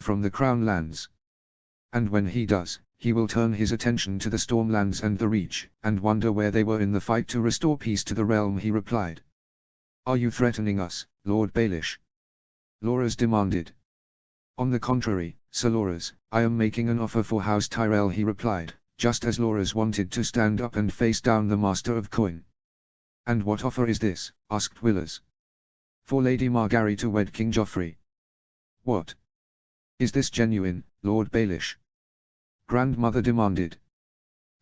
from the Crown lands. And when he does, he will turn his attention to the Stormlands and the Reach, and wonder where they were in the fight to restore peace to the realm. He replied. Are you threatening us, Lord Baelish? Loras demanded. On the contrary, Sir Loras, I am making an offer for House Tyrell, he replied, just as Loras wanted to stand up and face down the Master of Coin. And what offer is this? Asked Willers. For Lady Margaery to wed King Joffrey. What? Is this genuine, Lord Baelish? Grandmother demanded.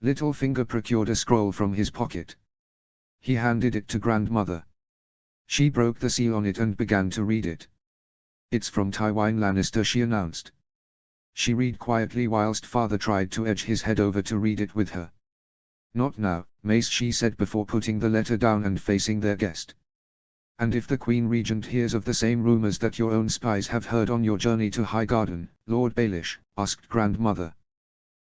Littlefinger procured a scroll from his pocket. He handed it to Grandmother. She broke the seal on it and began to read it. It's from Tywin Lannister, she announced. She read quietly whilst Father tried to edge his head over to read it with her. Not now, Mace, she said before putting the letter down and facing their guest. And if the Queen Regent hears of the same rumors that your own spies have heard on your journey to Highgarden, Lord Baelish, asked Grandmother.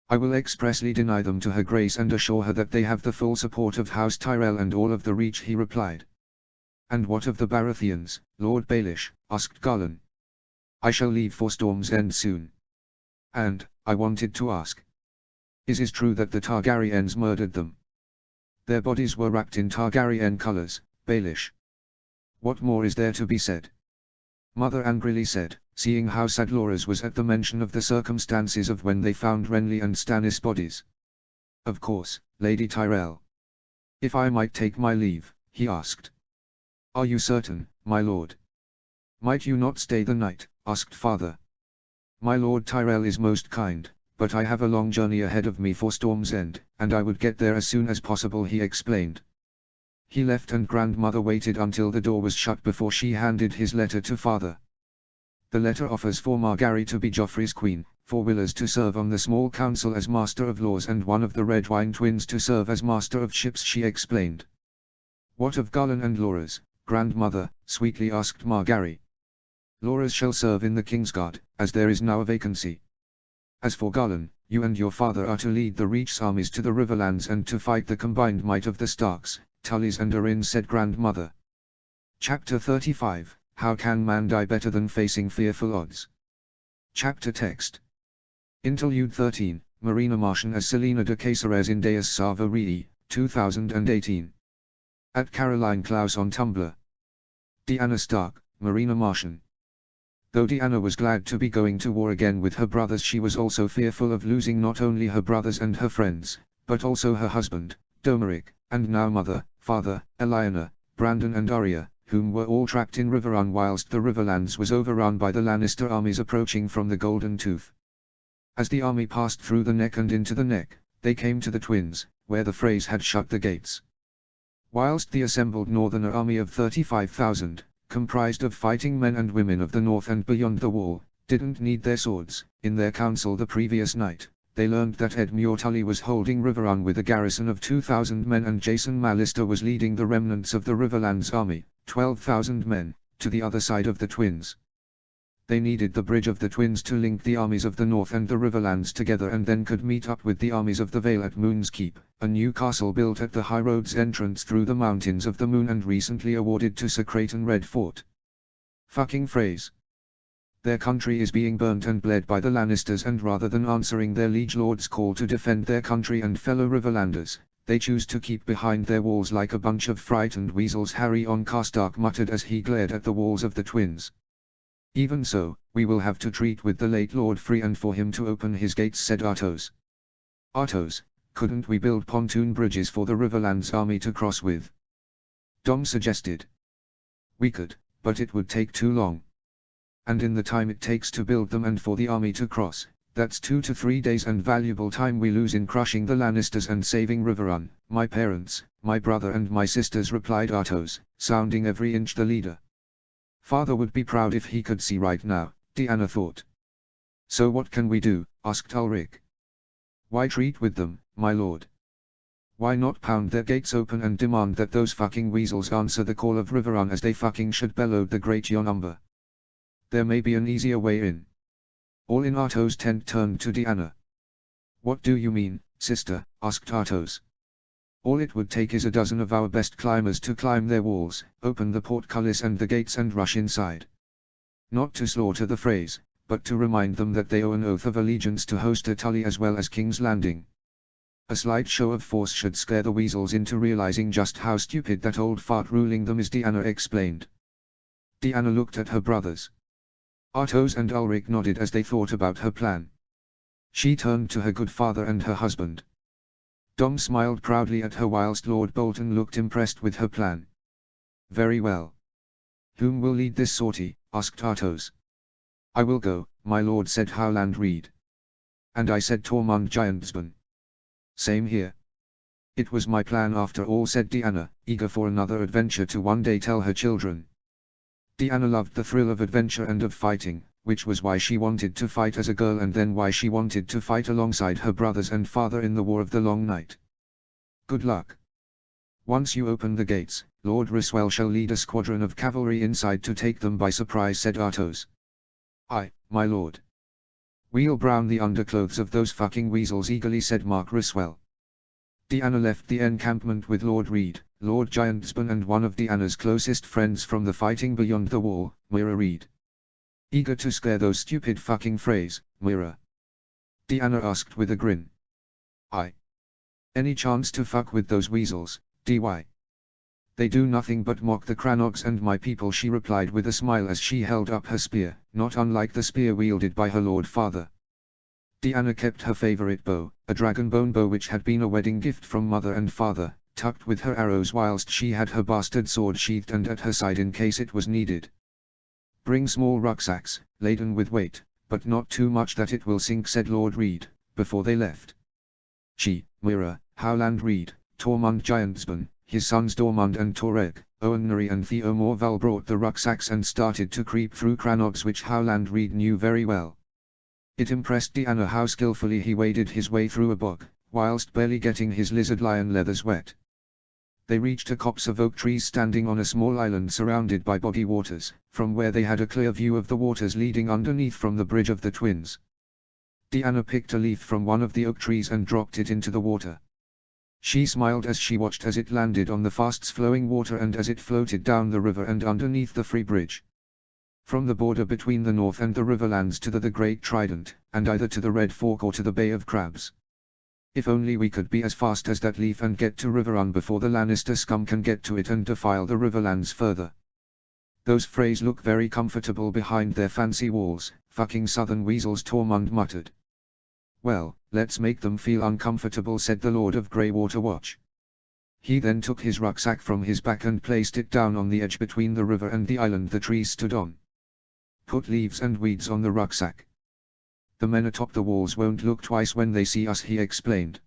I will expressly deny them to her grace and assure her that they have the full support of House Tyrell and all of the Reach, he replied. And what of the Baratheons, Lord Baelish, asked Garland. I shall leave for Storm's End soon. And, I wanted to ask. Is it true that the Targaryens murdered them? Their bodies were wrapped in Targaryen colors, Baelish. What more is there to be said? Mother angrily said, seeing how sad Loras was at the mention of the circumstances of when they found Renly and Stannis' bodies. Of course, Lady Tyrell. If I might take my leave, he asked. Are you certain, my lord? Might you not stay the night? Asked Father. My Lord Tyrell is most kind, but I have a long journey ahead of me for Storm's End, and I would get there as soon as possible, he explained. He left and Grandmother waited until the door was shut before she handed his letter to Father. The letter offers for Margaery to be Joffrey's queen, for Willers to serve on the small council as Master of Laws and one of the Redwyne twins to serve as Master of Ships, she explained. What of Garland and Loras, Grandmother? Sweetly asked Margaery. Loras shall serve in the Kingsguard, as there is now a vacancy. As for Garland, you and your father are to lead the Reach's armies to the Riverlands and to fight the combined might of the Starks, Tullys and Arryn, said Grandmother. Chapter 35, How can man die better than facing fearful odds? Chapter text. Interlude 13, Marina Martian as Selena de Caceres in Deus Salva Rei, 2018. At Caroline Klaus on Tumblr. Deanna Stark, Marina Martian. Though Deanna was glad to be going to war again with her brothers, she was also fearful of losing not only her brothers and her friends, but also her husband, Domeric, and now mother, father, Lyanna, Brandon and Arya, whom were all trapped in Riverrun whilst the Riverlands was overrun by the Lannister armies approaching from the Golden Tooth. As the army passed through the Neck and into the Neck, they came to the Twins, where the Freys had shut the gates. Whilst the assembled Northerner army of 35,000, comprised of fighting men and women of the north and beyond the wall, didn't need their swords, in their council the previous night, they learned that Edmure Tully was holding Riverrun with a garrison of 2,000 men and Jason Mallister was leading the remnants of the Riverlands army, 12,000 men, to the other side of the Twins. They needed the Bridge of the Twins to link the armies of the North and the Riverlands together and then could meet up with the armies of the Vale at Moon's Keep, a new castle built at the High Road's entrance through the Mountains of the Moon and recently awarded to Sir Creighton Red Fort. Fucking Freys. Their country is being burnt and bled by the Lannisters, and rather than answering their liege lord's call to defend their country and fellow Riverlanders, they choose to keep behind their walls like a bunch of frightened weasels, Harry on Karstark muttered as he glared at the walls of the Twins. Even so, we will have to treat with the late Lord Free and for him to open his gates, said Artos. Artos, couldn't we build pontoon bridges for the Riverlands army to cross with? Dom suggested. We could, but it would take too long. And in the time it takes to build them and for the army to cross, that's 2 to 3 days and valuable time we lose in crushing the Lannisters and saving Riverrun. My parents, my brother and my sisters, replied Artos, sounding every inch the leader. Father would be proud if he could see right now, Deanna thought. So what can we do? Asked Ulrich. Why treat with them, my lord? Why not pound their gates open and demand that those fucking weasels answer the call of Riverrun as they fucking should, bellowed the great Jon Umber. There may be an easier way in. All in Artos' tent turned to Deanna. What do you mean, sister? Asked Artos. All it would take is a dozen of our best climbers to climb their walls, open the portcullis and the gates and rush inside. Not to slaughter the Freys, but to remind them that they owe an oath of allegiance to Hoster Tully as well as King's Landing. A slight show of force should scare the weasels into realizing just how stupid that old fart ruling them is, Deanna explained. Deanna looked at her brothers. Artos and Ulrich nodded as they thought about her plan. She turned to her good father and her husband. Dom smiled proudly at her whilst Lord Bolton looked impressed with her plan. Very well. Whom will lead this sortie? Asked Artos. I will go, my lord, said Howland Reed. And I, said Tormund Giantsbane. Same here. It was my plan after all, said Deanna, eager for another adventure to one day tell her children. Deanna loved the thrill of adventure and of fighting, which was why she wanted to fight as a girl and then why she wanted to fight alongside her brothers and father in the War of the Long Night. Good luck. Once you open the gates, Lord Ryswell shall lead a squadron of cavalry inside to take them by surprise, said Artos. Aye, my lord. We'll brown the underclothes of those fucking weasels, eagerly said Mark Ryswell. Deanna left the encampment with Lord Reed, Lord Giantsbane and one of Deanna's closest friends from the fighting beyond the wall, Moira Reed. Eager to scare those stupid fucking Freys, Moira? Deanna asked with a grin. Aye. Any chance to fuck with those weasels, DY? They do nothing but mock the Cranogs and my people, she replied with a smile as she held up her spear, not unlike the spear wielded by her lord father. Deanna kept her favorite bow, a dragonbone bow which had been a wedding gift from mother and father, tucked with her arrows whilst she had her bastard sword sheathed and at her side in case it was needed. Bring small rucksacks, laden with weight, but not too much that it will sink, said Lord Reed, before they left. She, Moira, Howland Reed, Tormund Giantsbane, his sons Dormund and Toreg, Owen Nuri and Theo Morval brought the rucksacks and started to creep through Cranogs, which Howland Reed knew very well. It impressed Deanna how skillfully he waded his way through a bog, whilst barely getting his lizard lion leathers wet. They reached a copse of oak trees standing on a small island surrounded by boggy waters, from where they had a clear view of the waters leading underneath from the Bridge of the Twins. Deanna picked a leaf from one of the oak trees and dropped it into the water. She smiled as she watched as it landed on the fast-flowing water and as it floated down the river and underneath the Free Bridge. From the border between the north and the Riverlands to the Great Trident, and either to the Red Fork or to the Bay of Crabs. If only we could be as fast as that leaf and get to Riverrun before the Lannister scum can get to it and defile the Riverlands further. Those Freys look very comfortable behind their fancy walls, fucking southern weasels, Tormund muttered. Well, let's make them feel uncomfortable, said the Lord of Greywater Watch. He then took his rucksack from his back and placed it down on the edge between the river and the island the trees stood on. Put leaves and weeds on the rucksack. The men atop the walls won't look twice when they see us, he explained.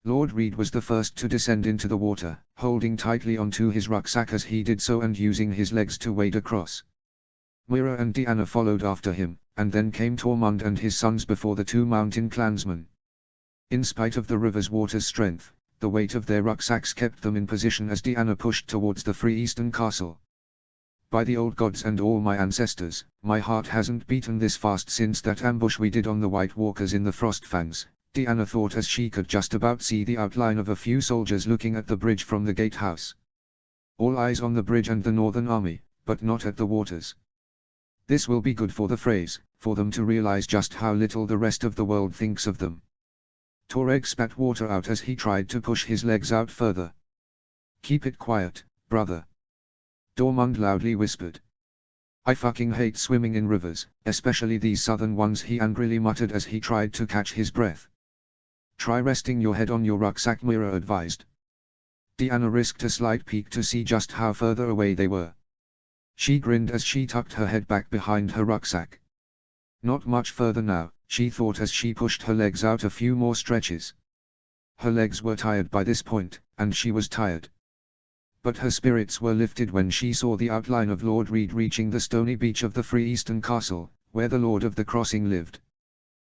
Lord Reed was the first to descend into the water, holding tightly onto his rucksack as he did so and using his legs to wade across. Moira and Deanna followed after him, and then came Tormund and his sons before the two mountain clansmen. In spite of the river's water's strength, the weight of their rucksacks kept them in position as Deanna pushed towards the Free Eastern Castle. By the old gods and all my ancestors, my heart hasn't beaten this fast since that ambush we did on the White Walkers in the Frostfangs, Deanna thought as she could just about see the outline of a few soldiers looking at the bridge from the gatehouse. All eyes on the bridge and the Northern Army, but not at the waters. This will be good for the Freys, for them to realize just how little the rest of the world thinks of them. Toreg spat water out as he tried to push his legs out further. Keep it quiet, brother. Dormund loudly whispered. I fucking hate swimming in rivers, especially these southern ones, he angrily muttered as he tried to catch his breath. Try resting your head on your rucksack, Moira advised. Deanna risked a slight peek to see just how further away they were. She grinned as she tucked her head back behind her rucksack. Not much further now, she thought as she pushed her legs out a few more stretches. Her legs were tired by this point, and she was tired. But her spirits were lifted when she saw the outline of Lord Reed reaching the stony beach of the Free Eastern Castle, where the Lord of the Crossing lived.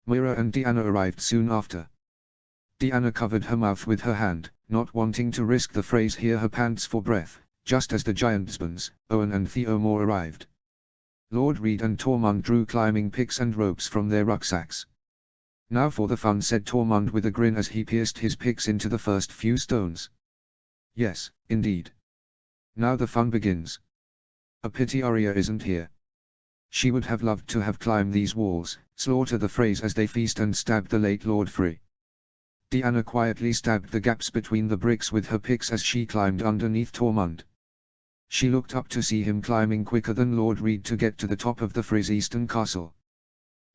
Moira and Deanna arrived soon after. Deanna covered her mouth with her hand, not wanting to risk the phrase hear her pants for breath, just as the Giantsbanes, Owen and Theomore arrived. Lord Reed and Tormund drew climbing picks and ropes from their rucksacks. Now for the fun, said Tormund with a grin as he pierced his picks into the first few stones. Yes, indeed. Now the fun begins. A pity Arya isn't here. She would have loved to have climbed these walls, slaughter the Freys as they feast and stab the late Lord Frey. Diana quietly stabbed the gaps between the bricks with her picks as she climbed underneath Tormund. She looked up to see him climbing quicker than Lord Reed to get to the top of the Freys' eastern castle.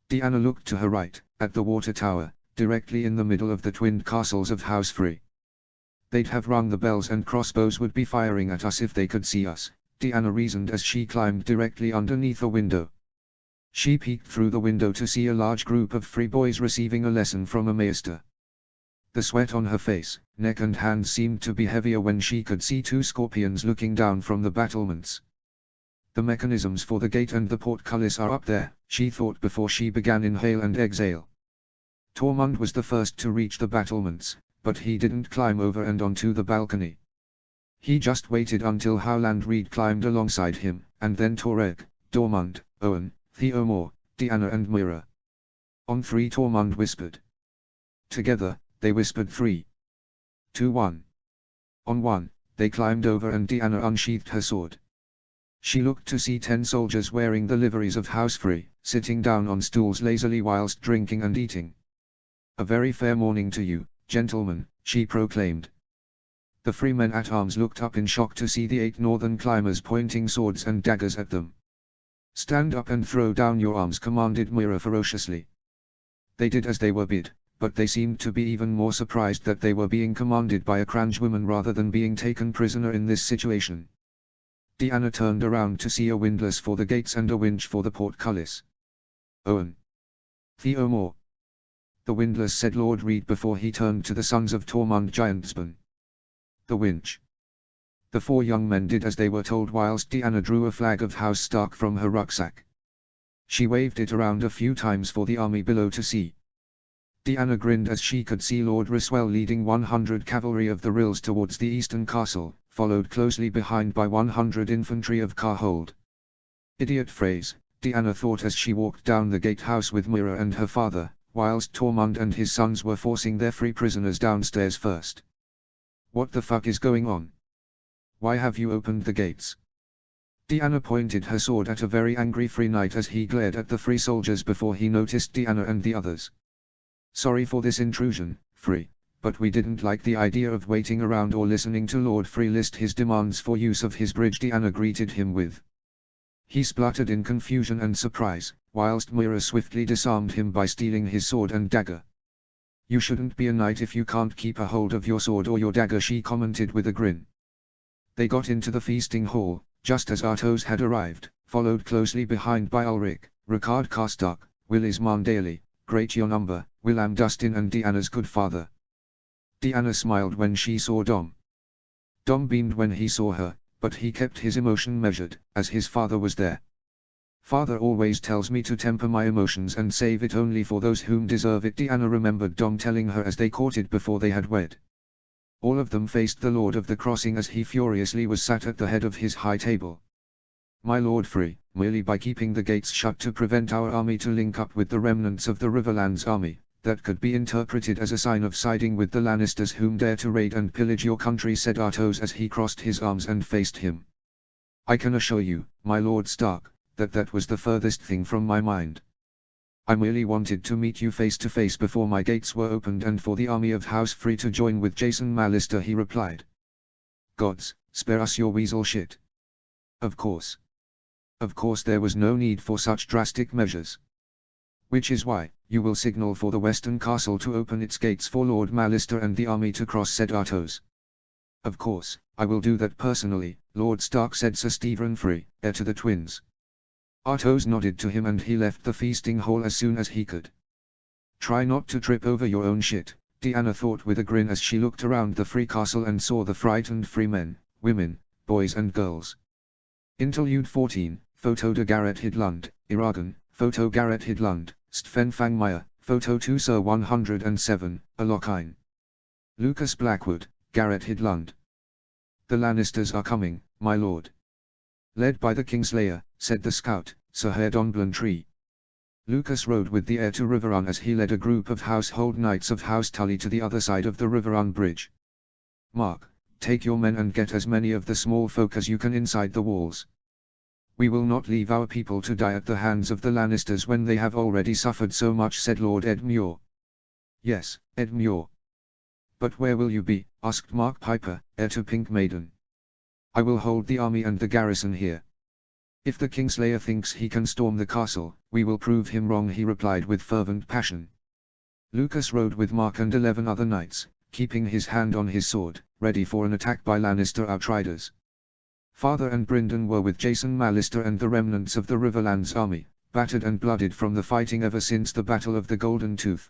Diana looked to her right, at the water tower, directly in the middle of the twinned castles of House Frey. They'd have rung the bells and crossbows would be firing at us if they could see us, Diana reasoned as she climbed directly underneath a window. She peeked through the window to see a large group of Free boys receiving a lesson from a maester. The sweat on her face, neck and hands seemed to be heavier when she could see two scorpions looking down from the battlements. The mechanisms for the gate and the portcullis are up there, she thought before she began inhale and exhale. Tormund was the first to reach the battlements, but he didn't climb over and onto the balcony. He just waited until Howland Reed climbed alongside him, and then Toreg, Dormund, Owen, Theomore, Diana and Mira. On three, Tormund whispered. Together, they whispered 3, 2, 1. On 1, they climbed over and Diana unsheathed her sword. She looked to see 10 soldiers wearing the liveries of House Frey, sitting down on stools lazily whilst drinking and eating. A very fair morning to you, gentlemen, she proclaimed. The Free men at arms looked up in shock to see the 8 northern climbers pointing swords and daggers at them. Stand up and throw down your arms, commanded Mira ferociously. They did as they were bid, but they seemed to be even more surprised that they were being commanded by a Cranchwoman rather than being taken prisoner in this situation. Diana turned around to see a windlass for the gates and a winch for the portcullis. Owen. Theomore. The windlass, said Lord Reed before he turned to the sons of Tormund Giantspan. The winch. The 4 young men did as they were told whilst Diana drew a flag of House Stark from her rucksack. She waved it around a few times for the army below to see. Diana grinned as she could see Lord Ryswell leading 100 cavalry of the Rills towards the eastern castle, followed closely behind by 100 infantry of Carhold. Idiot phrase, Diana thought as she walked down the gatehouse with Mira and her father, whilst Tormund and his sons were forcing their Free prisoners downstairs first. What the fuck is going on? Why have you opened the gates? Diana pointed her sword at a very angry Free knight as he glared at the Free soldiers before he noticed Diana and the others. Sorry for this intrusion, Free, but we didn't like the idea of waiting around or listening to Lord Free list his demands for use of his bridge, Diana greeted him with. He spluttered in confusion and surprise, whilst Mira swiftly disarmed him by stealing his sword and dagger. You shouldn't be a knight if you can't keep a hold of your sword or your dagger, she commented with a grin. They got into the feasting hall, just as Artois had arrived, followed closely behind by Ulrich, Ricard Karstark, Willis Mondaly, Great Yonumber, William Dustin and Diana's good father. Diana smiled when she saw Dom. Dom beamed when he saw her, but he kept his emotion measured, as his father was there. Father always tells me to temper my emotions and save it only for those whom deserve it, Diana remembered Dom telling her as they courted before they had wed. All of them faced the Lord of the Crossing as he furiously was sat at the head of his high table. My Lord Free, merely by keeping the gates shut to prevent our army to link up with the remnants of the Riverlands army, that could be interpreted as a sign of siding with the Lannisters whom dare to raid and pillage your country, said Artois as he crossed his arms and faced him. I can assure you, my Lord Stark, that was the furthest thing from my mind. I merely wanted to meet you face to face before my gates were opened and for the army of House Free to join with Jason Mallister, he replied. Gods, spare us your weasel shit. Of course. Of course there was no need for such drastic measures. Which is why, you will signal for the western castle to open its gates for Lord Mallister and the army to cross, said Artois. Of course, I will do that personally, Lord Stark, said Sir Stephen Free, heir to the twins. Artois nodded to him and he left the feasting hall as soon as he could. Try not to trip over your own shit, Diana thought with a grin as she looked around the Free castle and saw the frightened Free men, women, boys and girls. Interlude 14, Photo de Garrett Hidlund, Iragan, Photo Garrett Hidlund, Sven Fangmeyer, Photo 2 Sir 107, Alokine. Lucas Blackwood, Garrett Hidlund. The Lannisters are coming, my lord. Led by the Kingslayer, said the scout, Sir Herdon Blantree. Lucas rode with the heir to Riverrun as he led a group of household knights of House Tully to the other side of the Riverrun bridge. Mark, take your men and get as many of the small folk as you can inside the walls. "We will not leave our people to die at the hands of the Lannisters when they have already suffered so much," said Lord Edmure. "Yes, Edmure. But where will you be?" asked Mark Piper, heir to Pink Maiden. "I will hold the army and the garrison here. If the Kingslayer thinks he can storm the castle, we will prove him wrong," he replied with fervent passion. Lucas rode with Mark and 11 other knights, keeping his hand on his sword, ready for an attack by Lannister outriders. Father and Brynden were with Jason Mallister and the remnants of the Riverlands army, battered and blooded from the fighting ever since the Battle of the Golden Tooth.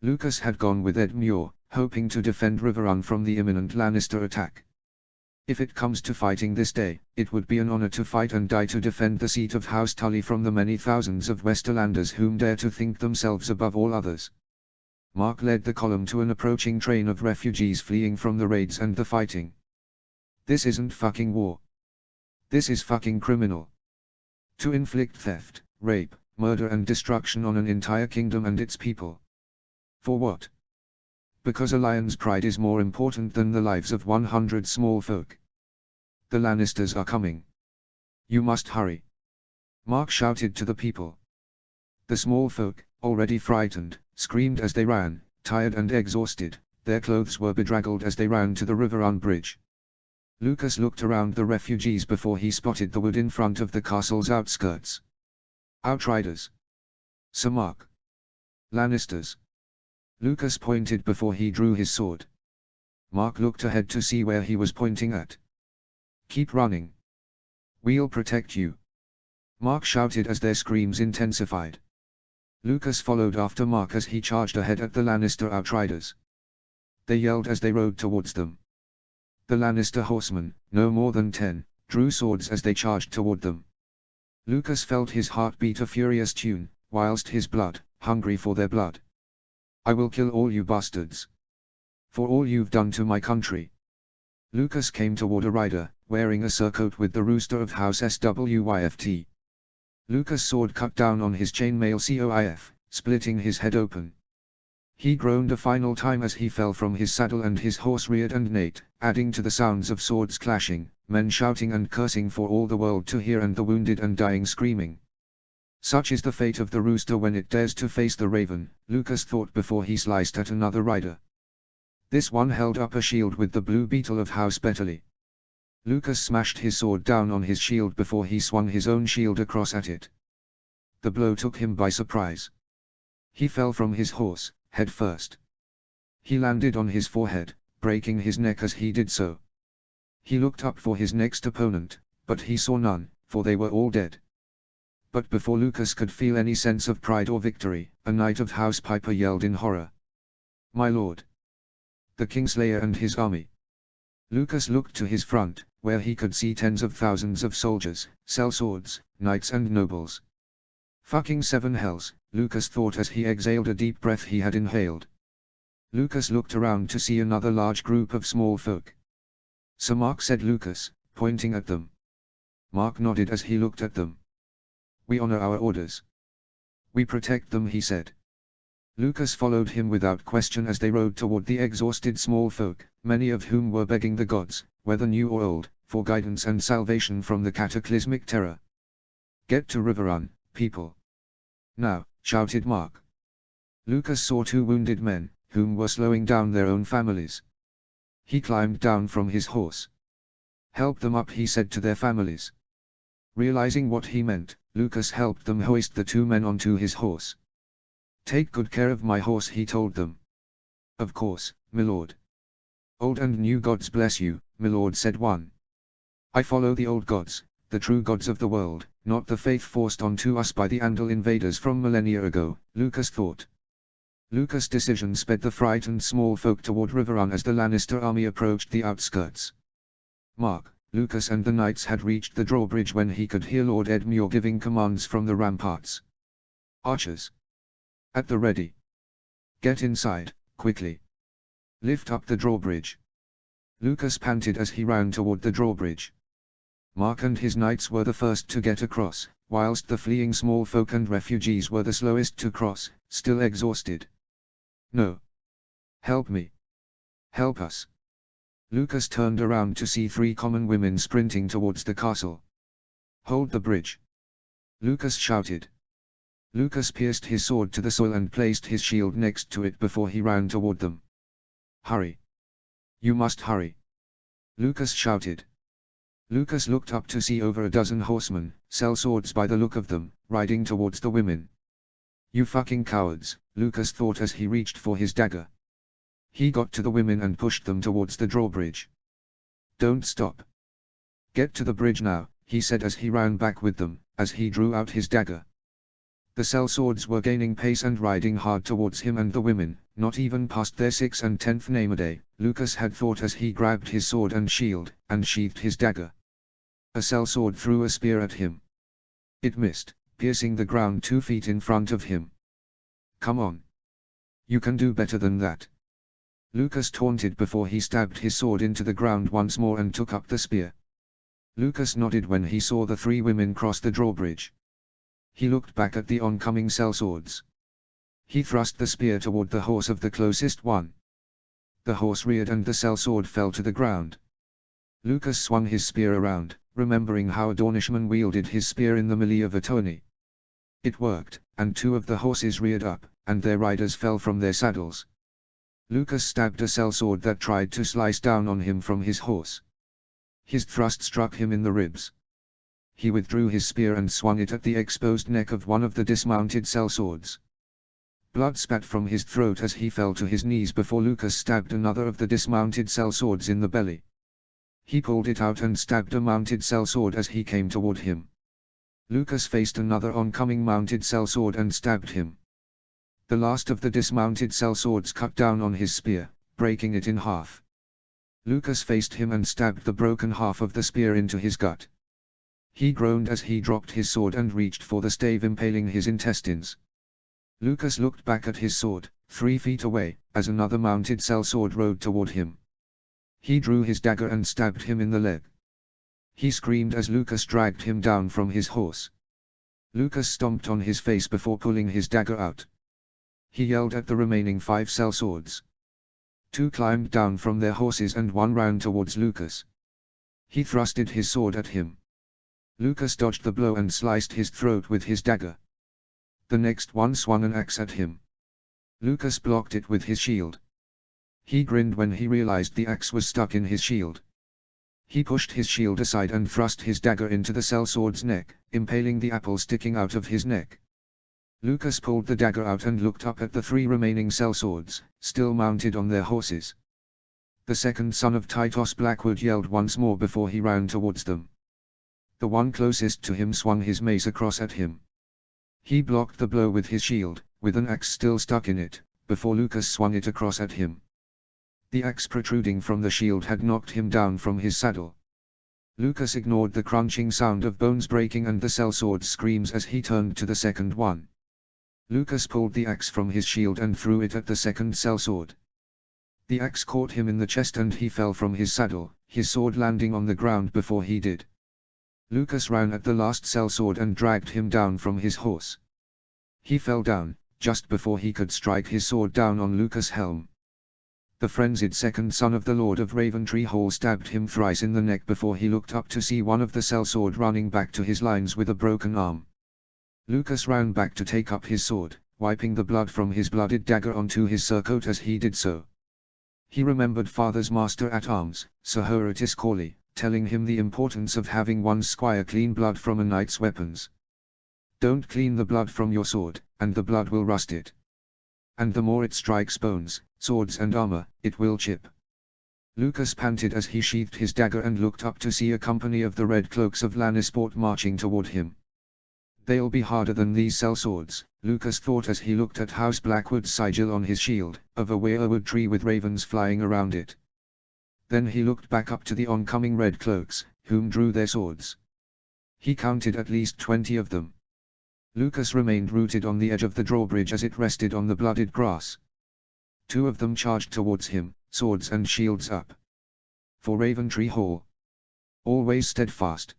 Lucas had gone with Edmure, hoping to defend Riverrun from the imminent Lannister attack. If it comes to fighting this day, it would be an honor to fight and die to defend the seat of House Tully from the many thousands of Westerlanders whom dare to think themselves above all others. Mark led the column to an approaching train of refugees fleeing from the raids and the fighting. "This isn't fucking war. This is fucking criminal. To inflict theft, rape, murder and destruction on an entire kingdom and its people. For what? Because a lion's pride is more important than the lives of 100 small folk. The Lannisters are coming. You must hurry." Mark shouted to the people. The small folk, already frightened, screamed as they ran, tired and exhausted. Their clothes were bedraggled as they ran to the Riverrun bridge. Lucas looked around the refugees before he spotted the wood in front of the castle's outskirts. Outriders. Sir Mark. Lannisters. Lucas pointed before he drew his sword. Mark looked ahead to see where he was pointing at. "Keep running. We'll protect you," Mark shouted as their screams intensified. Lucas followed after Mark as he charged ahead at the Lannister outriders. They yelled as they rode towards them. The Lannister horsemen, no more than 10, drew swords as they charged toward them. Lucas felt his heart beat a furious tune, whilst his blood, hungry for their blood. "I will kill all you bastards. For all you've done to my country." Lucas came toward a rider, wearing a surcoat with the rooster of House Swyft. Lucas' sword cut down on his chainmail coif, splitting his head open. He groaned a final time as he fell from his saddle and his horse reared and neighed, adding to the sounds of swords clashing, men shouting and cursing for all the world to hear and the wounded and dying screaming. Such is the fate of the rooster when it dares to face the raven, Lucas thought before he sliced at another rider. This one held up a shield with the blue beetle of House Betterly. Lucas smashed his sword down on his shield before he swung his own shield across at it. The blow took him by surprise. He fell from his horse, head first. He landed on his forehead, breaking his neck as he did so. He looked up for his next opponent, but he saw none, for they were all dead. But before Lucas could feel any sense of pride or victory, a knight of House Piper yelled in horror. "My lord! The Kingslayer and his army!" Lucas looked to his front, where he could see tens of thousands of soldiers, sellswords, knights and nobles. "Fucking seven hells," Lucas thought as he exhaled a deep breath he had inhaled. Lucas looked around to see another large group of small folk. "Sir Mark," said Lucas, pointing at them. Mark nodded as he looked at them. "We honor our orders. We protect them," he said. Lucas followed him without question as they rode toward the exhausted small folk, many of whom were begging the gods, whether new or old, for guidance and salvation from the cataclysmic terror. "Get to Riverrun, people. Now," shouted Mark. Lucas saw two wounded men, whom were slowing down their own families. He climbed down from his horse. "Help them up," he said to their families. Realizing what he meant, Lucas helped them hoist the two men onto his horse. "Take good care of my horse," he told them. "Of course, milord." "Old and new gods bless you, milord," said one. "I follow the old gods, the true gods of the world, not the faith forced onto us by the Andal invaders from millennia ago," Lucas thought. Lucas' decision sped the frightened small folk toward Riverrun as the Lannister army approached the outskirts. Mark, Lucas and the knights had reached the drawbridge when he could hear Lord Edmure giving commands from the ramparts. "Archers! At the ready! Get inside, quickly! Lift up the drawbridge!" Lucas panted as he ran toward the drawbridge. Mark and his knights were the first to get across, whilst the fleeing small folk and refugees were the slowest to cross, still exhausted. "No! Help me! Help us!" Lucas turned around to see three common women sprinting towards the castle. Hold the bridge. Lucas shouted. Lucas pierced his sword to the soil and placed his shield next to it before he ran toward them. Hurry! You must hurry! Lucas shouted. Lucas looked up to see over a dozen horsemen, sellswords by the look of them, riding towards the women. You fucking cowards, Lucas thought as he reached for his dagger. He got to the women and pushed them towards the drawbridge. Don't stop. Get to the bridge now, he said as he ran back with them, as he drew out his dagger. The sellswords were gaining pace and riding hard towards him and the women, not even past their 6th and 10th name a day, Lucas had thought as he grabbed his sword and shield, and sheathed his dagger. A sellsword threw a spear at him. It missed, piercing the ground 2 feet in front of him. Come on. You can do better than that. Lucas taunted before he stabbed his sword into the ground once more and took up the spear. Lucas nodded when he saw the 3 women cross the drawbridge. He looked back at the oncoming sellswords. He thrust the spear toward the horse of the closest one. The horse reared and the sellsword fell to the ground. Lucas swung his spear around, remembering how a Dornishman wielded his spear in the melee of Atoni. It worked, and 2 of the horses reared up, and their riders fell from their saddles. Lucas stabbed a sellsword that tried to slice down on him from his horse. His thrust struck him in the ribs. He withdrew his spear and swung it at the exposed neck of one of the dismounted sellswords. Blood spat from his throat as he fell to his knees before Lucas stabbed another of the dismounted sellswords in the belly. He pulled it out and stabbed a mounted sellsword as he came toward him. Lucas faced another oncoming mounted sellsword and stabbed him. The last of the dismounted sellswords cut down on his spear, breaking it in half. Lucas faced him and stabbed the broken half of the spear into his gut. He groaned as he dropped his sword and reached for the stave impaling his intestines. Lucas looked back at his sword, 3 feet away, as another mounted sellsword rode toward him. He drew his dagger and stabbed him in the leg. He screamed as Lucas dragged him down from his horse. Lucas stomped on his face before pulling his dagger out. He yelled at the remaining 5 sellswords. 2 climbed down from their horses and 1 ran towards Lucas. He thrusted his sword at him. Lucas dodged the blow and sliced his throat with his dagger. The next one swung an axe at him. Lucas blocked it with his shield. He grinned when he realized the axe was stuck in his shield. He pushed his shield aside and thrust his dagger into the sellsword's neck, impaling the apple sticking out of his neck. Lucas pulled the dagger out and looked up at the 3 remaining sellswords, still mounted on their horses. The second son of Titus Blackwood yelled once more before he ran towards them. The one closest to him swung his mace across at him. He blocked the blow with his shield, with an axe still stuck in it, before Lucas swung it across at him. The axe protruding from the shield had knocked him down from his saddle. Lucas ignored the crunching sound of bones breaking and the sellsword's screams as he turned to the second one. Lucas pulled the axe from his shield and threw it at the second sellsword. The axe caught him in the chest and he fell from his saddle, his sword landing on the ground before he did. Lucas ran at the last sellsword and dragged him down from his horse. He fell down, just before he could strike his sword down on Lucas' helm. The frenzied second son of the Lord of Raventree Hall stabbed him thrice in the neck before he looked up to see one of the sellsword running back to his lines with a broken arm. Lucas ran back to take up his sword, wiping the blood from his blooded dagger onto his surcoat as he did so. He remembered father's master-at-arms, Sir Horatis Corley, telling him the importance of having one's squire clean blood from a knight's weapons. Don't clean the blood from your sword, and the blood will rust it. And the more it strikes bones, swords and armor, it will chip. Lucas panted as he sheathed his dagger and looked up to see a company of the Red Cloaks of Lannisport marching toward him. They'll be harder than these sellswords, Lucas thought as he looked at House Blackwood's sigil on his shield, of a weirwood tree with ravens flying around it. Then he looked back up to the oncoming Red Cloaks, whom drew their swords. He counted at least 20 of them. Lucas remained rooted on the edge of the drawbridge as it rested on the blooded grass. 2 of them charged towards him, swords and shields up. For Raventree Hall. Always steadfast.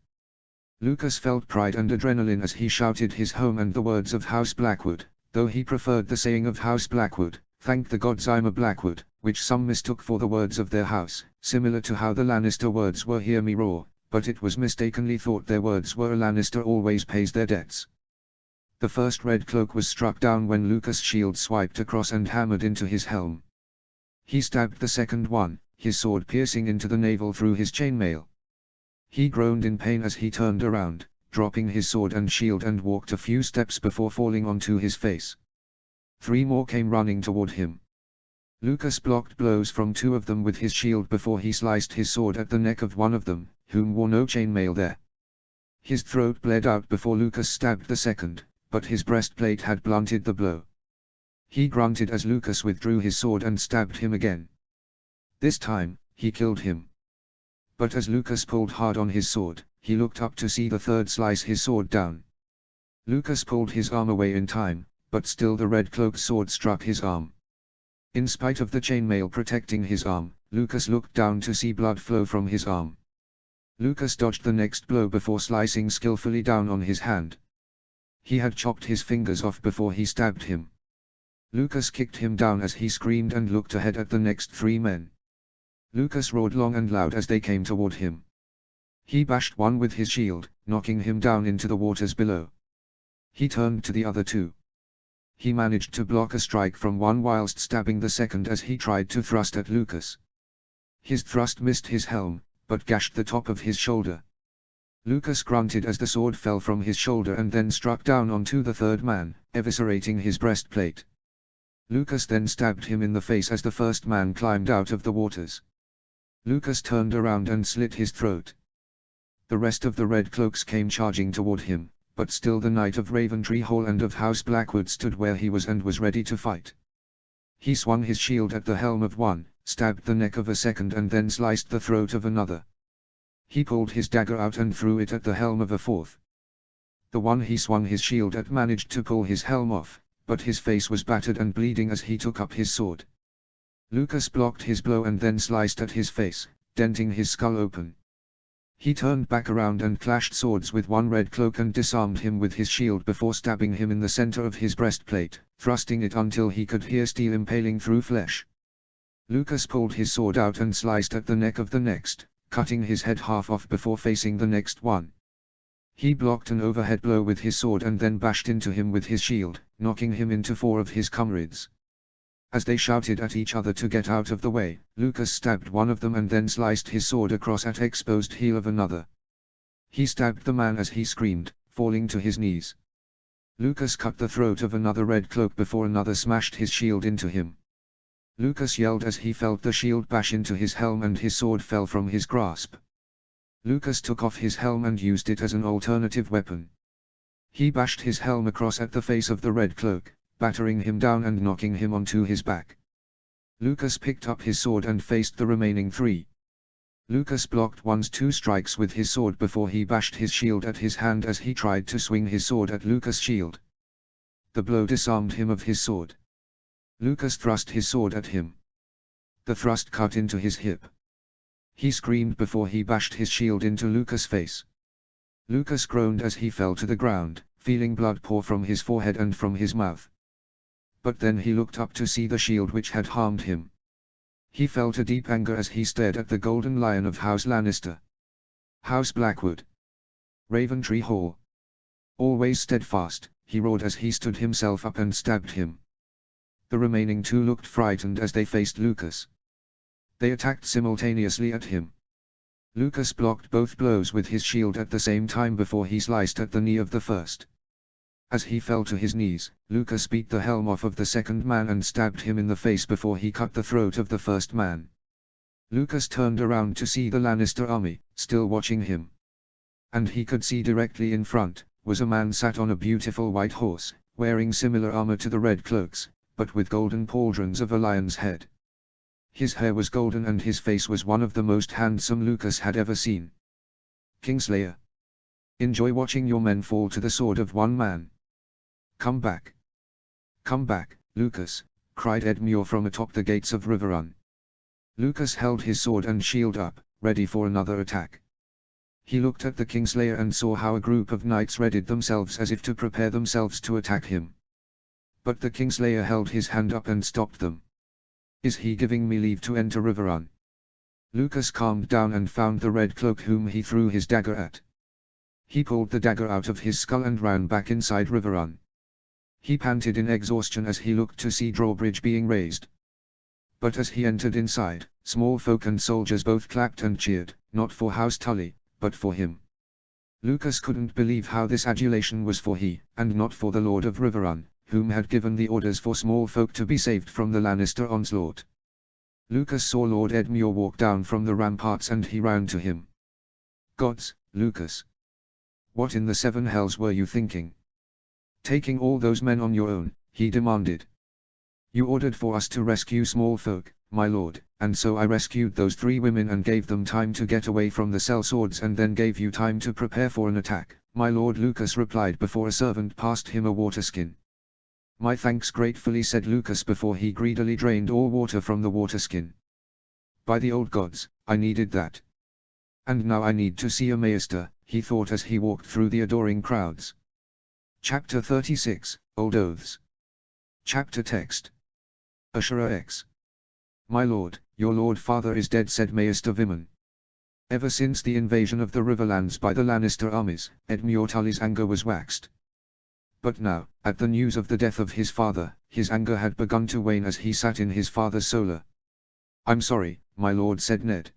Lucas felt pride and adrenaline as he shouted his home and the words of House Blackwood, though he preferred the saying of House Blackwood, "Thank the gods I'm a Blackwood," which some mistook for the words of their house, similar to how the Lannister words were "Hear me roar," but it was mistakenly thought their words were "A Lannister always pays their debts." The first red cloak was struck down when Lucas' shield swiped across and hammered into his helm. He stabbed the second one, his sword piercing into the navel through his chainmail. He groaned in pain as he turned around, dropping his sword and shield, and walked a few steps before falling onto his face. 3 more came running toward him. Lucas blocked blows from 2 of them with his shield before he sliced his sword at the neck of one of them, whom wore no chainmail there. His throat bled out before Lucas stabbed the second, but his breastplate had blunted the blow. He grunted as Lucas withdrew his sword and stabbed him again. This time, he killed him. But as Lucas pulled hard on his sword, he looked up to see the third slice his sword down. Lucas pulled his arm away in time, but still the red cloak's sword struck his arm. In spite of the chainmail protecting his arm, Lucas looked down to see blood flow from his arm. Lucas dodged the next blow before slicing skillfully down on his hand. He had chopped his fingers off before he stabbed him. Lucas kicked him down as he screamed and looked ahead at the next 3 men. Lucas roared long and loud as they came toward him. He bashed one with his shield, knocking him down into the waters below. He turned to the other 2. He managed to block a strike from one whilst stabbing the second as he tried to thrust at Lucas. His thrust missed his helm, but gashed the top of his shoulder. Lucas grunted as the sword fell from his shoulder and then struck down onto the third man, eviscerating his breastplate. Lucas then stabbed him in the face as the first man climbed out of the waters. Lucas turned around and slit his throat. The rest of the red cloaks came charging toward him, but still the Knight of Raventree Hall and of House Blackwood stood where he was and was ready to fight. He swung his shield at the helm of one, stabbed the neck of a second and then sliced the throat of another. He pulled his dagger out and threw it at the helm of a fourth. The one he swung his shield at managed to pull his helm off, but his face was battered and bleeding as he took up his sword. Lucas blocked his blow and then sliced at his face, denting his skull open. He turned back around and clashed swords with one red cloak and disarmed him with his shield before stabbing him in the center of his breastplate, thrusting it until he could hear steel impaling through flesh. Lucas pulled his sword out and sliced at the neck of the next, cutting his head half off before facing the next one. He blocked an overhead blow with his sword and then bashed into him with his shield, knocking him into 4 of his comrades. As they shouted at each other to get out of the way, Lucas stabbed one of them and then sliced his sword across at exposed heel of another. He stabbed the man as he screamed, falling to his knees. Lucas cut the throat of another red cloak before another smashed his shield into him. Lucas yelled as he felt the shield bash into his helm and his sword fell from his grasp. Lucas took off his helm and used it as an alternative weapon. He bashed his helm across at the face of the red cloak, battering him down and knocking him onto his back. Lucas picked up his sword and faced the remaining 3. Lucas blocked one's 2 strikes with his sword before he bashed his shield at his hand as he tried to swing his sword at Lucas' shield. The blow disarmed him of his sword. Lucas thrust his sword at him. The thrust cut into his hip. He screamed before he bashed his shield into Lucas' face. Lucas groaned as he fell to the ground, feeling blood pour from his forehead and from his mouth. But then he looked up to see the shield which had harmed him. He felt a deep anger as he stared at the golden lion of House Lannister. House Blackwood. Raventree Hall. Always steadfast, he roared as he stood himself up and stabbed him. The remaining 2 looked frightened as they faced Lucas. They attacked simultaneously at him. Lucas blocked both blows with his shield at the same time before he sliced at the knee of the first. As he fell to his knees, Lucas beat the helm off of the second man and stabbed him in the face before he cut the throat of the first man. Lucas turned around to see the Lannister army, still watching him. And he could see directly in front, was a man sat on a beautiful white horse, wearing similar armor to the red cloaks, but with golden pauldrons of a lion's head. His hair was golden and his face was one of the most handsome Lucas had ever seen. Kingslayer. Enjoy watching your men fall to the sword of one man. Come back. Come back, Lucas, cried Edmure from atop the gates of Riverrun. Lucas held his sword and shield up, ready for another attack. He looked at the Kingslayer and saw how a group of knights readied themselves as if to prepare themselves to attack him. But the Kingslayer held his hand up and stopped them. Is he giving me leave to enter Riverrun? Lucas calmed down and found the Red Cloak whom he threw his dagger at. He pulled the dagger out of his skull and ran back inside Riverrun. He panted in exhaustion as he looked to see drawbridge being raised. But as he entered inside, small folk and soldiers both clapped and cheered, not for House Tully, but for him. Lucas couldn't believe how this adulation was for he, and not for the Lord of Riverrun, whom had given the orders for small folk to be saved from the Lannister onslaught. Lucas saw Lord Edmure walk down from the ramparts and he ran to him. "Gods, Lucas! What in the seven hells were you thinking? Taking all those men on your own?" he demanded. "You ordered for us to rescue small folk, my lord, and so I rescued those 3 women and gave them time to get away from the sellswords and then gave you time to prepare for an attack, my lord," Lucas replied before a servant passed him a water skin. "My thanks," gratefully said Lucas before he greedily drained all water from the water skin. "By the old gods, I needed that. And now I need to see a maester," he thought as he walked through the adoring crowds. Chapter 36, Old Oaths. Chapter text. Ashura X. "My lord, your lord father is dead," said Maester Vimen. Ever since the invasion of the Riverlands by the Lannister armies, Edmure Tully's anger was waxed. But now, at the news of the death of his father, his anger had begun to wane as he sat in his father's solar. "I'm sorry, my lord," said Ned.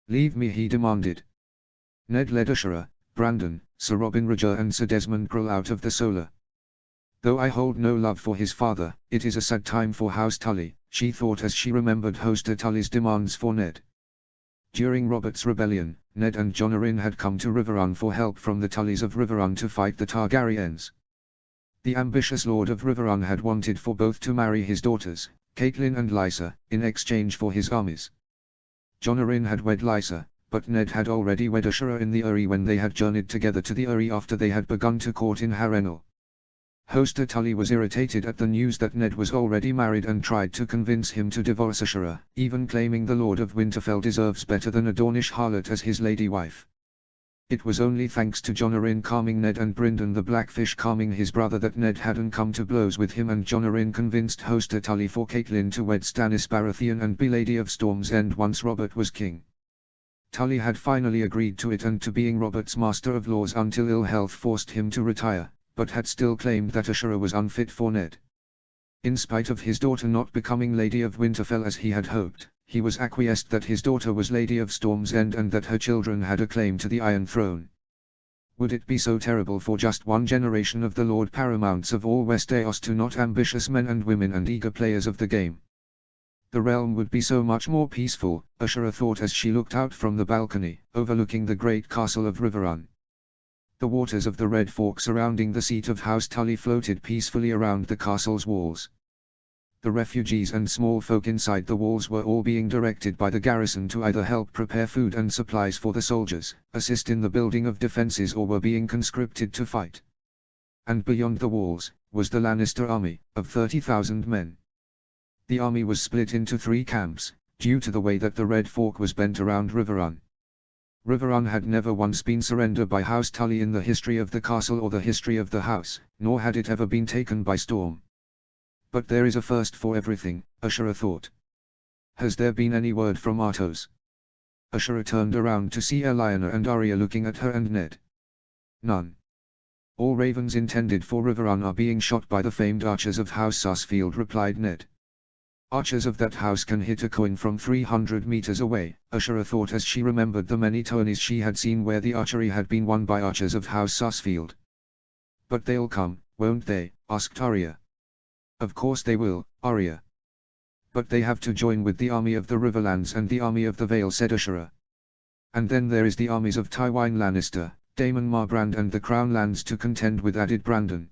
"Leave me," he demanded. Ned led Ashura, Brandon, Sir Robin Roger and Sir Desmond Grell out of the solar. "Though I hold no love for his father, it is a sad time for House Tully," she thought as she remembered Hoster Tully's demands for Ned. During Robert's rebellion, Ned and Jon Arryn had come to Riverrun for help from the Tullys of Riverrun to fight the Targaryens. The ambitious Lord of Riverrun had wanted for both to marry his daughters, Catelyn and Lysa, in exchange for his armies. Jon Arryn had wed Lysa, but Ned had already wed Ashura in the Eyrie when they had journeyed together to the Eyrie after they had begun to court in Harrenhal. Hoster Tully was irritated at the news that Ned was already married and tried to convince him to divorce Ashura, even claiming the Lord of Winterfell deserves better than a Dornish harlot as his lady wife. It was only thanks to Jon Arryn calming Ned and Brynden the Blackfish calming his brother that Ned hadn't come to blows with him, and Jon Arryn convinced Hoster Tully for Catelyn to wed Stannis Baratheon and be Lady of Storm's End once Robert was king. Tully had finally agreed to it and to being Robert's master of laws until ill health forced him to retire, but had still claimed that Ashura was unfit for Ned. In spite of his daughter not becoming Lady of Winterfell as he had hoped, he was acquiesced that his daughter was Lady of Storm's End and that her children had a claim to the Iron Throne. Would it be so terrible for just one generation of the Lord Paramounts of all Westeros to not ambitious men and women and eager players of the game? The realm would be so much more peaceful, Ashura thought as she looked out from the balcony, overlooking the great castle of Riverrun. The waters of the Red Fork surrounding the seat of House Tully floated peacefully around the castle's walls. The refugees and small folk inside the walls were all being directed by the garrison to either help prepare food and supplies for the soldiers, assist in the building of defenses, or were being conscripted to fight. And beyond the walls, was the Lannister army, of 30,000 men. The army was split into 3 camps, due to the way that the Red Fork was bent around Riverrun. Riverrun had never once been surrendered by House Tully in the history of the castle or the history of the house, nor had it ever been taken by storm. But there is a first for everything, Ashura thought. Has there been any word from Artos? Ashura turned around to see Lyanna and Arya looking at her and Ned. None. All ravens intended for Riverrun are being shot by the famed archers of House Sarsfield, replied Ned. Archers of that house can hit a coin from 300 meters away, Ashura thought as she remembered the many tourneys she had seen where the archery had been won by archers of House Sarsfield. But they'll come, won't they? Asked Arya. Of course they will, Arya. But they have to join with the army of the Riverlands and the army of the Vale, said Ashura. And then there is the armies of Tywin Lannister, Daemon Marbrand and the Crown Lands to contend with, added Brandon.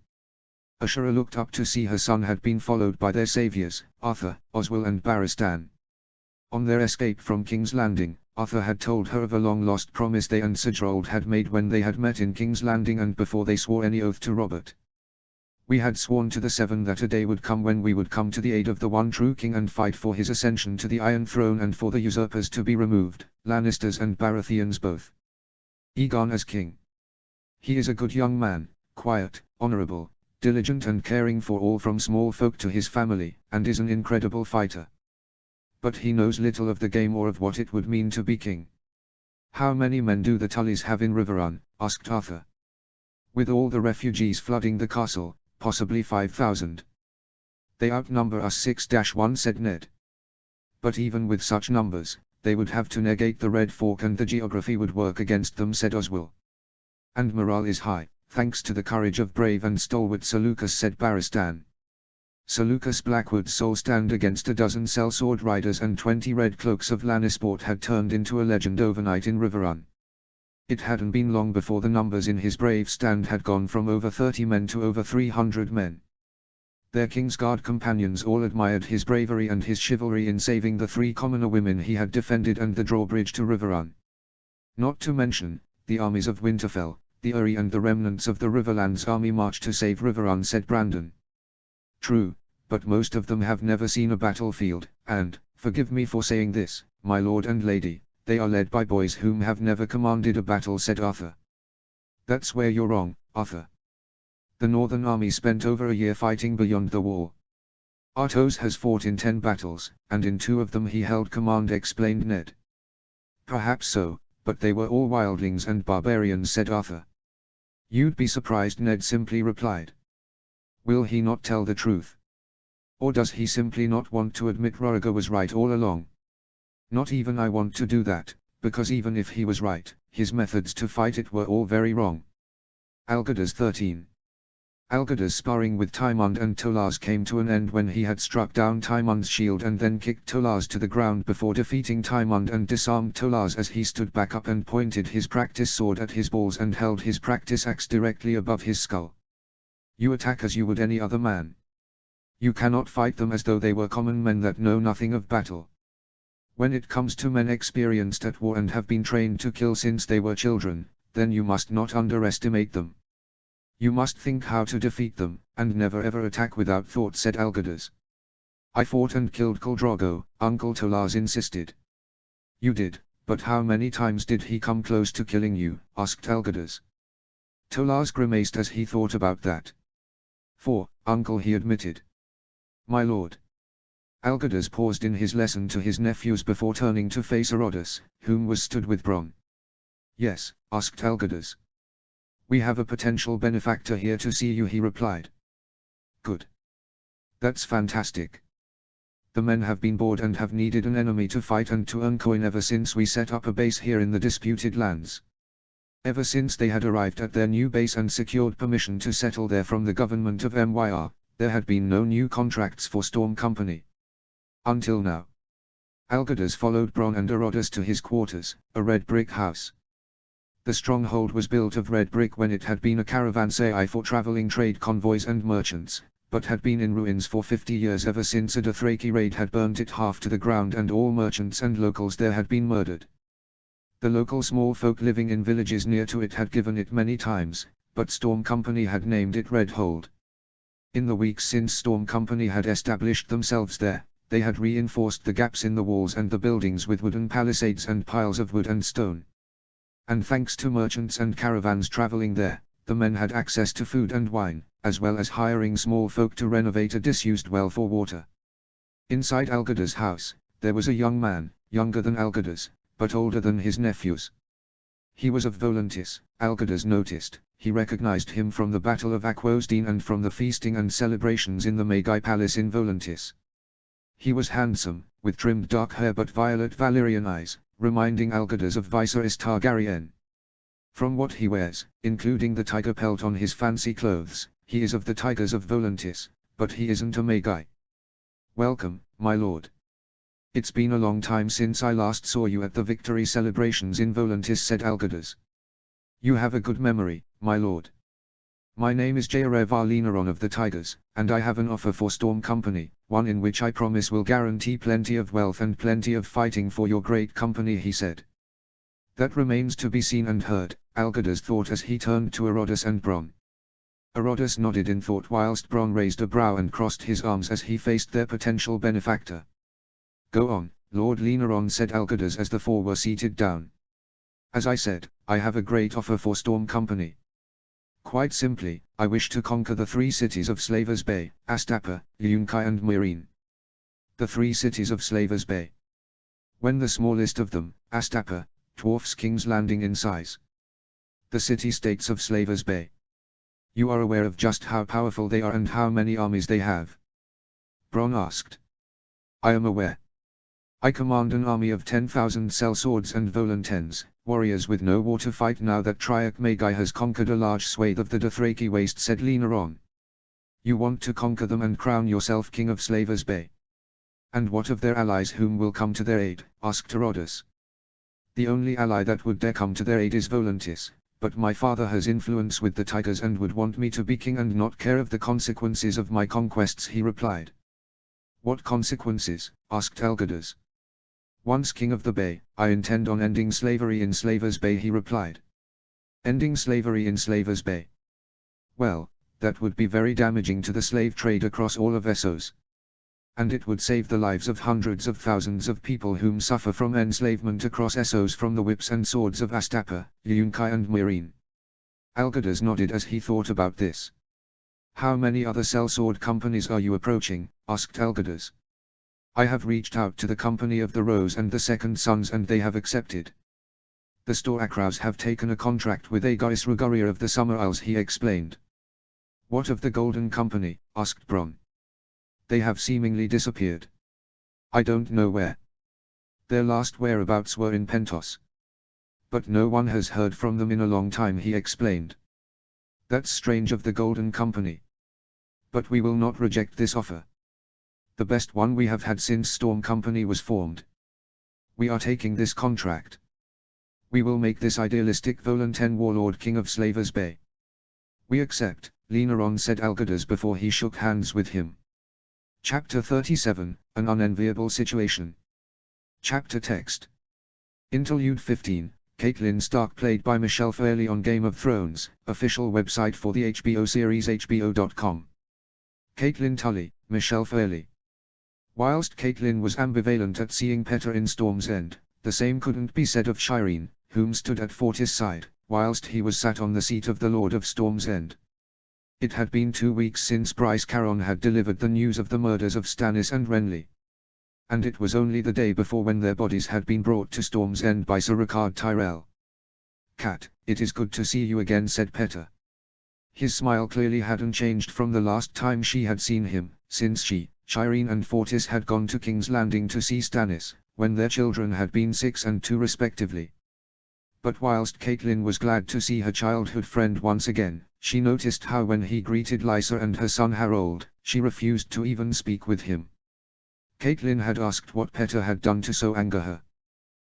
Ashura looked up to see her son had been followed by their saviors, Arthur, Oswell and Barristan. On their escape from King's Landing, Arthur had told her of a long-lost promise they and Sir Gerald had made when they had met in King's Landing and before they swore any oath to Robert. We had sworn to the Seven that a day would come when we would come to the aid of the one true king and fight for his ascension to the Iron Throne and for the usurpers to be removed, Lannisters and Baratheons both. Aegon as king. He is a good young man, quiet, honorable, diligent and caring for all from small folk to his family, and is an incredible fighter. But he knows little of the game or of what it would mean to be king. How many men do the Tullys have in Riverrun? Asked Arthur. With all the refugees flooding the castle, possibly 5,000. They outnumber us 6-1, said Ned. But even with such numbers, they would have to negate the Red Fork and the geography would work against them, said Oswell. And morale is high, thanks to the courage of brave and stalwart Sir Lucas, said Barristan. Sir Lucas Blackwood's sole stand against a dozen sellsword riders and 20 red cloaks of Lannisport had turned into a legend overnight in Riverrun. It hadn't been long before the numbers in his brave stand had gone from over 30 men to over 300 men. Their Kingsguard companions all admired his bravery and his chivalry in saving the 3 commoner women he had defended and the drawbridge to Riverrun. Not to mention, the armies of Winterfell, the Eyrie and the remnants of the Riverlands army marched to save Riverrun, said Brandon. True, but most of them have never seen a battlefield, and, forgive me for saying this, my lord and lady, they are led by boys whom have never commanded a battle, said Arthur. That's where you're wrong, Arthur. The Northern Army spent over a year fighting beyond the wall. Artos has fought in 10 battles, and in 2 of them he held command, explained Ned. Perhaps so, but they were all wildlings and barbarians, said Arthur. You'd be surprised, Ned simply replied. Will he not tell the truth? Or does he simply not want to admit Roriger was right all along? Not even I want to do that, because even if he was right, his methods to fight it were all very wrong. Algerdus 13. Algerdus sparring with Tymond and Tolars came to an end when he had struck down Tymond's shield and then kicked Tolars to the ground before defeating Tymond and disarmed Tolars as he stood back up and pointed his practice sword at his balls and held his practice axe directly above his skull. You attack as you would any other man. You cannot fight them as though they were common men that know nothing of battle. When it comes to men experienced at war and have been trained to kill since they were children, then you must not underestimate them. You must think how to defeat them, and never ever attack without thought, said Algerdus. I fought and killed Khal Drogo, Uncle Tolars insisted. You did, but how many times did he come close to killing you? Asked Algerdus. Tolars grimaced as he thought about that. 4, Uncle, he admitted. My lord. Algerdus paused in his lesson to his nephews before turning to face Arodus, whom was stood with Bronn. Yes, asked Algerdus. We have a potential benefactor here to see you, he replied. Good. That's fantastic. The men have been bored and have needed an enemy to fight and to earn coin ever since we set up a base here in the disputed lands. Ever since they had arrived at their new base and secured permission to settle there from the government of MYR, there had been no new contracts for Storm Company. Until now. Algerdus followed Bronn and Arodus to his quarters, a red brick house. The stronghold was built of red brick when it had been a caravanserai for traveling trade convoys and merchants, but had been in ruins for 50 years ever since a Dothraki raid had burnt it half to the ground and all merchants and locals there had been murdered. The local small folk living in villages near to it had given it many times, but Storm Company had named it Redhold. In the weeks since Storm Company had established themselves there, they had reinforced the gaps in the walls and the buildings with wooden palisades and piles of wood and stone. And thanks to merchants and caravans traveling there, the men had access to food and wine, as well as hiring small folk to renovate a disused well for water. Inside Algerdus' house, there was a young man, younger than Algerdus, but older than his nephews. He was of Volantis, Algerdus noticed. He recognized him from the Battle of Aquosdene and from the feasting and celebrations in the Magi Palace in Volantis. He was handsome, with trimmed dark hair but violet Valyrian eyes, reminding Algerdus of Viserys Targaryen. From what he wears, including the tiger pelt on his fancy clothes, he is of the Tigers of Volantis, but he isn't a Magi. Welcome, my lord. It's been a long time since I last saw you at the victory celebrations in Volantis, said Algerdus. You have a good memory, my lord. My name is Jaerevar Linaron of the Tigers, and I have an offer for Storm Company, one in which I promise will guarantee plenty of wealth and plenty of fighting for your great company, he said. That remains to be seen and heard, Algerdus thought as he turned to Arodus and Bronn. Arodus nodded in thought whilst Bronn raised a brow and crossed his arms as he faced their potential benefactor. Go on, Lord Linaron, said Algerdus as the 4 were seated down. As I said, I have a great offer for Storm Company. Quite simply, I wish to conquer the 3 cities of Slavers Bay, Astapa, Yunkai and Meereen. The 3 cities of Slavers Bay. When the smallest of them, Astapa, dwarfs King's Landing in size. The city-states of Slavers Bay. You are aware of just how powerful they are and how many armies they have? Bronn asked. I am aware. I command an army of 10,000 sellswords and volantens, warriors with no war to fight now that Triarch Magi has conquered a large swathe of the Dothraki waste, said Lynaron. You want to conquer them and crown yourself king of Slavers Bay. And what of their allies whom will come to their aid? Asked Herodas. The only ally that would dare come to their aid is Volantis, but my father has influence with the Tigers and would want me to be king and not care of the consequences of my conquests, he replied. What consequences? Asked Elgadas. Once king of the Bay, I intend on ending slavery in Slavers Bay, he replied. Ending slavery in Slavers Bay? Well, that would be very damaging to the slave trade across all of Essos. And it would save the lives of hundreds of thousands of people whom suffer from enslavement across Essos from the whips and swords of Astapa, Yunkai and Meereen. Elgadas nodded as he thought about this. How many other sellsword companies are you approaching? Asked Elgadas. I have reached out to the Company of the Rose and the Second Sons and they have accepted. The Storakraus have taken a contract with Aegis Rugaria of the Summer Isles, he explained. What of the Golden Company? Asked Bronn. They have seemingly disappeared. I don't know where. Their last whereabouts were in Pentos. But no one has heard from them in a long time, he explained. That's strange of the Golden Company. But we will not reject this offer. The best one we have had since Storm Company was formed. We are taking this contract. We will make this idealistic Volanten warlord king of Slavers Bay. We accept, Lynaron said Elgadas before he shook hands with him. Chapter 37, An Unenviable Situation. Chapter Text. Interlude 15, Catelyn Stark played by Michelle Fairley on Game of Thrones, official website for the HBO series HBO.com. Catelyn Tully, Michelle Fairley. Whilst Catelyn was ambivalent at seeing Petter in Storm's End, the same couldn't be said of Shireen, whom stood at Fortis' side, whilst he was sat on the seat of the Lord of Storm's End. It had been 2 weeks since Bryce Caron had delivered the news of the murders of Stannis and Renly. And it was only the day before when their bodies had been brought to Storm's End by Sir Rickard Tyrell. Cat, it is good to see you again, said Petter. His smile clearly hadn't changed from the last time she had seen him, since she, Shireen and Fortis had gone to King's Landing to see Stannis, when their children had been 6 and 2 respectively. But whilst Catelyn was glad to see her childhood friend once again, she noticed how when he greeted Lysa and her son Harold, she refused to even speak with him. Catelyn had asked what Petter had done to so anger her.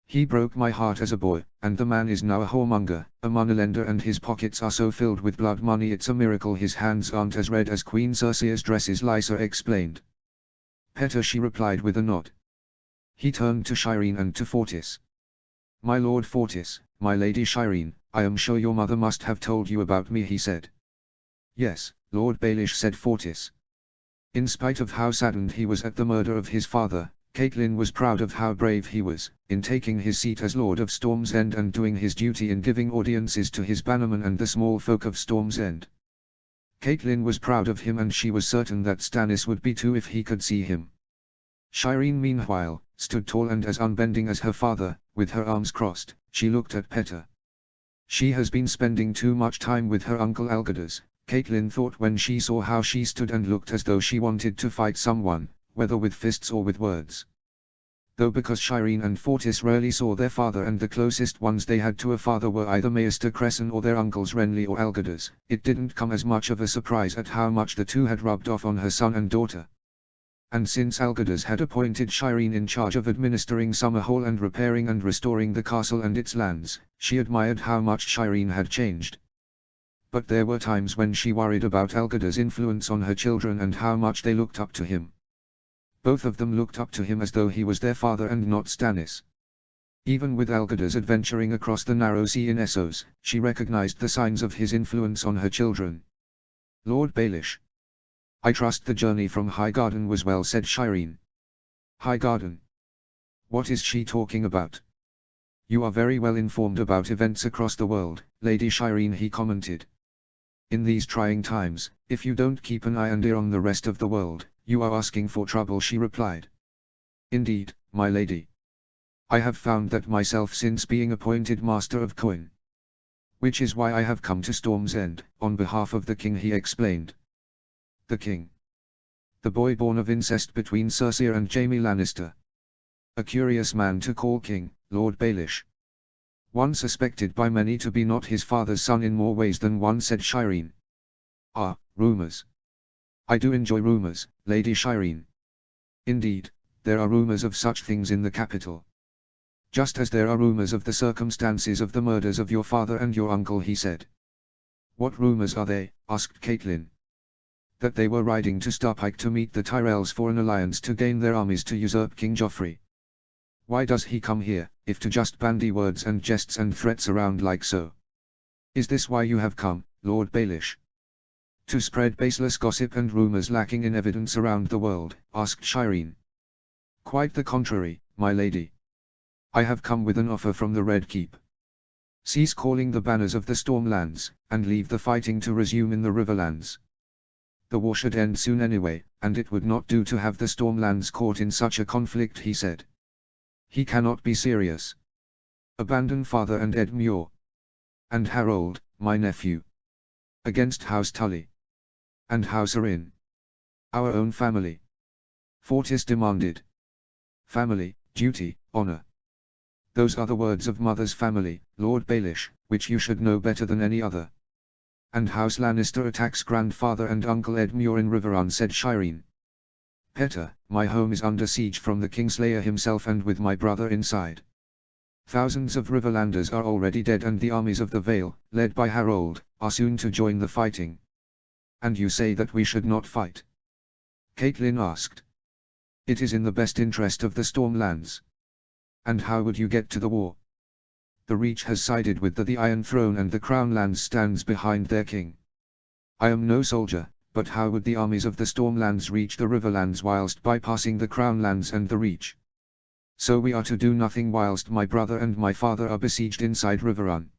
He broke my heart as a boy, and the man is now a whoremonger, a moneylender, and his pockets are so filled with blood money it's a miracle his hands aren't as red as Queen Cersei's dresses, Lysa explained. Petter, she replied with a nod. He turned to Shireen and to Fortis. My Lord Fortis, my Lady Shireen, I am sure your mother must have told you about me, he said. Yes, Lord Baelish, said Fortis. In spite of how saddened he was at the murder of his father, Catelyn was proud of how brave he was, in taking his seat as Lord of Storm's End and doing his duty in giving audiences to his bannermen and the small folk of Storm's End. Catelyn was proud of him, and she was certain that Stannis would be too if he could see him. Shireen meanwhile, stood tall and as unbending as her father, with her arms crossed. She looked at Petter. She has been spending too much time with her uncle Elgadas, Catelyn thought when she saw how she stood and looked as though she wanted to fight someone, whether with fists or with words. Though because Shireen and Fortis rarely saw their father and the closest ones they had to a father were either Maester Cresson or their uncles Renly or Elgadas, it didn't come as much of a surprise at how much the two had rubbed off on her son and daughter. And since Elgadas had appointed Shireen in charge of administering Summerhall and repairing and restoring the castle and its lands, she admired how much Shireen had changed. But there were times when she worried about Elgadas' influence on her children and how much they looked up to him. Both of them looked up to him as though he was their father and not Stannis. Even with Elgadas adventuring across the narrow sea in Essos, she recognized the signs of his influence on her children. Lord Baelish. I trust the journey from Highgarden was well, said Shireen. Highgarden? What is she talking about? You are very well informed about events across the world, Lady Shireen, he commented. In these trying times, if you don't keep an eye and ear on the rest of the world, you are asking for trouble, she replied. Indeed, my lady. I have found that myself since being appointed Master of Coin. Which is why I have come to Storm's End, on behalf of the king, he explained. The king. The boy born of incest between Cersei and Jaime Lannister. A curious man to call king, Lord Baelish. One suspected by many to be not his father's son in more ways than one, said Shireen. Ah, rumors. I do enjoy rumors, Lady Shireen. Indeed, there are rumors of such things in the capital. Just as there are rumors of the circumstances of the murders of your father and your uncle, he said. What rumors are they? Asked Catelyn. That they were riding to Starpike to meet the Tyrells for an alliance to gain their armies to usurp King Joffrey. Why does he come here, if to just bandy words and jests and threats around like so? Is this why you have come, Lord Baelish? To spread baseless gossip and rumors lacking in evidence around the world, asked Shireen. Quite the contrary, my lady. I have come with an offer from the Red Keep. Cease calling the banners of the Stormlands, and leave the fighting to resume in the Riverlands. The war should end soon anyway, and it would not do to have the Stormlands caught in such a conflict, he said. He cannot be serious. Abandon father and Ed Muir. And Harold, my nephew. Against House Tully. And House Arryn. Our own family. Fortis demanded. Family, duty, honor. Those are the words of mother's family, Lord Baelish, which you should know better than any other. And House Lannister attacks grandfather and uncle Ed Muir in Riverrun, said Shireen. Petter, my home is under siege from the Kingslayer himself and with my brother inside. Thousands of Riverlanders are already dead and the armies of the Vale, led by Harold, are soon to join the fighting. And you say that we should not fight? Catelyn asked. It is in the best interest of the Stormlands. And how would you get to the war? The Reach has sided with the Iron Throne and the Crownlands stands behind their king. I am no soldier, but how would the armies of the Stormlands reach the Riverlands whilst bypassing the Crownlands and the Reach? So we are to do nothing whilst my brother and my father are besieged inside Riverrun?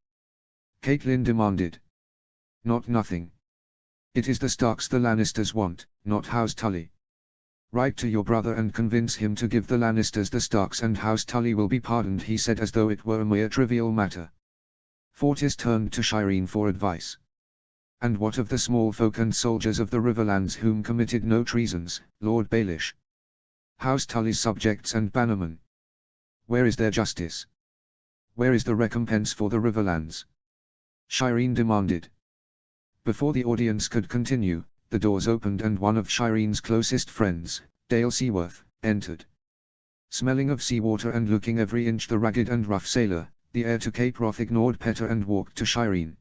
Catelyn demanded. Not nothing. It is the Starks the Lannisters want, not House Tully. Write to your brother and convince him to give the Lannisters the Starks and House Tully will be pardoned, he said as though it were a mere trivial matter. Fortis turned to Shireen for advice. And what of the small folk and soldiers of the Riverlands whom committed no treasons, Lord Baelish? House Tully's subjects and bannermen. Where is their justice? Where is the recompense for the Riverlands? Shireen demanded. Before the audience could continue, the doors opened and one of Shireen's closest friends, Dale Seaworth, entered. Smelling of seawater and looking every inch the ragged and rough sailor, the heir to Cape Wrath ignored Petter and walked to Shireen.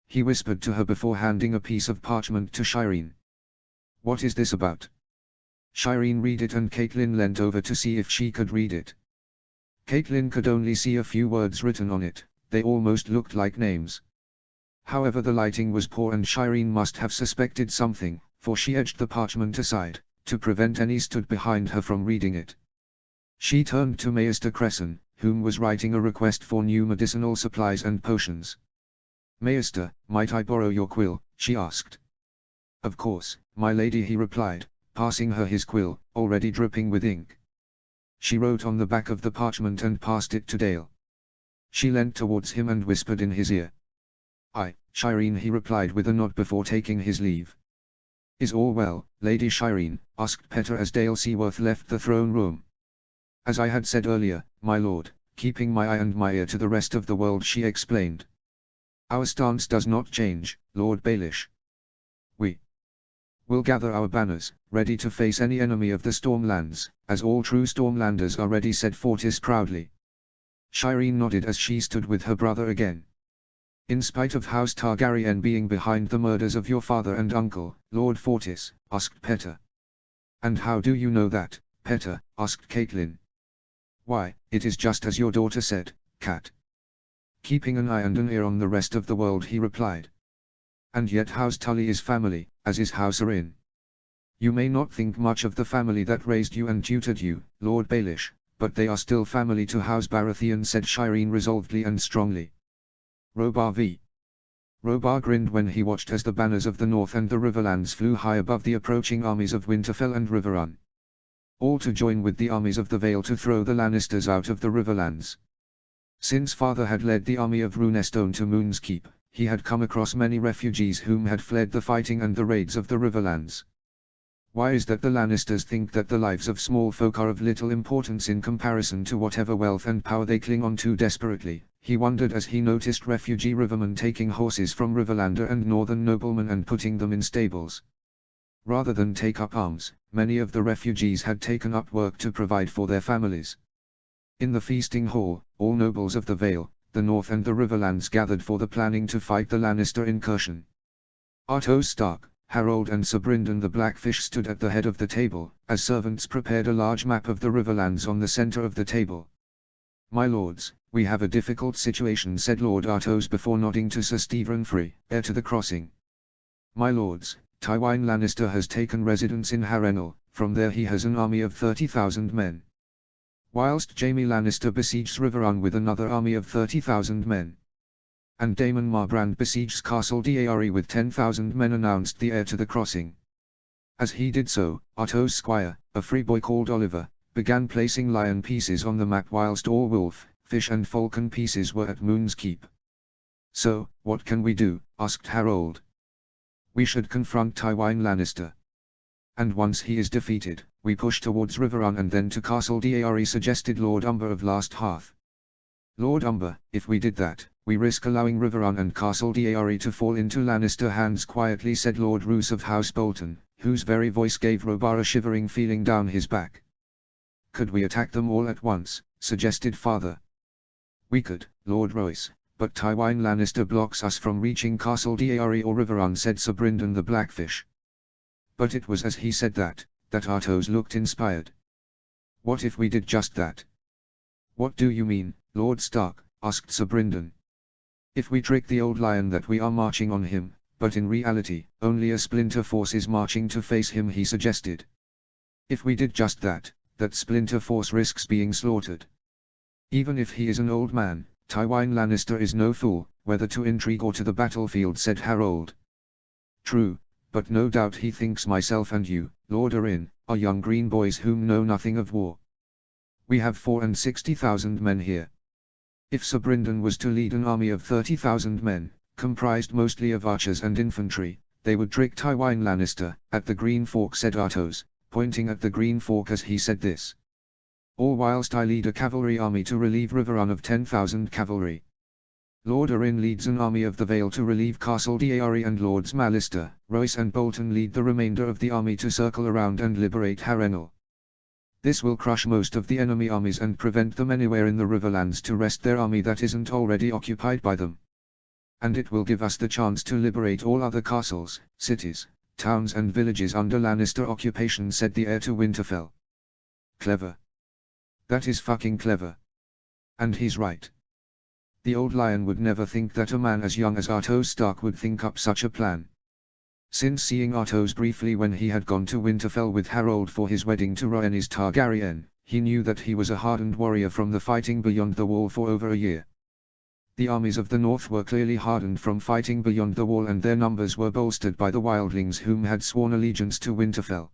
He whispered to her before handing a piece of parchment to Shireen. What is this about? Shireen read it and Catelyn leant over to see if she could read it. Catelyn could only see a few words written on it, they almost looked like names. However, the lighting was poor and Shireen must have suspected something, for she edged the parchment aside, to prevent any stood behind her from reading it. She turned to Maester Cresson, whom was writing a request for new medicinal supplies and potions. Maester, might I borrow your quill? She asked. Of course, my lady, he replied, passing her his quill, already dripping with ink. She wrote on the back of the parchment and passed it to Dale. She leant towards him and whispered in his ear. Aye, Shireen, he replied with a nod before taking his leave. Is all well, Lady Shireen? Asked Petter as Dale Seaworth left the throne room. As I had said earlier, my lord, keeping my eye and my ear to the rest of the world, she explained. Our stance does not change, Lord Baelish. We will gather our banners, ready to face any enemy of the Stormlands, as all true Stormlanders are ready, said Fortis proudly. Shireen nodded as she stood with her brother again. In spite of House Targaryen being behind the murders of your father and uncle, Lord Fortis, asked Petter. And how do you know that, Petter? Asked Catelyn. Why, it is just as your daughter said, Cat. Keeping an eye and an ear on the rest of the world, he replied. And yet House Tully is family, as is House Arryn. You may not think much of the family that raised you and tutored you, Lord Baelish, but they are still family to House Baratheon, said Shireen resolvedly and strongly. Robar v. Robar grinned when he watched as the banners of the North and the Riverlands flew high above the approaching armies of Winterfell and Riverrun. all to join with the armies of the Vale to throw the Lannisters out of the Riverlands. Since father had led the army of Runestone to Moon's Keep, he had come across many refugees whom had fled the fighting and the raids of the Riverlands. Why is that the Lannisters think that the lives of small folk are of little importance in comparison to whatever wealth and power they cling on to desperately? He wondered as he noticed refugee rivermen taking horses from Riverlander and northern noblemen and putting them in stables. Rather than take up arms, many of the refugees had taken up work to provide for their families. In the feasting hall, all nobles of the Vale, the North and the Riverlands gathered for the planning to fight the Lannister incursion. Artos Stark, Harold and Sir Brynden the Blackfish stood at the head of the table, as servants prepared a large map of the Riverlands on the center of the table. "My lords, we have a difficult situation," said Lord Artos before nodding to Sir Stephen Frey, heir to the crossing. "My lords, Tywin Lannister has taken residence in Harrenhal, from there he has an army of 30,000 men. Whilst Jaime Lannister besieges Riverrun with another army of 30,000 men. And Daemon Marbrand besieges Castle Deary with 10,000 men," announced the heir to the crossing. As he did so, Arto's squire, a free boy called Oliver, began placing lion pieces on the map whilst all wolf, fish and falcon pieces were at Moon's Keep. "So, what can we do?" asked Harold. "We should confront Tywin Lannister. And once he is defeated, we push towards Riverrun and then to Castle Deary," suggested Lord Umber of Last Hearth. "Lord Umber, if we did that, we risk allowing Riverrun and Castle Deary to fall into Lannister hands," quietly said Lord Roose of House Bolton, whose very voice gave Robar a shivering feeling down his back. "Could we attack them all at once?" suggested father. "We could, Lord Royce, but Tywin Lannister blocks us from reaching Castle Deary or Riverrun," said Sir Brynden the Blackfish. But it was as he said that Artos looked inspired. "What if we did just that?" "What do you mean, Lord Stark?" asked Sir Brynden. "If we trick the old lion that we are marching on him, but in reality, only a splinter force is marching to face him," he suggested. "If we did just that splinter force risks being slaughtered. Even if he is an old man, Tywin Lannister is no fool, whether to intrigue or to the battlefield," said Harold. "True, but no doubt he thinks myself and you, Lord Arryn, are young green boys whom know nothing of war. We have 64,000 men here. If Sir Brynden was to lead an army of 30,000 men, comprised mostly of archers and infantry, they would trick Tywin Lannister." "At the Green Fork," said Artos, pointing at the Green Fork as he said this. "All whilst I lead a cavalry army to relieve Riverrun of 10,000 cavalry. Lord Arryn leads an army of the Vale to relieve Castle Deary, and Lords Mallister, Royce and Bolton lead the remainder of the army to circle around and liberate Harrenhal. This will crush most of the enemy armies and prevent them anywhere in the Riverlands to rest their army that isn't already occupied by them. And it will give us the chance to liberate all other castles, cities, towns and villages under Lannister occupation," said the heir to Winterfell. "Clever. That is fucking clever. And he's right. The old lion would never think that a man as young as Artos Stark would think up such a plan." Since seeing Artos briefly when he had gone to Winterfell with Harold for his wedding to Rhaenys Targaryen, he knew that he was a hardened warrior from the fighting beyond the wall for over a year. The armies of the north were clearly hardened from fighting beyond the wall, and their numbers were bolstered by the wildlings whom had sworn allegiance to Winterfell.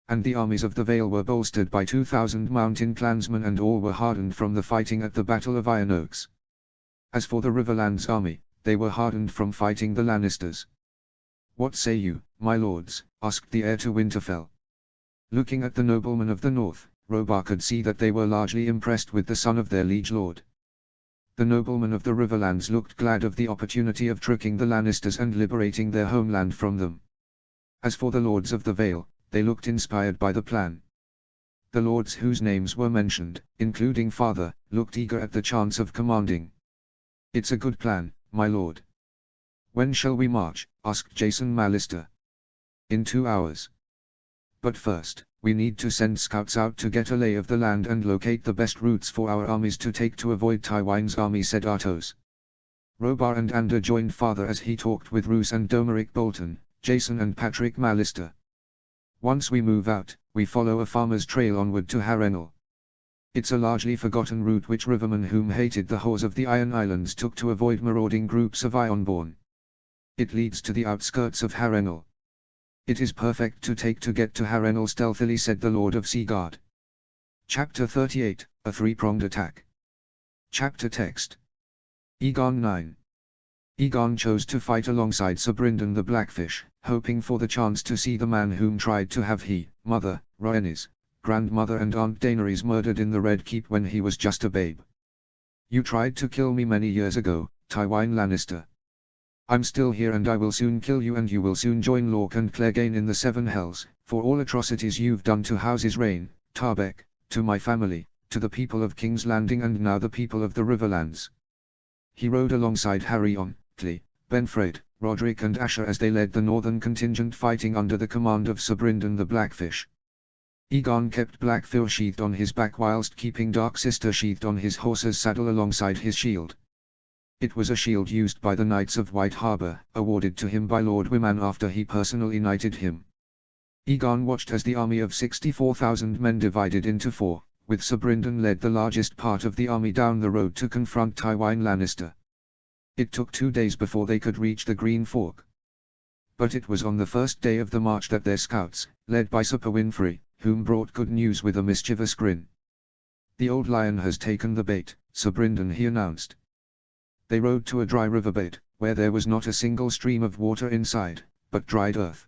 And the armies of the Vale were bolstered by 2,000 mountain clansmen, and all were hardened from the fighting at the Battle of Iron Oaks. As for the Riverlands army, they were hardened from fighting the Lannisters. "What say you, my lords?" asked the heir to Winterfell. Looking at the noblemen of the north, Robar could see that they were largely impressed with the son of their liege lord. The noblemen of the Riverlands looked glad of the opportunity of tricking the Lannisters and liberating their homeland from them. As for the lords of the Vale, they looked inspired by the plan. The lords whose names were mentioned, including father, looked eager at the chance of commanding. "It's a good plan, my lord." "When shall we march?" asked Jason Mallister. "In 2 hours. But first, we need to send scouts out to get a lay of the land and locate the best routes for our armies to take to avoid Tywin's army," said Artos. Robar and Ander joined father as he talked with Roose and Domeric Bolton, Jason and Patrick Mallister. "Once we move out, we follow a farmer's trail onward to Harrenhal. It's a largely forgotten route which rivermen whom hated the whores of the Iron Islands took to avoid marauding groups of Ironborn. It leads to the outskirts of Harrenhal. It is perfect to get to Harrenhal stealthily, said the Lord of Seaguard. Chapter 38, A Three-Pronged Attack. Chapter Text. Aegon 9. Aegon chose to fight alongside Sir Brynden the Blackfish, hoping for the chance to see the man whom tried to have mother, Rhaenys, grandmother and Aunt Daenerys murdered in the Red Keep when he was just a babe. You tried to kill me many years ago, Tywin Lannister. I'm still here and I will soon kill you, and you will soon join Lorque and Clegane in the Seven Hells, for all atrocities you've done to Houses Rain, Tarbeck, to my family, to the people of King's Landing and now the people of the Riverlands. He rode alongside Harry Cley, Benfred, Roderick and Asher as they led the northern contingent fighting under the command of Sir Brynden the Blackfish. Aegon kept Blackfyr sheathed on his back whilst keeping Dark Sister sheathed on his horse's saddle alongside his shield. It was a shield used by the Knights of White Harbour, awarded to him by Lord Wyman after he personally knighted him. Aegon watched as the army of 64,000 men divided into four, with Sir Brynden led the largest part of the army down the road to confront Tywin Lannister. It took 2 days before they could reach the Green Fork. But it was on the first day of the march that their scouts, led by Sir Winfrey, whom brought good news with a mischievous grin. The old lion has taken the bait, Sir Brynden, he announced. They rode to a dry riverbed, where there was not a single stream of water inside, but dried earth.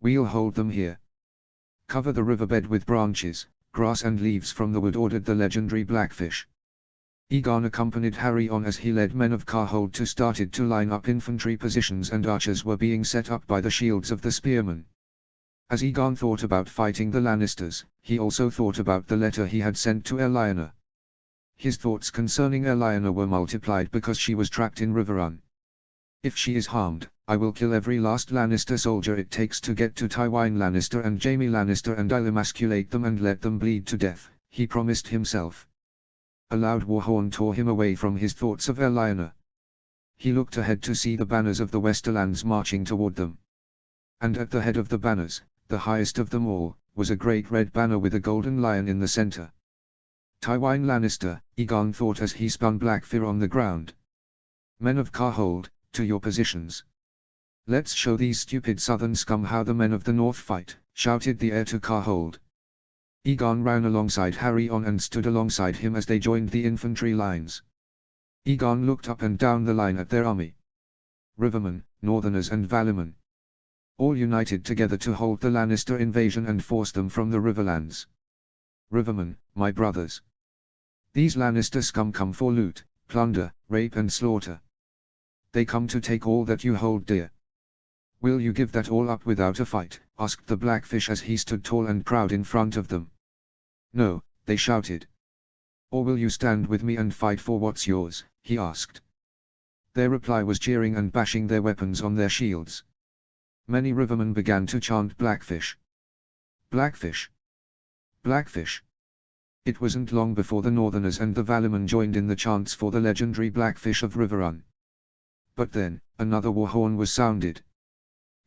We'll hold them here. Cover the riverbed with branches, grass and leaves from the wood, ordered the legendary Blackfish. Aegon accompanied Harry as he led men of Carhold to started to line up infantry positions, and archers were being set up by the shields of the spearmen. As Aegon thought about fighting the Lannisters, he also thought about the letter he had sent to Lyanna. His thoughts concerning Lyanna were multiplied because she was trapped in Riverrun. If she is harmed, I will kill every last Lannister soldier it takes to get to Tywin Lannister and Jaime Lannister, and I'll emasculate them and let them bleed to death, he promised himself. A loud war horn tore him away from his thoughts of Lyanna. He looked ahead to see the banners of the Westerlands marching toward them. And at the head of the banners, the highest of them all, was a great red banner with a golden lion in the center. Tywin Lannister, Aegon thought as he spun Blackfyr on the ground. Men of Carhold, to your positions. Let's show these stupid southern scum how the men of the north fight, shouted the heir to Carhold. Aegon ran alongside Harry and stood alongside him as they joined the infantry lines. Aegon looked up and down the line at their army. Rivermen, Northerners and Valiman. All united together to halt the Lannister invasion and force them from the Riverlands. Rivermen, my brothers. These Lannister scum come for loot, plunder, rape and slaughter. They come to take all that you hold dear. Will you give that all up without a fight? Asked the Blackfish as he stood tall and proud in front of them. No, they shouted. Or will you stand with me and fight for what's yours? He asked. Their reply was cheering and bashing their weapons on their shields. Many rivermen began to chant Blackfish. Blackfish. Blackfish. It wasn't long before the Northerners and the Valiman joined in the chants for the legendary Blackfish of Riverrun. But then, another war horn was sounded.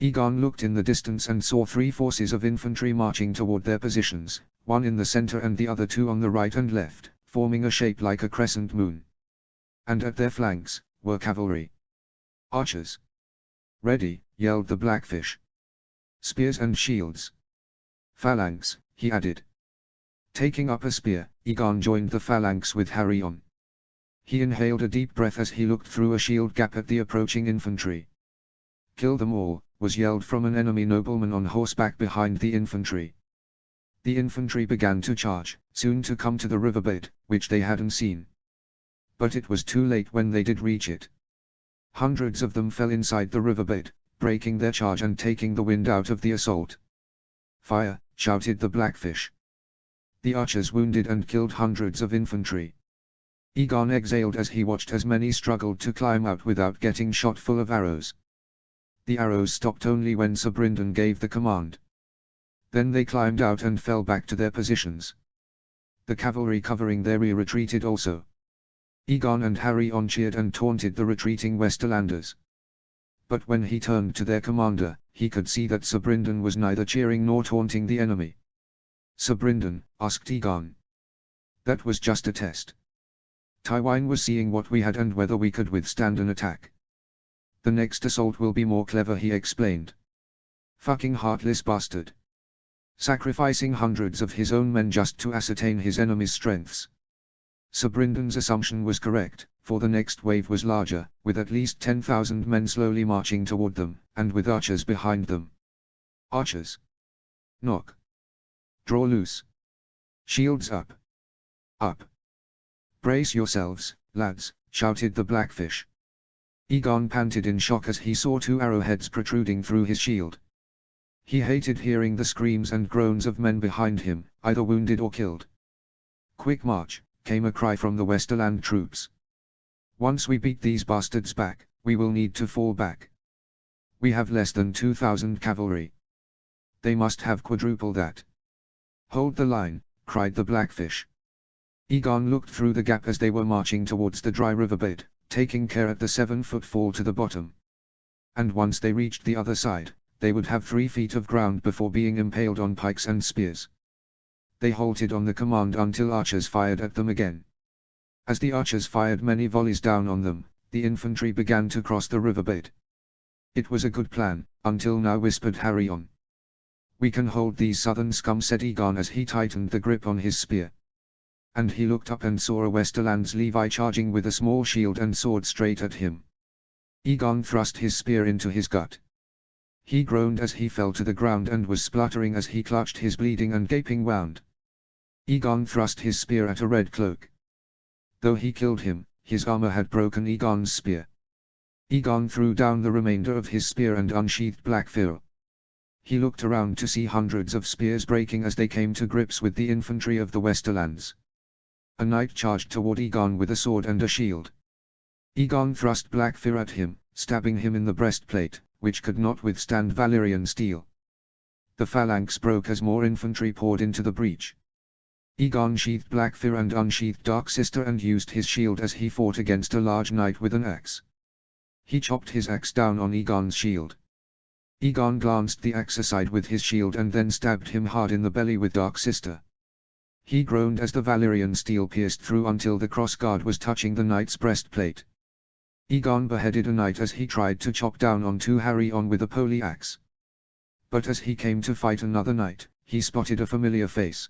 Aegon looked in the distance and saw 3 forces of infantry marching toward their positions, one in the center and the other 2 on the right and left, forming a shape like a crescent moon. And at their flanks, were cavalry. Archers. Ready, yelled the Blackfish. Spears and shields. Phalanx, he added. Taking up a spear, Aegon joined the phalanx with Harry He inhaled a deep breath as he looked through a shield gap at the approaching infantry. Kill them all, was yelled from an enemy nobleman on horseback behind the infantry. The infantry began to charge, soon to come to the riverbed, which they hadn't seen. But it was too late when they did reach it. Hundreds of them fell inside the riverbed, breaking their charge and taking the wind out of the assault. Fire, shouted the Blackfish. The archers wounded and killed hundreds of infantry. Aegon exhaled as he watched as many struggled to climb out without getting shot full of arrows. The arrows stopped only when Sir Brynden gave the command. Then they climbed out and fell back to their positions. The cavalry covering their rear retreated also. Aegon and Harry cheered and taunted the retreating Westerlanders. But when he turned to their commander, he could see that Sir Brynden was neither cheering nor taunting the enemy. Sir Brynden, asked Aegon. That was just a test. Tywin was seeing what we had and whether we could withstand an attack. The next assault will be more clever, he explained. Fucking heartless bastard. Sacrificing hundreds of his own men just to ascertain his enemy's strengths. Sir Brinden's assumption was correct, for the next wave was larger, with at least 10,000 men slowly marching toward them, and with archers behind them. Archers. Knock. Draw loose. Shields up. Up. Brace yourselves, lads, shouted the Blackfish. Egon panted in shock as he saw 2 arrowheads protruding through his shield. He hated hearing the screams and groans of men behind him, either wounded or killed. Quick march, came a cry from the Westerland troops. Once we beat these bastards back, we will need to fall back. We have less than 2,000 cavalry. They must have quadruple that. Hold the line, cried the Blackfish. Egon looked through the gap as they were marching towards the dry riverbed, taking care at the 7-foot fall to the bottom. And once they reached the other side, they would have 3 feet of ground before being impaled on pikes and spears. They halted on the command until archers fired at them again. As the archers fired many volleys down on them, the infantry began to cross the riverbed. It was a good plan, until now, whispered Harion. We can hold these southern scum, said Egon as he tightened the grip on his spear. And he looked up and saw a Westerland's Levi charging with a small shield and sword straight at him. Egon thrust his spear into his gut. He groaned as he fell to the ground and was spluttering as he clutched his bleeding and gaping wound. Egon thrust his spear at a red cloak. Though he killed him, his armor had broken Egon's spear. Egon threw down the remainder of his spear and unsheathed Blackfyr. He looked around to see hundreds of spears breaking as they came to grips with the infantry of the Westerlands. A knight charged toward Egon with a sword and a shield. Egon thrust Blackfyr at him, stabbing him in the breastplate, which could not withstand Valyrian steel. The phalanx broke as more infantry poured into the breach. Egon sheathed Blackfyr and unsheathed Dark Sister and used his shield as he fought against a large knight with an axe. He chopped his axe down on Egon's shield. Egon glanced the axe aside with his shield and then stabbed him hard in the belly with Dark Sister. He groaned as the Valyrian steel pierced through until the crossguard was touching the knight's breastplate. Egon beheaded a knight as he tried to chop down onto Harion with a pole axe. But as he came to fight another knight, he spotted a familiar face.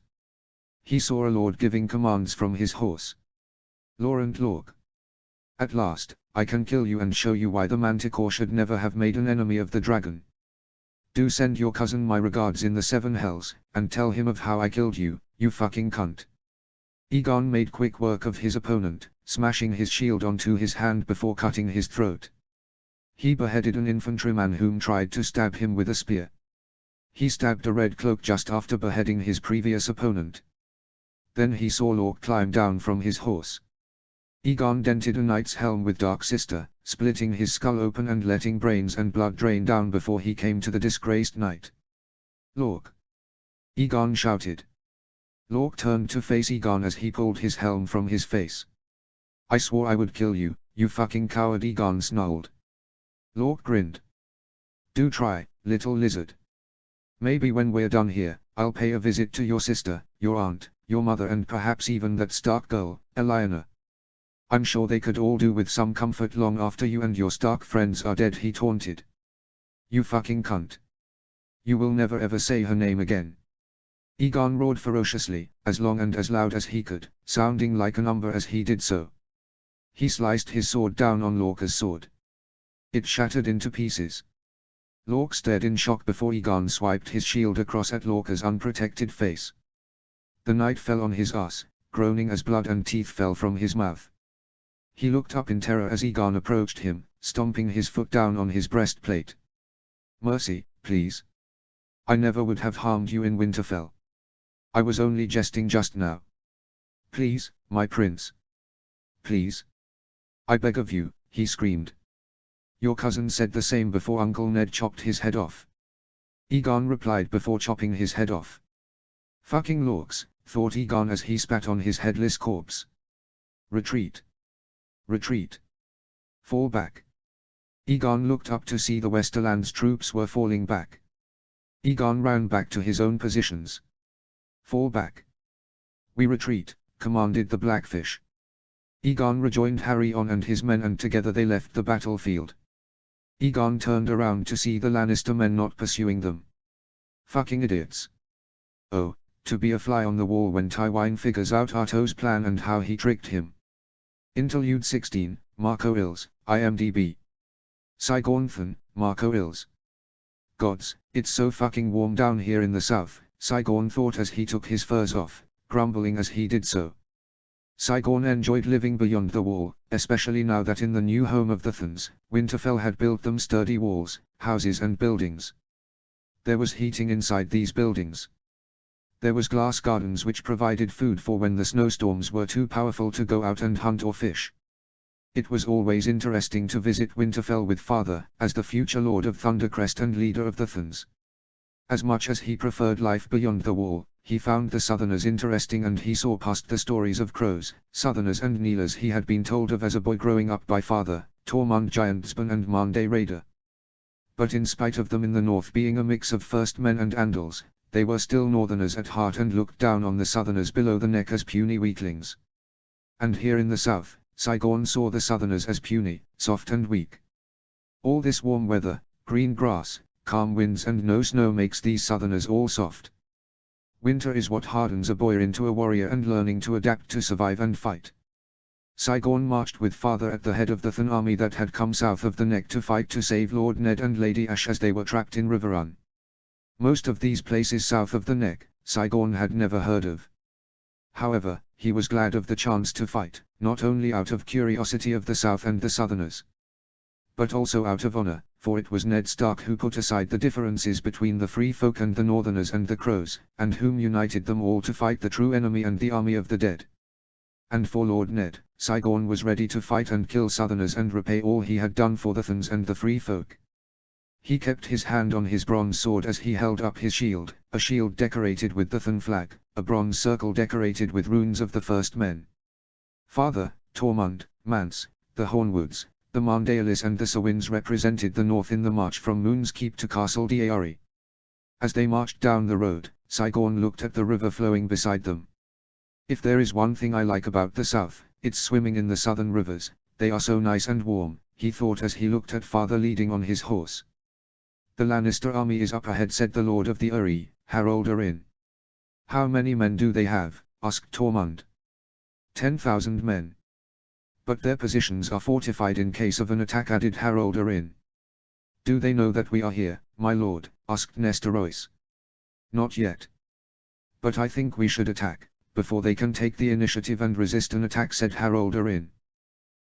He saw a lord giving commands from his horse. Laurent Lork. At last, I can kill you and show you why the Manticore should never have made an enemy of the dragon. Do send your cousin my regards in the 7 hells, and tell him of how I killed you, you fucking cunt. Egon made quick work of his opponent, smashing his shield onto his hand before cutting his throat. He beheaded an infantryman whom tried to stab him with a spear. He stabbed a red cloak just after beheading his previous opponent. Then he saw Lork climb down from his horse. Egon dented a knight's helm with Dark Sister, splitting his skull open and letting brains and blood drain down before he came to the disgraced knight. Lork! Egon shouted. Lork turned to face Egon as he pulled his helm from his face. I swore I would kill you, you fucking coward, Egon snarled. Lork grinned. Do try, little lizard. Maybe when we're done here, I'll pay a visit to your sister, your aunt, your mother and perhaps even that Stark girl, Elena. I'm sure they could all do with some comfort long after you and your Stark friends are dead, he taunted. You fucking cunt. You will never ever say her name again. Egon roared ferociously, as long and as loud as he could, sounding like an umber as he did so. He sliced his sword down on Lorca's sword. It shattered into pieces. Lork stared in shock before Egon swiped his shield across at Lorca's unprotected face. The knight fell on his ass, groaning as blood and teeth fell from his mouth. He looked up in terror as Egon approached him, stomping his foot down on his breastplate. Mercy, please. I never would have harmed you in Winterfell. I was only jesting just now. Please, my prince. Please. I beg of you, he screamed. Your cousin said the same before Uncle Ned chopped his head off. Egon replied before chopping his head off. Fucking Lorks, thought Egon as he spat on his headless corpse. Retreat. Retreat. Fall back. Egon looked up to see the Westerland's troops were falling back. Egon ran back to his own positions. Fall back. We retreat, commanded the Blackfish. Egon rejoined Harion and his men and together they left the battlefield. Aegon turned around to see the Lannister men not pursuing them. Fucking idiots. Oh, to be a fly on the wall when Tywin figures out Arto's plan and how he tricked him. Interlude 16, Marco Ills, IMDb. Sigornthon, Marco Ills. Gods, it's so fucking warm down here in the south, Sigorn thought as he took his furs off, grumbling as he did so. Sigorn enjoyed living beyond the wall, especially now that in the new home of the Thons, Winterfell had built them sturdy walls, houses and buildings. There was heating inside these buildings. There was glass gardens which provided food for when the snowstorms were too powerful to go out and hunt or fish. It was always interesting to visit Winterfell with father, as the future Lord of Thundercrest and leader of the Thons. As much as he preferred life beyond the wall, he found the Southerners interesting and he saw past the stories of crows, Southerners and Kneelers he had been told of as a boy growing up by father, Tormund Giantsbane and Mande Raider. But in spite of them in the north being a mix of First Men and Andals, they were still Northerners at heart and looked down on the Southerners below the neck as puny weaklings. And here in the south, Sigorn saw the Southerners as puny, soft and weak. All this warm weather, green grass, calm winds and no snow makes these Southerners all soft. Winter is what hardens a boy into a warrior and learning to adapt to survive and fight. Sigorn marched with father at the head of the Thon army that had come south of the Neck to fight to save Lord Ned and Lady Ash as they were trapped in Riverrun. Most of these places south of the Neck, Sigorn had never heard of. However, he was glad of the chance to fight, not only out of curiosity of the South and the Southerners, but also out of honor, for it was Ned Stark who put aside the differences between the Free Folk and the Northerners and the Crows, and whom united them all to fight the true enemy and the army of the dead. And for Lord Ned, Sigorn was ready to fight and kill Southerners and repay all he had done for the Thons and the Free Folk. He kept his hand on his bronze sword as he held up his shield, a shield decorated with the Thon flag, a bronze circle decorated with runes of the First Men. Father, Tormund, Mance, the Hornwoods, the Mandaelis and the Sawins represented the north in the march from Moon's Keep to Castle Deari. As they marched down the road, Sigorn looked at the river flowing beside them. If there is one thing I like about the south, it's swimming in the southern rivers, they are so nice and warm, he thought as he looked at father leading on his horse. The Lannister army is up ahead, said the Lord of the Uri, Harold Arryn. How many men do they have? Asked Tormund. 10,000 men. But their positions are fortified in case of an attack, added Harold Arryn. Do they know that we are here, my lord? Asked Nestor Royce. Not yet. But I think we should attack, before they can take the initiative and resist an attack, said Harold Arryn.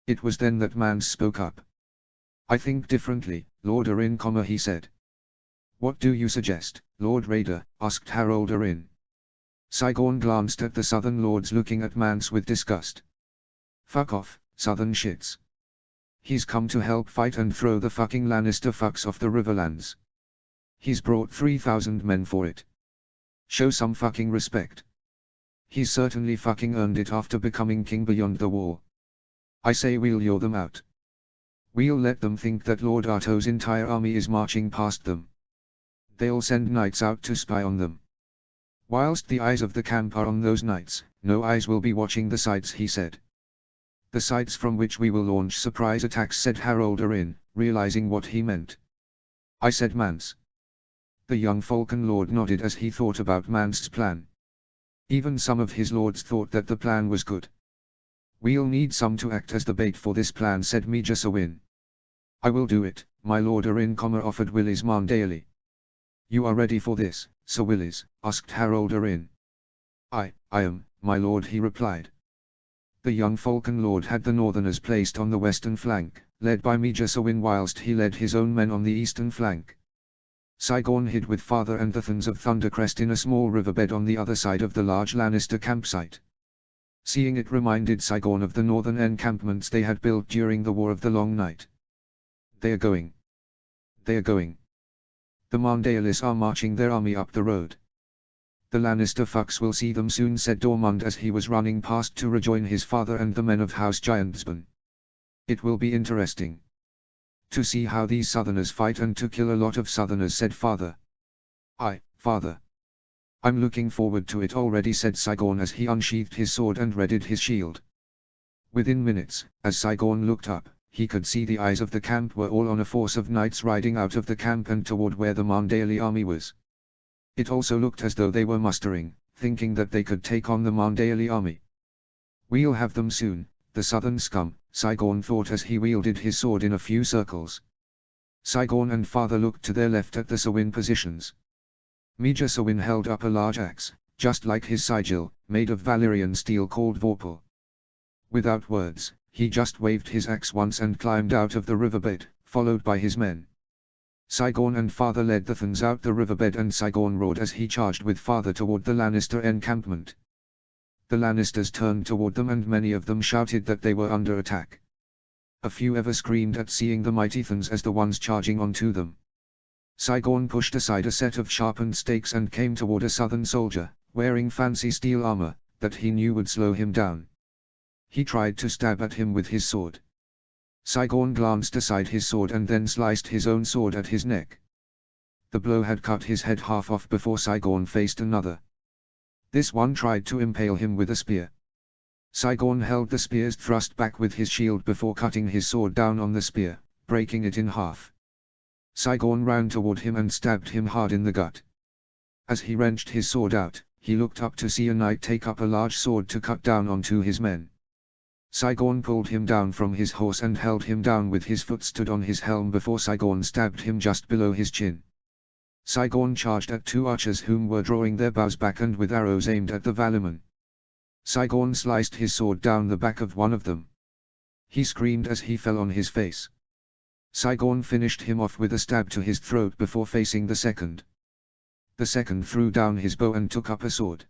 It was then that Mance spoke up. I think differently, Lord Arryn, he said. What do you suggest, Lord Raider? Asked Harold Arryn. Sigorn glanced at the southern lords looking at Mance with disgust. Fuck off, southern shits. He's come to help fight and throw the fucking Lannister fucks off the Riverlands. He's brought 3,000 men for it. Show some fucking respect. He's certainly fucking earned it after becoming king beyond the wall. I say we'll lure them out. We'll let them think that Lord Arto's entire army is marching past them. They'll send knights out to spy on them. Whilst the eyes of the camp are on those knights, no eyes will be watching the sides, he said. The sides from which we will launch surprise attacks, said Harold Arryn, realizing what he meant. I said Mance. The young Falcon Lord nodded as he thought about Mance's plan. Even some of his lords thought that the plan was good. We'll need some to act as the bait for this plan, said Meja Sawin. I will do it, my lord Arryn, offered Willis Mandaeli. You are ready for this, Sir Willis? Asked Harold Arryn. I am, my lord, he replied. The young Falcon Lord had the Northerners placed on the western flank, led by Meja Sawin, whilst he led his own men on the eastern flank. Sigorn hid with father and the Thons of Thundercrest in a small riverbed on the other side of the large Lannister campsite. Seeing it reminded Sigorn of the northern encampments they had built during the War of the Long Night. They are going. They are going. The Mandaelis are marching their army up the road. The Lannister fucks will see them soon, said Tormund as he was running past to rejoin his father and the men of House Giantsbane. It will be interesting to see how these Southerners fight and to kill a lot of Southerners, said father. Father. I'm looking forward to it already, said Sigorn as he unsheathed his sword and readied his shield. Within minutes, as Sigorn looked up, he could see the eyes of the camp were all on a force of knights riding out of the camp and toward where the Mandaeali army was. It also looked as though they were mustering, thinking that they could take on the Mandaeali army. "We'll have them soon, the southern scum," Saigon thought as he wielded his sword in a few circles. Saigon and father looked to their left at the Sawin positions. Major Sawin held up a large axe, just like his sigil, made of Valyrian steel called Vorpal. Without words, he just waved his axe once and climbed out of the riverbed, followed by his men. Saigon and father led the Thans out the riverbed and Saigon roared as he charged with father toward the Lannister encampment. The Lannisters turned toward them and many of them shouted that they were under attack. A few ever screamed at seeing the mighty Thans as the ones charging onto them. Saigon pushed aside a set of sharpened stakes and came toward a southern soldier, wearing fancy steel armor, that he knew would slow him down. He tried to stab at him with his sword. Saigon glanced aside his sword and then sliced his own sword at his neck. The blow had cut his head half off before Saigon faced another. This one tried to impale him with a spear. Saigon held the spear's thrust back with his shield before cutting his sword down on the spear, breaking it in half. Saigon ran toward him and stabbed him hard in the gut. As he wrenched his sword out, he looked up to see a knight take up a large sword to cut down onto his men. Saigon pulled him down from his horse and held him down with his foot stood on his helm before Saigon stabbed him just below his chin. Saigon charged at two archers whom were drawing their bows back and with arrows aimed at the Valyman. Saigon sliced his sword down the back of one of them. He screamed as he fell on his face. Saigon finished him off with a stab to his throat before facing the second. The second threw down his bow and took up a sword.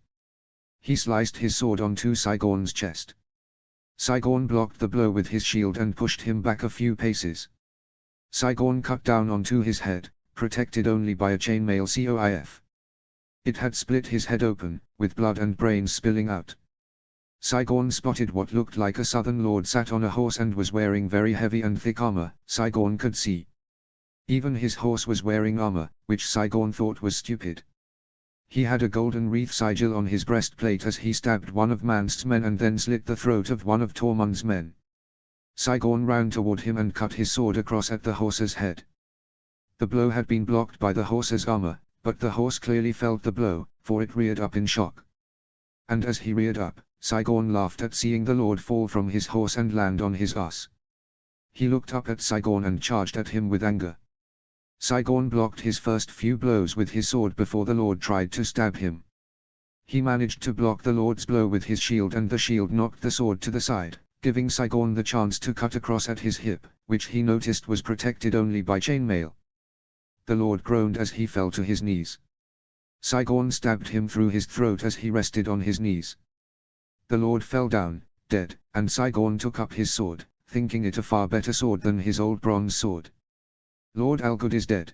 He sliced his sword onto Saigon's chest. Saigon blocked the blow with his shield and pushed him back a few paces. Saigon cut down onto his head, protected only by a chainmail coif. It had split his head open, with blood and brains spilling out. Saigon spotted what looked like a southern lord sat on a horse and was wearing very heavy and thick armor, Saigon could see. Even his horse was wearing armor, which Saigon thought was stupid. He had a golden wreath sigil on his breastplate as he stabbed one of Manst's men and then slit the throat of one of Tormund's men. Saigon ran toward him and cut his sword across at the horse's head. The blow had been blocked by the horse's armor, but the horse clearly felt the blow, for it reared up in shock. And as he reared up, Saigon laughed at seeing the lord fall from his horse and land on his ass. He looked up at Saigon and charged at him with anger. Saigon blocked his first few blows with his sword before the lord tried to stab him. He managed to block the lord's blow with his shield and the shield knocked the sword to the side, giving Saigon the chance to cut across at his hip, which he noticed was protected only by chainmail. The lord groaned as he fell to his knees. Saigon stabbed him through his throat as he rested on his knees. The lord fell down, dead, and Saigon took up his sword, thinking it a far better sword than his old bronze sword. "Lord Algood is dead.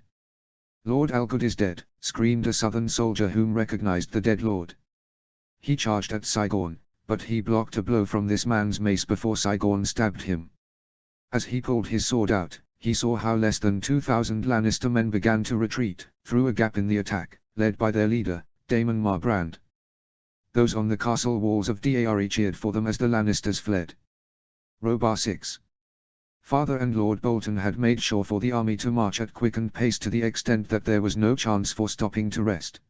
Lord Algood is dead," screamed a southern soldier whom recognized the dead lord. He charged at Saigon, but he blocked a blow from this man's mace before Saigon stabbed him. As he pulled his sword out, he saw how less than 2,000 Lannister men began to retreat, through a gap in the attack, led by their leader, Daemon Marbrand. Those on the castle walls of Dare cheered for them as the Lannisters fled. Robar 6. Father and Lord Bolton had made sure for the army to march at quickened pace to the extent that there was no chance for stopping to rest.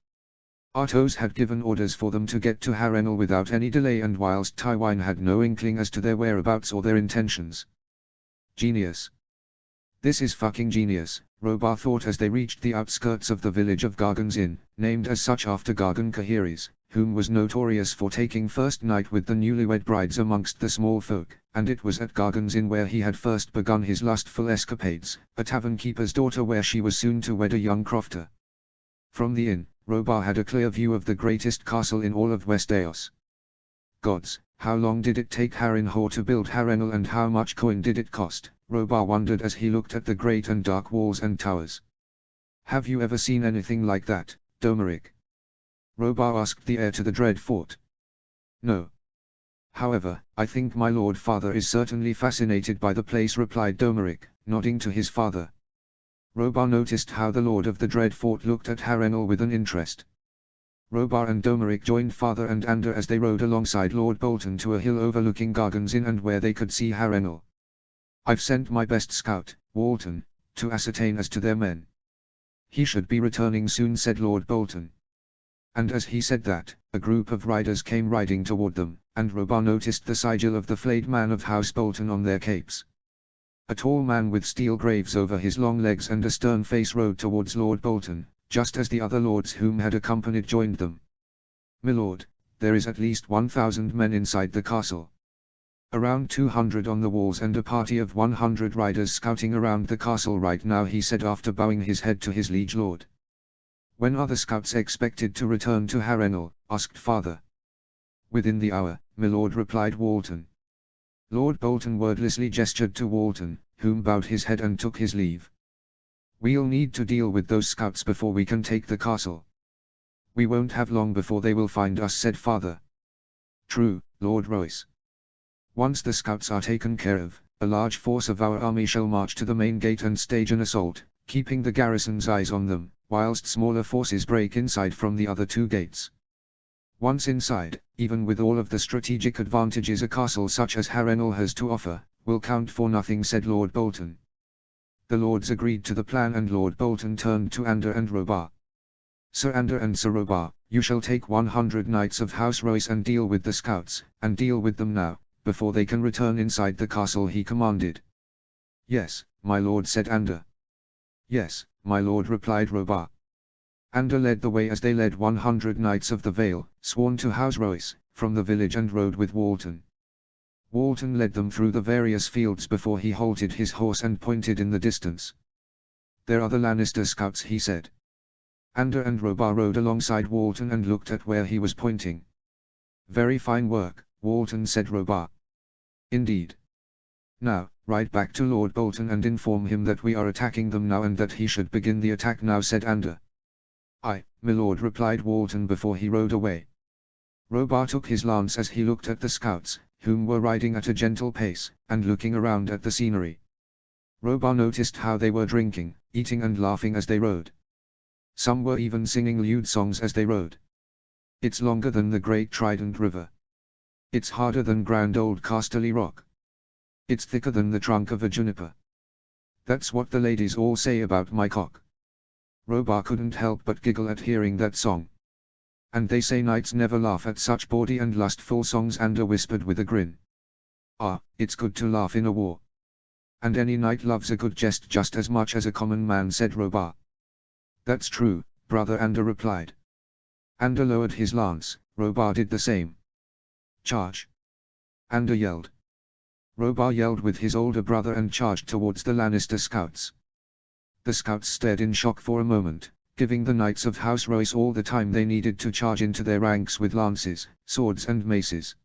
Artos had given orders for them to get to Harrenhal without any delay, and whilst Tywin had no inkling as to their whereabouts or their intentions. Genius. This is fucking genius, Robar thought as they reached the outskirts of the village of Gargan's Inn, named as such after Gargan Kahiris, whom was notorious for taking first night with the newlywed brides amongst the small folk, and it was at Gargan's Inn where he had first begun his lustful escapades, a tavern keeper's daughter where she was soon to wed a young crofter. From the inn, Robar had a clear view of the greatest castle in all of Westeros. Gods, how long did it take Harrenhal to build Harrenhal and how much coin did it cost? Robar wondered as he looked at the great and dark walls and towers. Have you ever seen anything like that, Domeric? Robar asked the heir to the Dread Fort. No. However, I think my lord father is certainly fascinated by the place, replied Domeric, nodding to his father. Robar noticed how the lord of the Dread Fort looked at Harrenhal with an interest. Robar and Domeric joined father and Ander as they rode alongside Lord Bolton to a hill overlooking Gargan's Inn and where they could see Harrenhal. I've sent my best scout, Walton, to ascertain as to their men. He should be returning soon, said Lord Bolton. And as he said that, a group of riders came riding toward them, and Robah noticed the sigil of the flayed man of House Bolton on their capes. A tall man with steel graves over his long legs and a stern face rode towards Lord Bolton, just as the other lords whom had accompanied joined them. "My lord, there is at least 1,000 men inside the castle. Around 200 on the walls and a party of 100 riders scouting around the castle right now," he said after bowing his head to his liege lord. "When are the scouts expected to return to Harrenhal?" asked father. "Within the hour, my lord," replied Walton. Lord Bolton wordlessly gestured to Walton, whom bowed his head and took his leave. "We'll need to deal with those scouts before we can take the castle. We won't have long before they will find us," said father. "True, Lord Royce. Once the scouts are taken care of, a large force of our army shall march to the main gate and stage an assault, keeping the garrison's eyes on them, whilst smaller forces break inside from the other two gates. Once inside, even with all of the strategic advantages a castle such as Harrenhal has to offer, will count for nothing," said Lord Bolton. The lords agreed to the plan and Lord Bolton turned to Ander and Robah. "Sir Ander and Sir Robah, you shall take 100 knights of House Royce and deal with the scouts, and deal with them now, before they can return inside the castle," he commanded. "Yes, my lord," said Ander. "Yes, my lord," replied Robah. Ander led the way as they led 100 knights of the Vale, sworn to House Royce, from the village and rode with Walton. Walton led them through the various fields before he halted his horse and pointed in the distance. "There are the Lannister scouts," he said. Ander and Robah rode alongside Walton and looked at where he was pointing. "Very fine work, Walton," said Robah. "Indeed. Now, ride back to Lord Bolton and inform him that we are attacking them now and that he should begin the attack now," said Ander. "Aye, my lord," replied Walton before he rode away. Robah took his lance as he looked at the scouts, whom were riding at a gentle pace, and looking around at the scenery. Robah noticed how they were drinking, eating and laughing as they rode. Some were even singing lewd songs as they rode. "It's longer than the great Trident River. It's harder than grand old Casterly Rock. It's thicker than the trunk of a juniper. That's what the ladies all say about my cock." Robah couldn't help but giggle at hearing that song. "And they say knights never laugh at such bawdy and lustful songs," Ander whispered with a grin. "Ah, it's good to laugh in a war. And any knight loves a good jest just as much as a common man," said Robah. "That's true, brother," Ander replied. Ander lowered his lance, Robah did the same. "Charge!" Ander yelled. Robah yelled with his older brother and charged towards the Lannister scouts. The scouts stared in shock for a moment, giving the knights of House Royce all the time they needed to charge into their ranks with lances, swords and maces.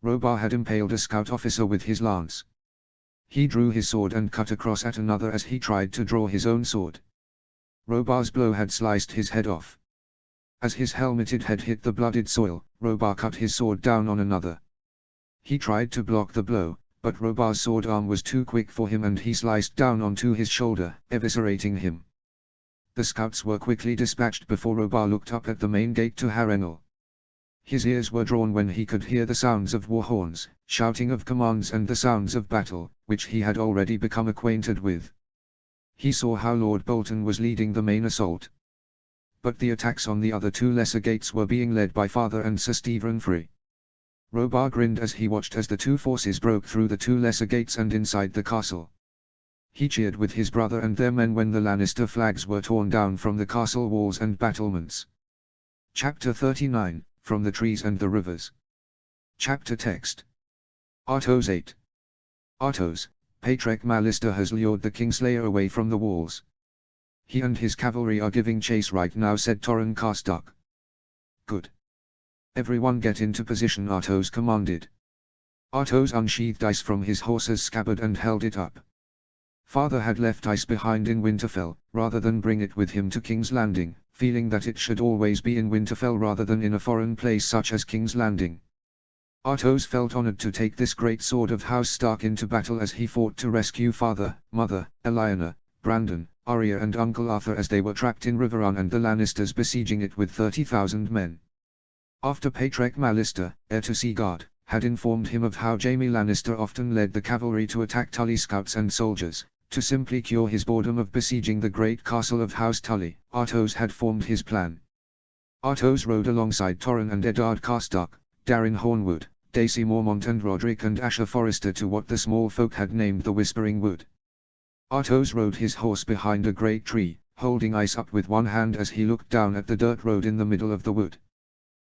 Robah had impaled a scout officer with his lance. He drew his sword and cut across at another as he tried to draw his own sword. Robah's blow had sliced his head off. As his helmeted head hit the blooded soil, Robah cut his sword down on another. He tried to block the blow, but Robah's sword arm was too quick for him and he sliced down onto his shoulder, eviscerating him. The scouts were quickly dispatched before Robah looked up at the main gate to Harrenhal. His ears were drawn when he could hear the sounds of war horns, shouting of commands and the sounds of battle, which he had already become acquainted with. He saw how Lord Bolton was leading the main assault. But the attacks on the other two lesser gates were being led by father and Sir Stephen Free. Robah grinned as he watched as the two forces broke through the two lesser gates and inside the castle. He cheered with his brother and their men when the Lannister flags were torn down from the castle walls and battlements. Chapter 39, From the Trees and the Rivers. Chapter text. Artos 8. Artos, Patrek Malister has lured the Kingslayer away from the walls. He and his cavalry are giving chase right now, said Torren Carstark. Good. Everyone get into position, Artos commanded. Artos unsheathed ice from his horse's scabbard and held it up. Father had left ice behind in Winterfell, rather than bring it with him to King's Landing, feeling that it should always be in Winterfell rather than in a foreign place such as King's Landing. Artos felt honored to take this great sword of House Stark into battle as he fought to rescue father, mother, Lyanna, Brandon, Arya and Uncle Arthur as they were trapped in Riverrun and the Lannisters besieging it with 30,000 men. After Patrek Malister, heir to Seaguard, had informed him of how Jaime Lannister often led the cavalry to attack Tully scouts and soldiers. To simply cure his boredom of besieging the great castle of House Tully, Artos had formed his plan. Artos rode alongside Torren and Eddard Karstark, Darin Hornwood, Daisy Mormont and Roderick and Asher Forrester to what the small folk had named the Whispering Wood. Artos rode his horse behind a great tree, holding ice up with one hand as he looked down at the dirt road in the middle of the wood.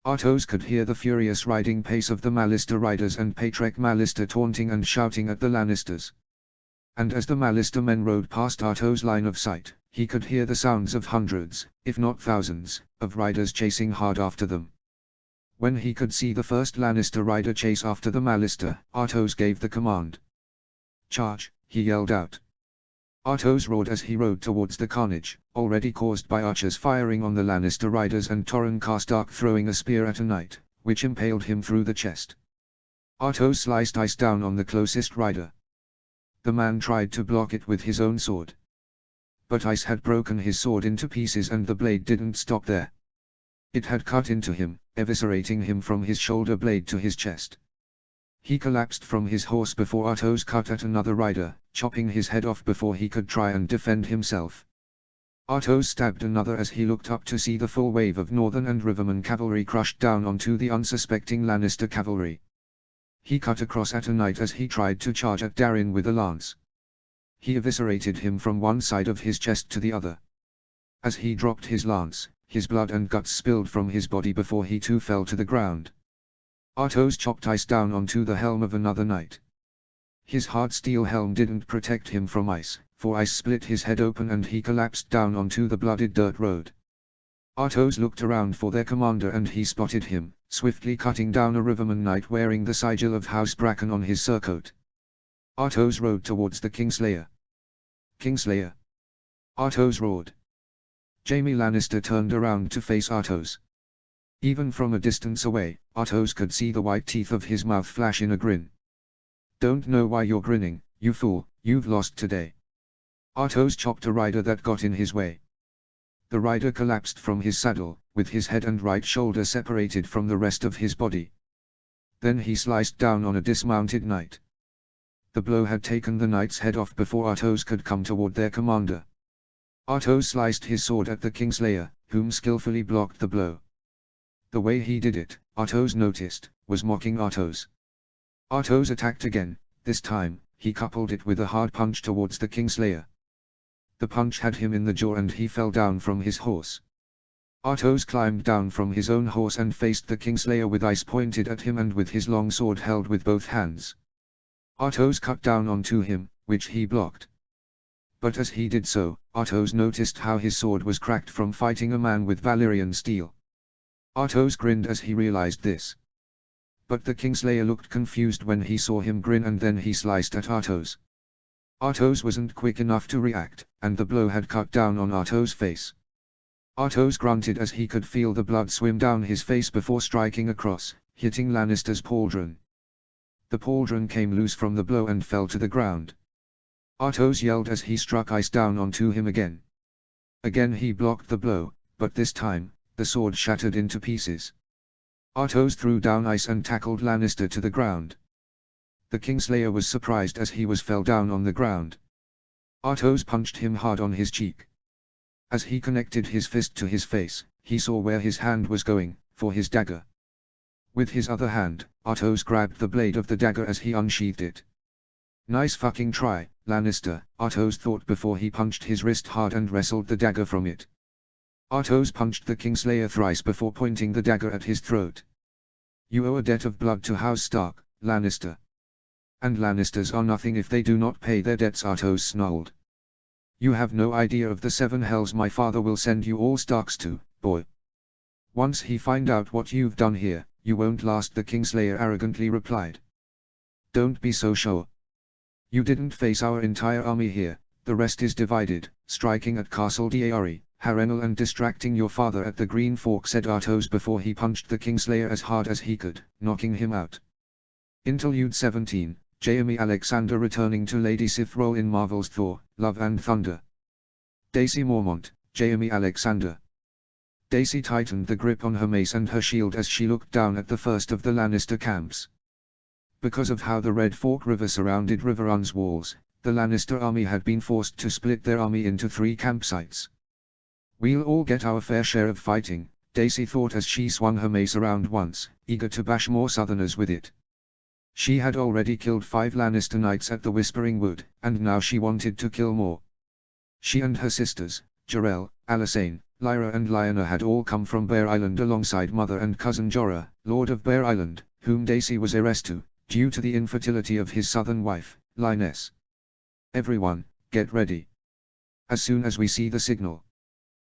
Artos could hear the furious riding pace of the Mallister riders and Patrek Mallister taunting and shouting at the Lannisters. And as the Mallister men rode past Artos' line of sight, he could hear the sounds of hundreds, if not thousands, of riders chasing hard after them. When he could see the first Lannister rider chase after the Mallister, Artos gave the command. "Charge!" he yelled out. Artos roared as he rode towards the carnage, already caused by archers firing on the Lannister riders and Torren Karstark throwing a spear at a knight, which impaled him through the chest. Artos sliced ice down on the closest rider. The man tried to block it with his own sword. But ice had broken his sword into pieces and the blade didn't stop there. It had cut into him, eviscerating him from his shoulder blade to his chest. He collapsed from his horse before Artos cut at another rider, chopping his head off before he could try and defend himself. Artos stabbed another as he looked up to see the full wave of Northern and Riverman cavalry crushed down onto the unsuspecting Lannister cavalry. He cut across at a knight as he tried to charge at Darin with a lance. He eviscerated him from one side of his chest to the other. As he dropped his lance, his blood and guts spilled from his body before he too fell to the ground. Artos chopped ice down onto the helm of another knight. His hard steel helm didn't protect him from ice, for ice split his head open and he collapsed down onto the blooded dirt road. Artos looked around for their commander and he spotted him, swiftly cutting down a Riverman knight wearing the sigil of House Bracken on his surcoat. Artos rode towards the Kingslayer. "Kingslayer!" Artos roared. Jaime Lannister turned around to face Artos. Even from a distance away, Artos could see the white teeth of his mouth flash in a grin. "Don't know why you're grinning, you fool, you've lost today." Artos chopped a rider that got in his way. The rider collapsed from his saddle, with his head and right shoulder separated from the rest of his body. Then he sliced down on a dismounted knight. The blow had taken the knight's head off before Artos could come toward their commander. Artos sliced his sword at the Kingslayer, whom skillfully blocked the blow. The way he did it, Artos noticed, was mocking Artos. Artos attacked again. This time, he coupled it with a hard punch towards the Kingslayer. The punch had him in the jaw and he fell down from his horse. Artos climbed down from his own horse and faced the Kingslayer with ice pointed at him and with his long sword held with both hands. Artos cut down onto him, which he blocked. But as he did so, Artos noticed how his sword was cracked from fighting a man with Valyrian steel. Artos grinned as he realized this. But the Kingslayer looked confused when he saw him grin and then he sliced at Artos. Artos wasn't quick enough to react, and the blow had cut down on Artos' face. Artos grunted as he could feel the blood swim down his face before striking across, hitting Lannister's pauldron. The pauldron came loose from the blow and fell to the ground. Artos yelled as he struck ice down onto him again. Again he blocked the blow, but this time, the sword shattered into pieces. Artos threw down ice and tackled Lannister to the ground. The Kingslayer was surprised as he fell down on the ground. Artos punched him hard on his cheek. As he connected his fist to his face, he saw where his hand was going, for his dagger. With his other hand, Artos grabbed the blade of the dagger as he unsheathed it. "Nice fucking try, Lannister," Artos thought before he punched his wrist hard and wrestled the dagger from it. Artos punched the Kingslayer thrice before pointing the dagger at his throat. "You owe a debt of blood to House Stark, Lannister. And Lannisters are nothing if they do not pay their debts," Artos snarled. "You have no idea of the 7 hells my father will send you all Starks to, boy. Once he find out what you've done here, you won't last," the Kingslayer arrogantly replied. "Don't be so sure. You didn't face our entire army here, the rest is divided, striking at Castle Daeari, Harrenhal and distracting your father at the Green Fork," said Artos before he punched the Kingslayer as hard as he could, knocking him out. Interlude 17, Jaime Alexander returning to Lady Sif role in Marvel's Thor, Love and Thunder. Daisy Mormont, Jaime Alexander. Daisy tightened the grip on her mace and her shield as she looked down at the first of the Lannister camps. Because of how the Red Fork River surrounded Riverrun's walls, the Lannister army had been forced to split their army into 3 campsites. "We'll all get our fair share of fighting," Daisy thought as she swung her mace around once, eager to bash more Southerners with it. She had already killed 5 Lannister knights at the Whispering Wood, and now she wanted to kill more. She and her sisters, Jarell, Alysanne, Lyra and Lyanna had all come from Bear Island alongside mother and cousin Jorah, Lord of Bear Island, whom Daisy was heiress to, due to the infertility of his southern wife, Lyness. "Everyone, get ready. As soon as we see the signal,"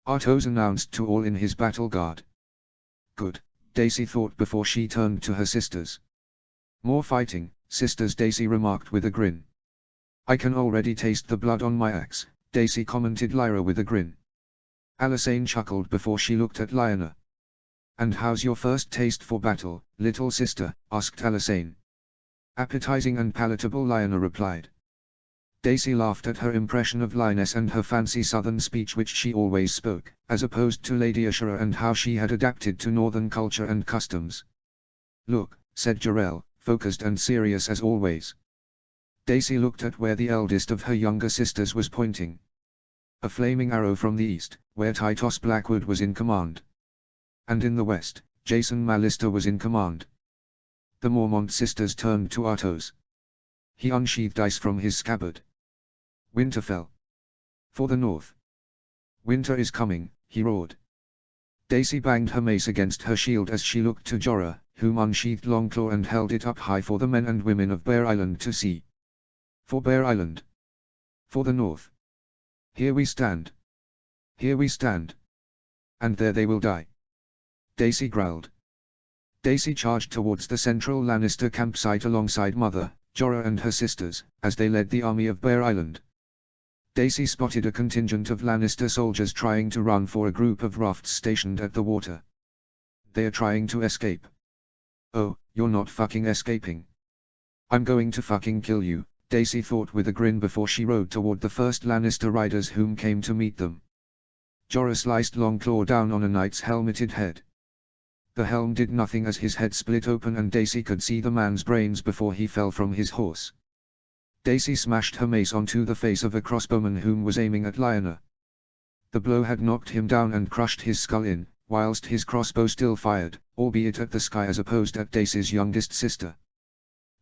Artos announced to all in his battle guard. "Good," Daisy thought before she turned to her sisters. "More fighting, sisters," Daisy remarked with a grin. "I can already taste the blood on my axe," Daisy commented Lyra with a grin. Alysanne chuckled before she looked at Lyanna. "And how's your first taste for battle, little sister?" asked Alysanne. "Appetizing and palatable," Lyanna replied. Daisy laughed at her impression of Lyness and her fancy southern speech which she always spoke, as opposed to Lady Ashura and how she had adapted to northern culture and customs. "Look," said Jarell, focused and serious as always. Daisy looked at where the eldest of her younger sisters was pointing. A flaming arrow from the east, where Tytos Blackwood was in command. And in the west, Jason Mallister was in command. The Mormont sisters turned to Artos. He unsheathed ice from his scabbard. "Winterfell. For the north. Winter is coming," he roared. Daisy banged her mace against her shield as she looked to Jorah, whom unsheathed Longclaw and held it up high for the men and women of Bear Island to see. "For Bear Island. For the north. Here we stand. Here we stand. And there they will die," Daisy growled. Daisy charged towards the central Lannister campsite alongside Mother, Jorah and her sisters, as they led the army of Bear Island. Daisy spotted a contingent of Lannister soldiers trying to run for a group of rafts stationed at the water. "They are trying to escape." "Oh, you're not fucking escaping. I'm going to fucking kill you," Daisy thought with a grin before she rode toward the first Lannister riders whom came to meet them. Jorah sliced Longclaw down on a knight's helmeted head. The helm did nothing as his head split open and Daisy could see the man's brains before he fell from his horse. Daisy smashed her mace onto the face of a crossbowman whom was aiming at Lyanna. The blow had knocked him down and crushed his skull in, whilst his crossbow still fired, albeit at the sky as opposed at Daisy's youngest sister.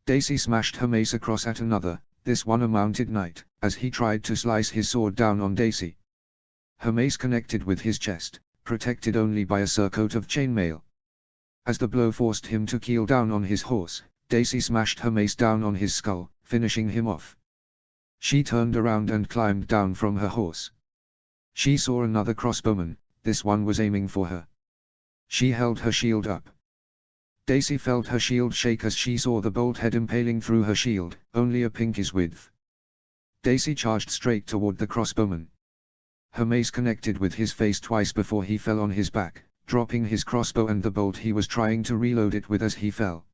Daisy smashed her mace across at another, this one a mounted knight, as he tried to slice his sword down on Daisy. Her mace connected with his chest, protected only by a surcoat of chainmail. As the blow forced him to keel down on his horse, Daisy smashed her mace down on his skull, finishing him off. She turned around and climbed down from her horse. She saw another crossbowman, this one was aiming for her. She held her shield up. Daisy felt her shield shake as she saw the bolt head impaling through her shield, only a pinky's width. Daisy charged straight toward the crossbowman. Her mace connected with his face twice before he fell on his back, dropping his crossbow and the bolt he was trying to reload it with as he fell.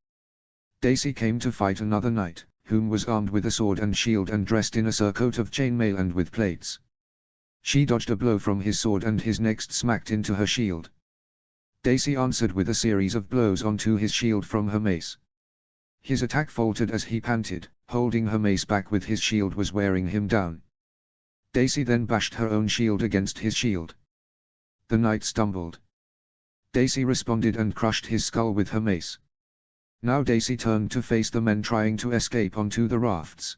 Daisy came to fight another knight, whom was armed with a sword and shield and dressed in a surcoat of chainmail and with plates. She dodged a blow from his sword and his next smacked into her shield. Daisy answered with a series of blows onto his shield from her mace. His attack faltered as he panted, holding her mace back with his shield was wearing him down. Daisy then bashed her own shield against his shield. The knight stumbled. Daisy responded and crushed his skull with her mace. Now Daisy turned to face the men trying to escape onto the rafts.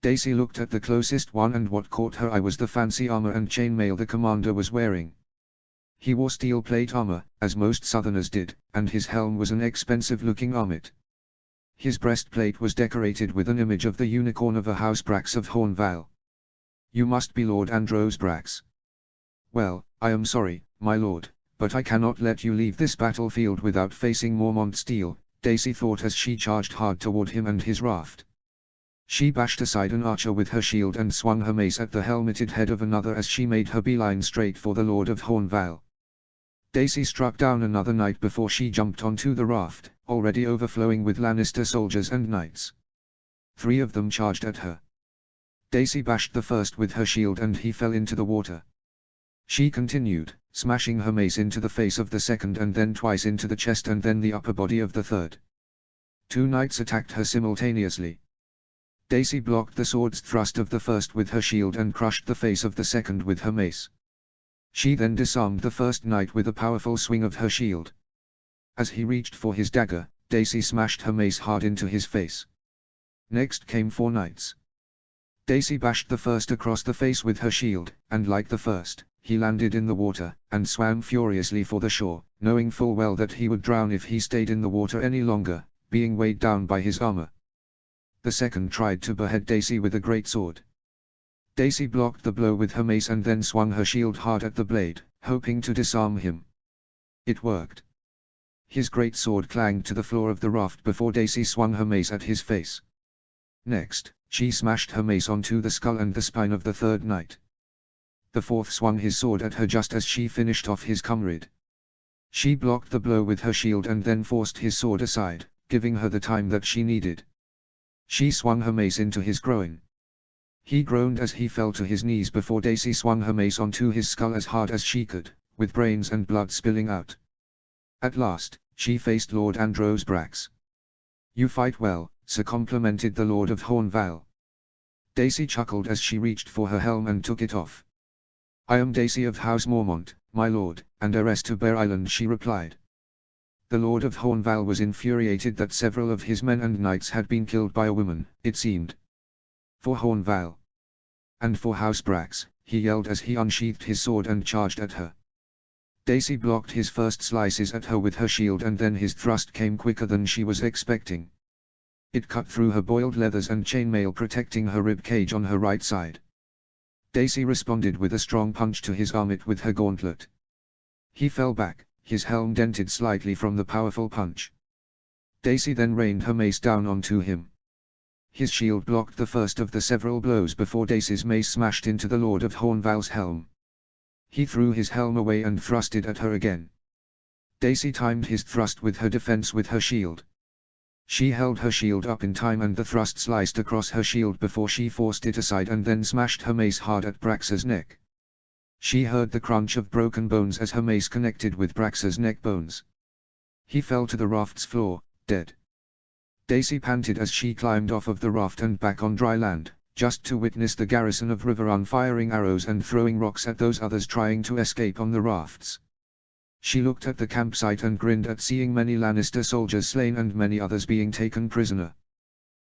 Daisy looked at the closest one and what caught her eye was the fancy armor and chainmail the commander was wearing. He wore steel plate armor, as most Southerners did, and his helm was an expensive-looking armet. His breastplate was decorated with an image of the unicorn of a House Brax of Hornvale. "You must be Lord Andros Brax." "Well, I am sorry, my lord, but I cannot let you leave this battlefield without facing Mormont steel," Daisy thought as she charged hard toward him and his raft. She bashed aside an archer with her shield and swung her mace at the helmeted head of another as she made her beeline straight for the Lord of Hornvale. Daisy struck down another knight before she jumped onto the raft, already overflowing with Lannister soldiers and knights. 3 of them charged at her. Daisy bashed the first with her shield and he fell into the water. She continued, smashing her mace into the face of the second and then twice into the chest and then the upper body of the third. Two knights attacked her simultaneously. Daisy blocked the sword's thrust of the first with her shield and crushed the face of the second with her mace. She then disarmed the first knight with a powerful swing of her shield. As he reached for his dagger, Daisy smashed her mace hard into his face. Next came four knights. Daisy bashed the first across the face with her shield, and like the first, he landed in the water, and swam furiously for the shore, knowing full well that he would drown if he stayed in the water any longer, being weighed down by his armor. The second tried to behead Daisy with a great sword. Daisy blocked the blow with her mace and then swung her shield hard at the blade, hoping to disarm him. It worked. His great sword clanged to the floor of the raft before Daisy swung her mace at his face. Next, she smashed her mace onto the skull and the spine of the third knight. The fourth swung his sword at her just as she finished off his comrade. She blocked the blow with her shield and then forced his sword aside, giving her the time that she needed. She swung her mace into his groin. He groaned as he fell to his knees before Daisy swung her mace onto his skull as hard as she could, with brains and blood spilling out. At last, she faced Lord Andros Brax. "You fight well, sir," complimented the Lord of Hornval. Daisy chuckled as she reached for her helm and took it off. "I am Daisy of House Mormont, my lord, and heiress to Bear Island," she replied. The Lord of Hornval was infuriated that several of his men and knights had been killed by a woman, it seemed. "For Hornval! And for House Brax," he yelled as he unsheathed his sword and charged at her. Daisy blocked his first slices at her with her shield and then his thrust came quicker than she was expecting. It cut through her boiled leathers and chainmail protecting her rib cage on her right side. Daisy responded with a strong punch to his armlet with her gauntlet. He fell back, his helm dented slightly from the powerful punch. Daisy then rained her mace down onto him. His shield blocked the first of the several blows before Daisy's mace smashed into the Lord of Hornval's helm. He threw his helm away and thrusted at her again. Daisy timed his thrust with her defense with her shield. She held her shield up in time and the thrust sliced across her shield before she forced it aside and then smashed her mace hard at Brax's neck. She heard the crunch of broken bones as her mace connected with Brax's neck bones. He fell to the raft's floor, dead. Daisy panted as she climbed off of the raft and back on dry land, just to witness the garrison of Riverrun firing arrows and throwing rocks at those others trying to escape on the rafts. She looked at the campsite and grinned at seeing many Lannister soldiers slain and many others being taken prisoner.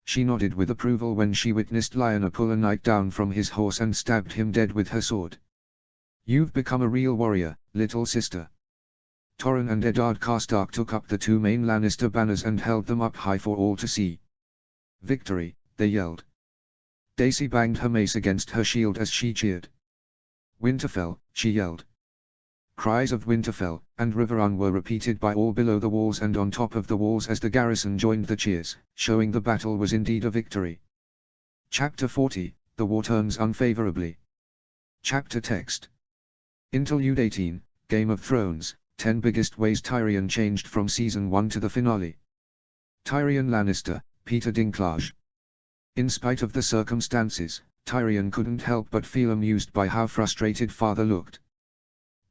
She nodded with approval when she witnessed Lyanna pull a knight down from his horse and stabbed him dead with her sword. "You've become a real warrior, little sister." Torren and Eddard Karstark took up the two main Lannister banners and held them up high for all to see. "Victory," they yelled. Daisy banged her mace against her shield as she cheered. "Winterfell," she yelled. Cries of Winterfell and Riverrun were repeated by all below the walls and on top of the walls as the garrison joined the cheers, showing the battle was indeed a victory. Chapter 40, The War Turns Unfavorably. Chapter Text. Interlude 18, Game of Thrones, 10 Biggest Ways Tyrion Changed from Season 1 to the Finale. Tyrion Lannister, Peter Dinklage. In spite of the circumstances, Tyrion couldn't help but feel amused by how frustrated father looked.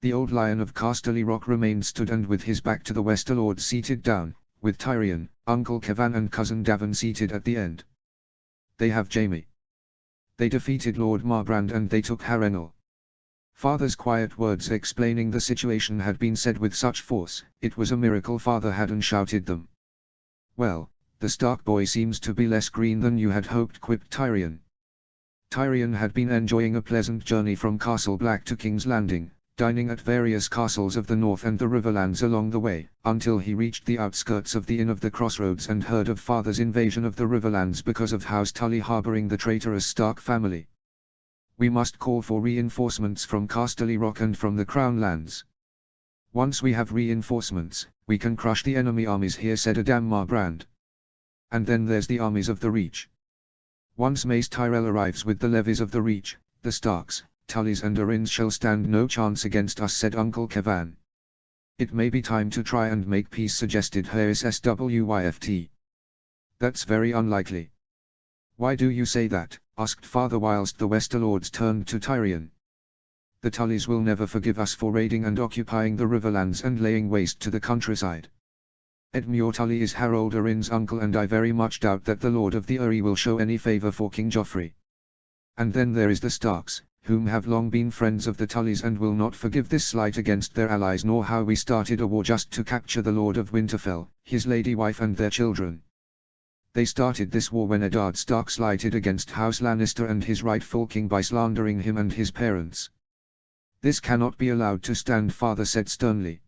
The old Lion of Casterly Rock remained stood and with his back to the Westerlord seated down, with Tyrion, Uncle Kevan and Cousin Davin seated at the end. They have Jaime. They defeated Lord Marbrand and they took Harrenhal. Father's quiet words explaining the situation had been said with such force, it was a miracle father hadn't shouted them. "Well, the Stark boy seems to be less green than you had hoped," quipped Tyrion. Tyrion had been enjoying a pleasant journey from Castle Black to King's Landing, dining at various castles of the north and the Riverlands along the way, until he reached the outskirts of the Inn of the Crossroads and heard of father's invasion of the Riverlands because of House Tully harboring the traitorous Stark family. "We must call for reinforcements from Casterly Rock and from the Crown Lands. Once we have reinforcements, we can crush the enemy armies here," said Adam Marbrand. "And then there's the armies of the Reach. Once Mace Tyrell arrives with the levies of the Reach, the Starks, Tullys and Arryns shall stand no chance against us," said Uncle Kevan. "It may be time to try and make peace," suggested Harys Swyft. "That's very unlikely." "Why do you say that?" asked father whilst the Westerlords turned to Tyrion. "The Tullys will never forgive us for raiding and occupying the Riverlands and laying waste to the countryside. Edmure is Harold Arryn's uncle, and I very much doubt that the Lord of the Uri will show any favor for King Joffrey. And then there is the Starks, whom have long been friends of the Tullys and will not forgive this slight against their allies, nor how we started a war just to capture the Lord of Winterfell, his lady wife and their children. They started this war when Eddard Stark slighted against House Lannister and his rightful king by slandering him and his parents. This cannot be allowed to stand, father said sternly.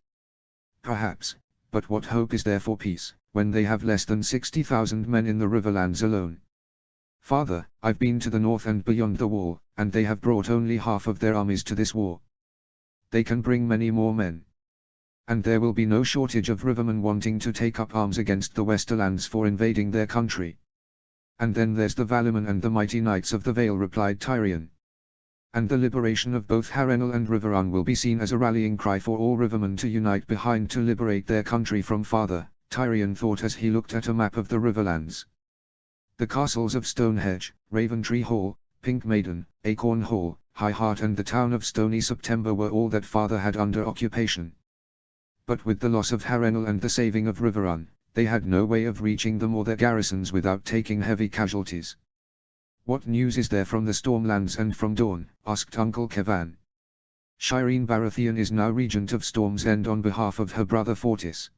Perhaps, but what hope is there for peace, when they have less than 60,000 men in the Riverlands alone? Father, I've been to the north and beyond the wall, and they have brought only half of their armies to this war. They can bring many more men. And there will be no shortage of rivermen wanting to take up arms against the Westerlands for invading their country. And then there's the Valymen and the mighty Knights of the Vale, replied Tyrion. And the liberation of both Harrenhal and Riverrun will be seen as a rallying cry for all rivermen to unite behind to liberate their country from father, Tyrion thought as he looked at a map of the Riverlands. The castles of Stonehenge, Raventree Hall, Pink Maiden, Acorn Hall, High Heart and the town of Stony September were all that father had under occupation. But with the loss of Harrenhal and the saving of Riverrun, they had no way of reaching them or their garrisons without taking heavy casualties. What news is there from the Stormlands and from Dorne? Asked Uncle Kevan. Shireen Baratheon is now regent of Storm's End on behalf of her brother Fortis.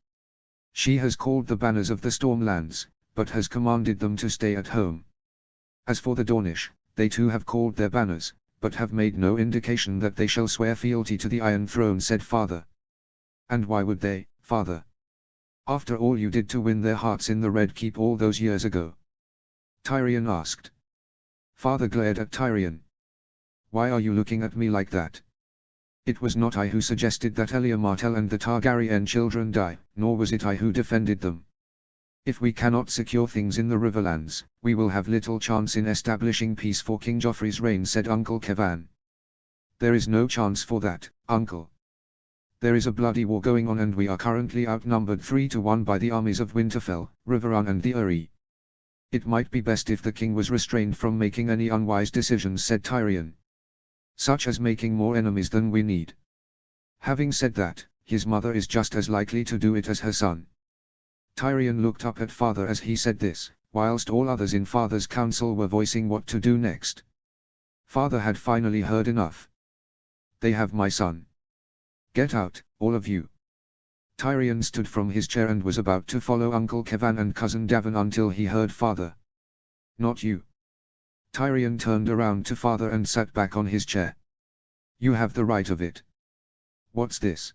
She has called the banners of the Stormlands, but has commanded them to stay at home. As for the Dornish, they too have called their banners, but have made no indication that they shall swear fealty to the Iron Throne, said father. And why would they, father? After all you did to win their hearts in the Red Keep all those years ago? Tyrion asked. Father glared at Tyrion. Why are you looking at me like that? It was not I who suggested that Elia Martell and the Targaryen children die, nor was it I who defended them. If we cannot secure things in the Riverlands, we will have little chance in establishing peace for King Joffrey's reign, said Uncle Kevan. There is no chance for that, uncle. There is a bloody war going on and we are currently outnumbered 3-1 by the armies of Winterfell, Riverrun and the Uri. It might be best if the king was restrained from making any unwise decisions, said Tyrion. Such as making more enemies than we need. Having said that, his mother is just as likely to do it as her son. Tyrion looked up at father as he said this, whilst all others in father's council were voicing what to do next. Father had finally heard enough. They have my son. Get out, all of you. Tyrion stood from his chair and was about to follow Uncle Kevan and Cousin Davin until he heard father. Not you. Tyrion turned around to father and sat back on his chair. You have the right of it. What's this?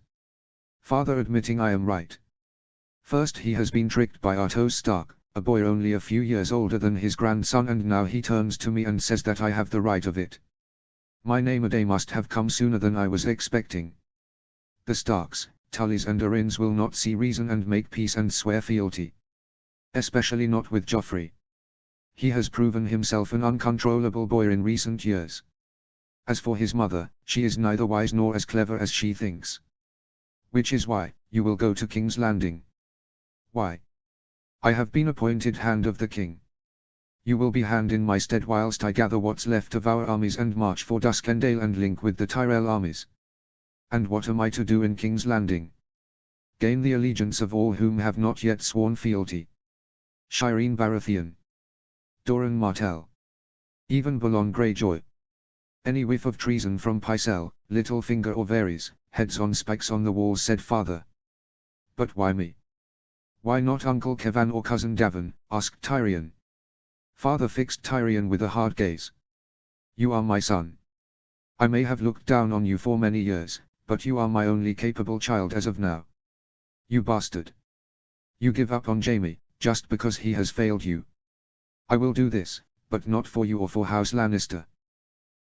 Father admitting I am right. First he has been tricked by Artos Stark, a boy only a few years older than his grandson, and now he turns to me and says that I have the right of it. My name a day must have come sooner than I was expecting. The Starks, Tullys and Arryns will not see reason and make peace and swear fealty. Especially not with Joffrey. He has proven himself an uncontrollable boy in recent years. As for his mother, she is neither wise nor as clever as she thinks. Which is why, you will go to King's Landing. Why? I have been appointed Hand of the King. You will be hand in my stead whilst I gather what's left of our armies and march for Duskendale and link with the Tyrell armies. And what am I to do in King's Landing? Gain the allegiance of all whom have not yet sworn fealty. Shireen Baratheon. Doran Martell. Even Balon Greyjoy. Any whiff of treason from Pycelle, Littlefinger or Varys, heads on spikes on the walls, said father. But why me? Why not Uncle Kevan or Cousin Davin? Asked Tyrion. Father fixed Tyrion with a hard gaze. You are my son. I may have looked down on you for many years, but you are my only capable child as of now. You bastard. You give up on Jaime, just because he has failed you. I will do this, but not for you or for House Lannister.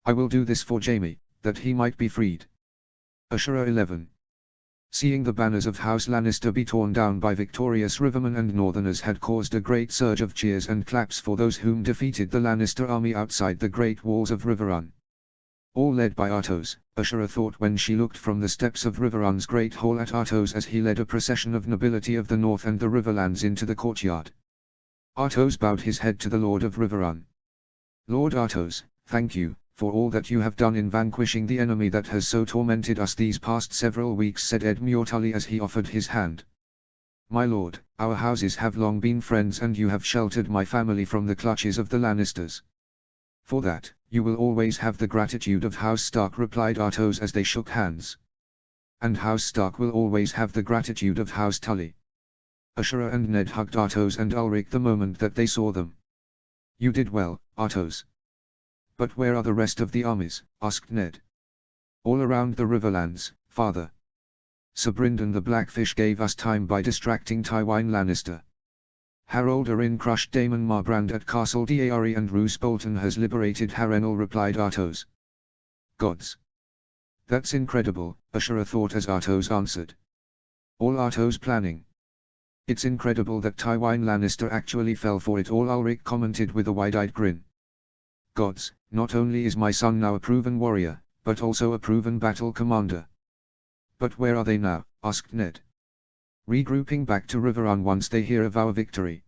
I will do this for Jaime, that he might be freed. Ashura 11. Seeing the banners of House Lannister be torn down by victorious Rivermen and Northerners had caused a great surge of cheers and claps for those whom defeated the Lannister army outside the great walls of Riverrun. All led by Artos, Ashura thought when she looked from the steps of Riverrun's great hall at Artos as he led a procession of nobility of the north and the Riverlands into the courtyard. Artos bowed his head to the Lord of Riverrun. Lord Artos, thank you, for all that you have done in vanquishing the enemy that has so tormented us these past several weeks, said Edmure Tully as he offered his hand. My lord, our houses have long been friends and you have sheltered my family from the clutches of the Lannisters. For that, you will always have the gratitude of House Stark, replied Artos as they shook hands. And House Stark will always have the gratitude of House Tully. Ashura and Ned hugged Artos and Ulrich the moment that they saw them. You did well, Artos. But where are the rest of the armies? Asked Ned. All around the Riverlands, father. Sir Brynden the Blackfish gave us time by distracting Tywin Lannister. Harold Arryn crushed Daemon Marbrand at Castle Dare and Roose Bolton has liberated Harrenhal, replied Artos. Gods! That's incredible, Ashura thought as Artos answered. All Artos' planning. It's incredible that Tywin Lannister actually fell for it all, Ulrich commented with a wide-eyed grin. Gods, not only is my son now a proven warrior, but also a proven battle commander. But where are they now? Asked Ned. Regrouping back to Riverrun once they hear of our victory.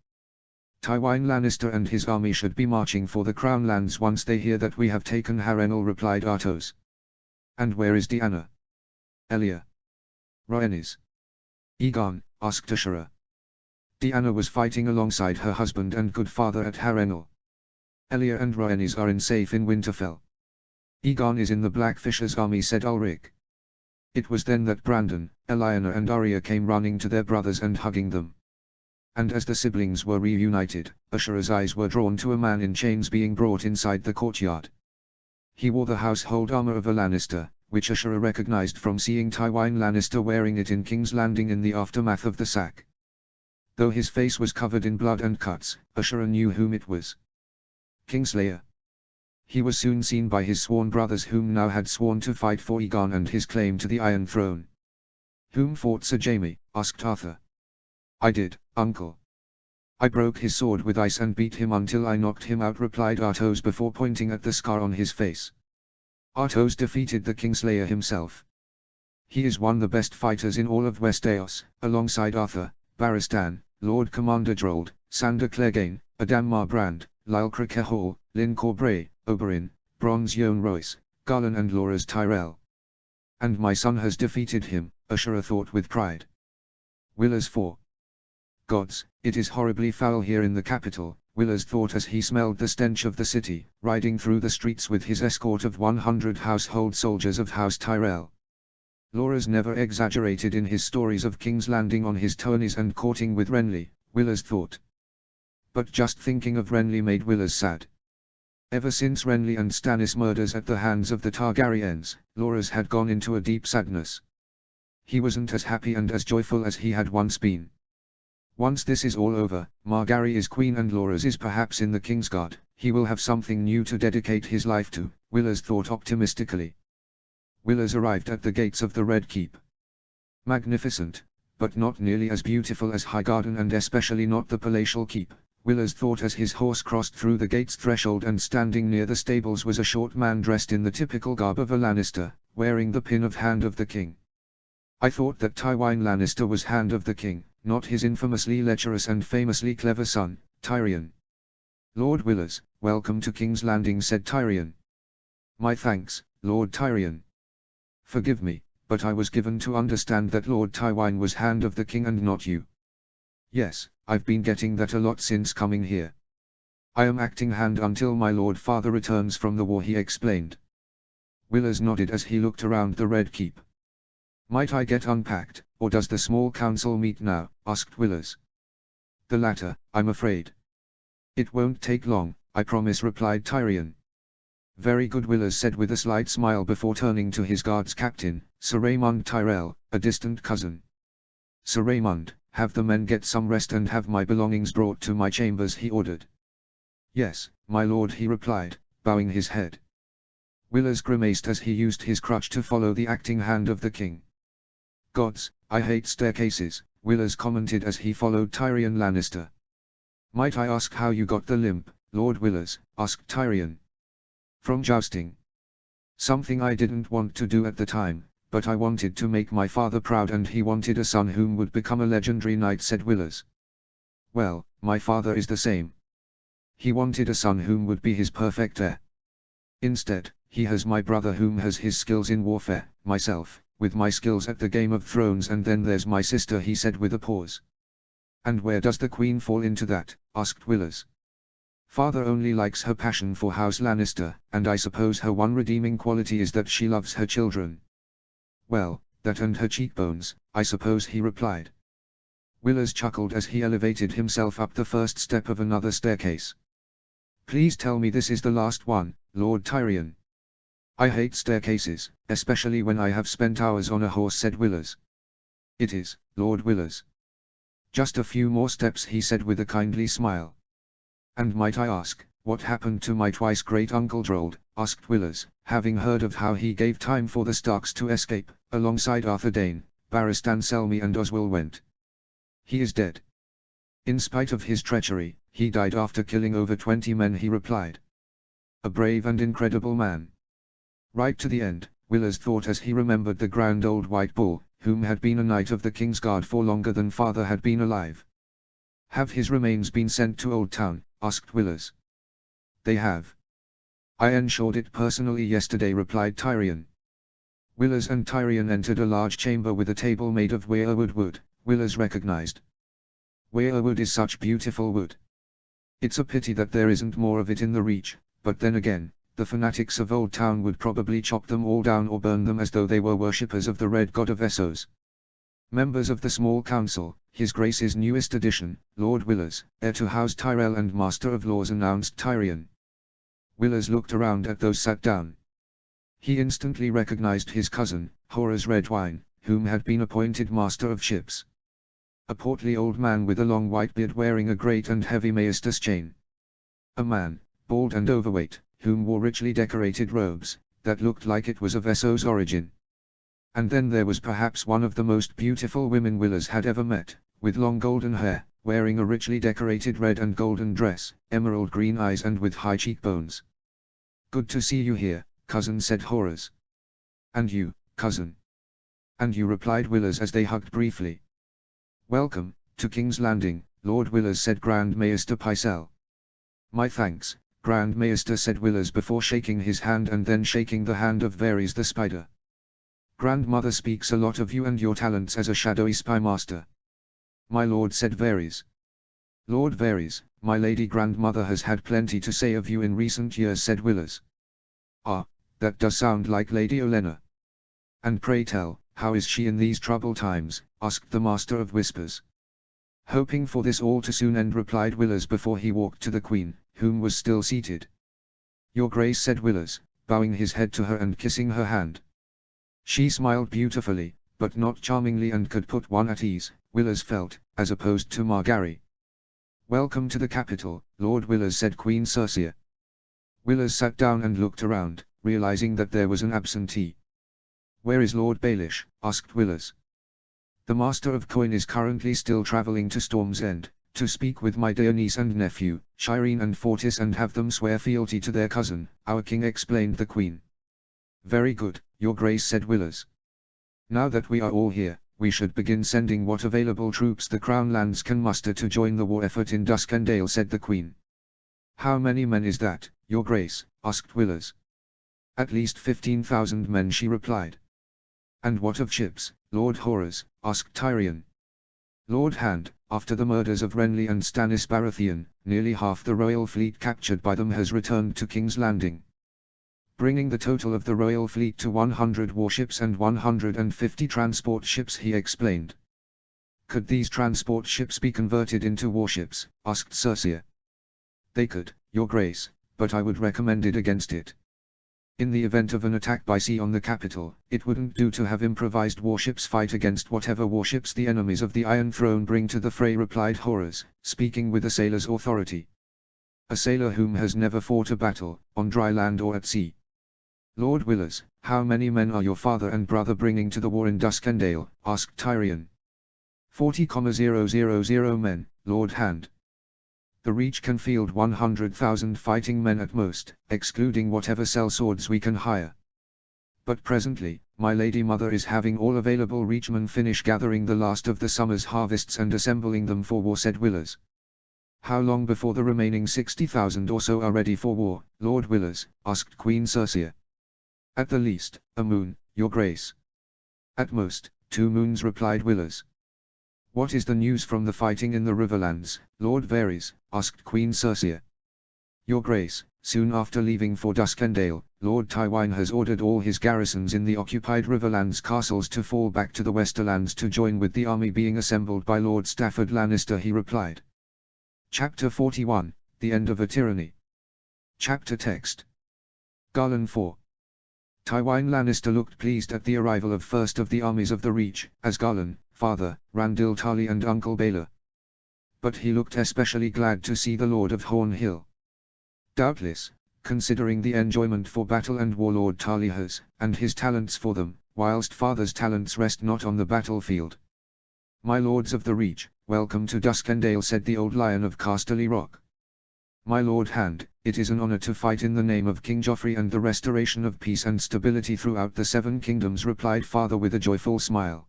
Tywin Lannister and his army should be marching for the Crown Lands once they hear that we have taken Harrenhal, replied Artos. And where is Deanna? Elia? Rhaenys? Aegon? Asked Ashura. Deanna was fighting alongside her husband and good father at Harrenhal. Elia and Rhaenys are safe in Winterfell. Aegon is in the Blackfish's army, said Ulrich. It was then that Brandon, Lyanna and Arya came running to their brothers and hugging them. And as the siblings were reunited, Ashura's eyes were drawn to a man in chains being brought inside the courtyard. He wore the household armor of a Lannister, which Ashura recognized from seeing Tywin Lannister wearing it in King's Landing in the aftermath of the sack. Though his face was covered in blood and cuts, Ashura knew whom it was. Kingslayer. He was soon seen by his sworn brothers, whom now had sworn to fight for Aegon and his claim to the Iron Throne. Whom fought Sir Jaime? Asked Arthur. I did, uncle. I broke his sword with ice and beat him until I knocked him out, replied Artos before pointing at the scar on his face. Artos defeated the Kingslayer himself. He is one of the best fighters in all of Westeros, alongside Arthur, Barristan, Lord Commander Drold, Sandor Clegane, Adam Marbrand, Lyle Crickehall, Lyn Corbray, Oberyn, Bronze Yohn Royce, Garlan and Loras Tyrell. And my son has defeated him, Ashura thought with pride. Willers 4. Gods, it is horribly foul here in the capital, Willers thought as he smelled the stench of the city, riding through the streets with his escort of 100 household soldiers of House Tyrell. Loras never exaggerated in his stories of King's Landing on his tourneys and courting with Renly, Willers thought. But just thinking of Renly made Willers sad. Ever since Renly and Stannis' murders at the hands of the Targaryens, Loras had gone into a deep sadness. He wasn't as happy and as joyful as he had once been. Once this is all over, Margaery is queen and Loras is perhaps in the Kingsguard, he will have something new to dedicate his life to, Willers thought optimistically. Willers arrived at the gates of the Red Keep. Magnificent, but not nearly as beautiful as Highgarden and especially not the palatial keep, Willers thought as his horse crossed through the gate's threshold, and standing near the stables was a short man dressed in the typical garb of a Lannister, wearing the pin of Hand of the King. I thought that Tywin Lannister was Hand of the King, not his infamously lecherous and famously clever son, Tyrion. Lord Willers, welcome to King's Landing, said Tyrion. My thanks, Lord Tyrion. Forgive me, but I was given to understand that Lord Tywin was Hand of the King and not you. Yes, I've been getting that a lot since coming here. I am acting hand until my Lord Father returns from the war, he explained. Willers nodded as he looked around the Red Keep. Might I get unpacked, or does the small council meet now? Asked Willers. The latter, I'm afraid. It won't take long, I promise, replied Tyrion. Very good, Willers said with a slight smile before turning to his guards captain, Sir Raymond Tyrell, a distant cousin. Sir Raymond, have the men get some rest and have my belongings brought to my chambers, he ordered. Yes, my lord, he replied, bowing his head. Willers grimaced as he used his crutch to follow the acting Hand of the King. Gods, I hate staircases, Willers commented as he followed Tyrion Lannister. Might I ask how you got the limp, Lord Willers? Asked Tyrion. From jousting. Something I didn't want to do at the time, but I wanted to make my father proud and he wanted a son whom would become a legendary knight, said Willers. Well, my father is the same. He wanted a son whom would be his perfect heir. Instead, he has my brother whom has his skills in warfare, myself, with my skills at the Game of Thrones, and then there's my sister, he said with a pause. And where does the Queen fall into that? Asked Willers. Father only likes her passion for House Lannister, and I suppose her one redeeming quality is that she loves her children. Well, that and her cheekbones, I suppose, he replied. Willers chuckled as he elevated himself up the first step of another staircase. Please tell me this is the last one, Lord Tyrion. I hate staircases, especially when I have spent hours on a horse, said Willers. It is, Lord Willers. Just a few more steps, he said with a kindly smile. And might I ask, what happened to my twice great uncle Drold? Asked Willers, having heard of how he gave time for the Starks to escape, alongside Arthur Dayne, Barristan Selmy and Oswell Went. He is dead. In spite of his treachery, he died after killing over 20 men, he replied. A brave and incredible man. Right to the end, Willers thought as he remembered the grand old white bull, whom had been a knight of the King's Guard for longer than father had been alive. Have his remains been sent to Old Town? Asked Willers. They have. I ensured it personally yesterday, replied Tyrion. Willers and Tyrion entered a large chamber with a table made of weirwood wood. Willers recognized. Weirwood is such beautiful wood. It's a pity that there isn't more of it in the Reach, but then again, the fanatics of Old Town would probably chop them all down or burn them as though they were worshippers of the Red God of Essos. Members of the Small Council, His Grace's newest addition, Lord Willers, heir to House Tyrell and Master of Laws, announced Tyrion. Willers looked around at those sat down. He instantly recognized his cousin, Horace Redwine, whom had been appointed Master of Ships. A portly old man with a long white beard wearing a great and heavy maestus chain. A man, bald and overweight, whom wore richly decorated robes, that looked like it was of Essos origin. And then there was perhaps one of the most beautiful women Willers had ever met, with long golden hair, wearing a richly decorated red and golden dress, emerald green eyes and with high cheekbones. Good to see you here, cousin, said Horace. And you, cousin. And you, replied Willers as they hugged briefly. Welcome, to King's Landing, Lord Willers, said Grand Maester Pycelle. My thanks, Grand Maester, said Willers before shaking his hand and then shaking the hand of Varys the Spider. Grandmother speaks a lot of you and your talents as a shadowy spy master. My lord, said Varys. Lord Varys, my lady grandmother has had plenty to say of you in recent years, said Willers. Ah, that does sound like Lady Olenna. And pray tell, how is she in these troubled times? Asked the Master of Whispers. Hoping for this all to soon end, replied Willers before he walked to the Queen, whom was still seated. Your Grace, said Willers, bowing his head to her and kissing her hand. She smiled beautifully, but not charmingly, and could put one at ease, Willers felt, as opposed to Margaery. Welcome to the capital, Lord Willers, said Queen Cersei. Willers sat down and looked around, realizing that there was an absentee. Where is Lord Baelish? Asked Willers. The Master of Coin is currently still traveling to Storm's End, to speak with my dear niece and nephew, Shireen and Fortis, and have them swear fealty to their cousin, our king, explained the Queen. Very good, Your Grace, said Willers. Now that we are all here, we should begin sending what available troops the Crown lands can muster to join the war effort in Duskendale, said the Queen. How many men is that, Your Grace? Asked Willers. At least 15,000 men, she replied. And what of ships, Lord Horace? Asked Tyrion. Lord Hand, after the murders of Renly and Stannis Baratheon, nearly half the royal fleet captured by them has returned to King's Landing, bringing the total of the royal fleet to 100 warships and 150 transport ships, he explained. Could these transport ships be converted into warships? Asked Cersei. They could, Your Grace, but I would recommend it against it. In the event of an attack by sea on the capital, it wouldn't do to have improvised warships fight against whatever warships the enemies of the Iron Throne bring to the fray, replied Horace, speaking with a sailor's authority. A sailor whom has never fought a battle, on dry land or at sea. Lord Willers, how many men are your father and brother bringing to the war in Duskendale? Asked Tyrion. 40,000 men, Lord Hand. The Reach can field 100,000 fighting men at most, excluding whatever sellswords we can hire. But presently, my lady mother is having all available Reachmen finish gathering the last of the summer's harvests and assembling them for war, said Willers. How long before the remaining 60,000 or so are ready for war, Lord Willers? Asked Queen Cersei. At the least, a moon, Your Grace. At most, 2 moons, replied Willers. "What is the news from the fighting in the Riverlands, Lord Varys?" asked Queen Cersei. "Your Grace, soon after leaving for Duskendale, Lord Tywine has ordered all his garrisons in the occupied Riverlands castles to fall back to the Westerlands to join with the army being assembled by Lord Stafford Lannister," he replied. Chapter 41, The End of a Tyranny. Chapter text. Garland 4. Tywine Lannister looked pleased at the arrival of first of the armies of the Reach, as Garland, father, Randyll Tarly and Uncle Baelor. But he looked especially glad to see the Lord of Horn Hill. Doubtless, considering the enjoyment for battle and war Lord Tarly has, and his talents for them, whilst father's talents rest not on the battlefield. "My lords of the Reach, welcome to Duskendale," said the old Lion of Casterly Rock. "My Lord Hand, it is an honor to fight in the name of King Joffrey and the restoration of peace and stability throughout the Seven Kingdoms," replied father with a joyful smile.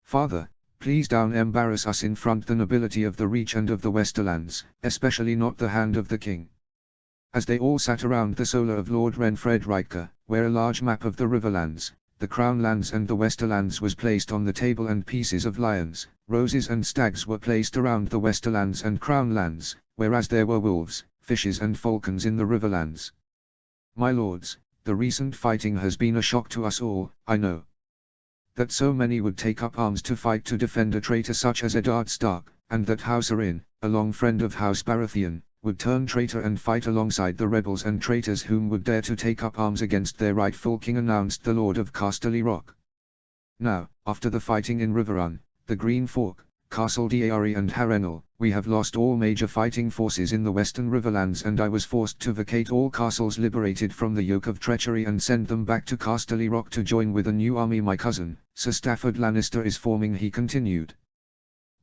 "Father, please don't embarrass us in front the nobility of the Reach and of the Westerlands, especially not the Hand of the King." As they all sat around the solar of Lord Renfred Riker, where a large map of the Riverlands, the Crownlands and the Westerlands was placed on the table and pieces of lions, roses and stags were placed around the Westerlands and Crownlands, whereas there were wolves, fishes and falcons in the Riverlands. "My lords, the recent fighting has been a shock to us all. I know that so many would take up arms to fight to defend a traitor such as Eddard Stark, and that House Arryn, a long friend of House Baratheon, would turn traitor and fight alongside the rebels and traitors whom would dare to take up arms against their rightful king," announced the Lord of Casterly Rock. "Now, after the fighting in Riverrun, the Green Fork, Castle Deary and Harrenhal, we have lost all major fighting forces in the Western Riverlands, and I was forced to vacate all castles liberated from the yoke of treachery and send them back to Casterly Rock to join with a new army my cousin, Sir Stafford Lannister, is forming," he continued.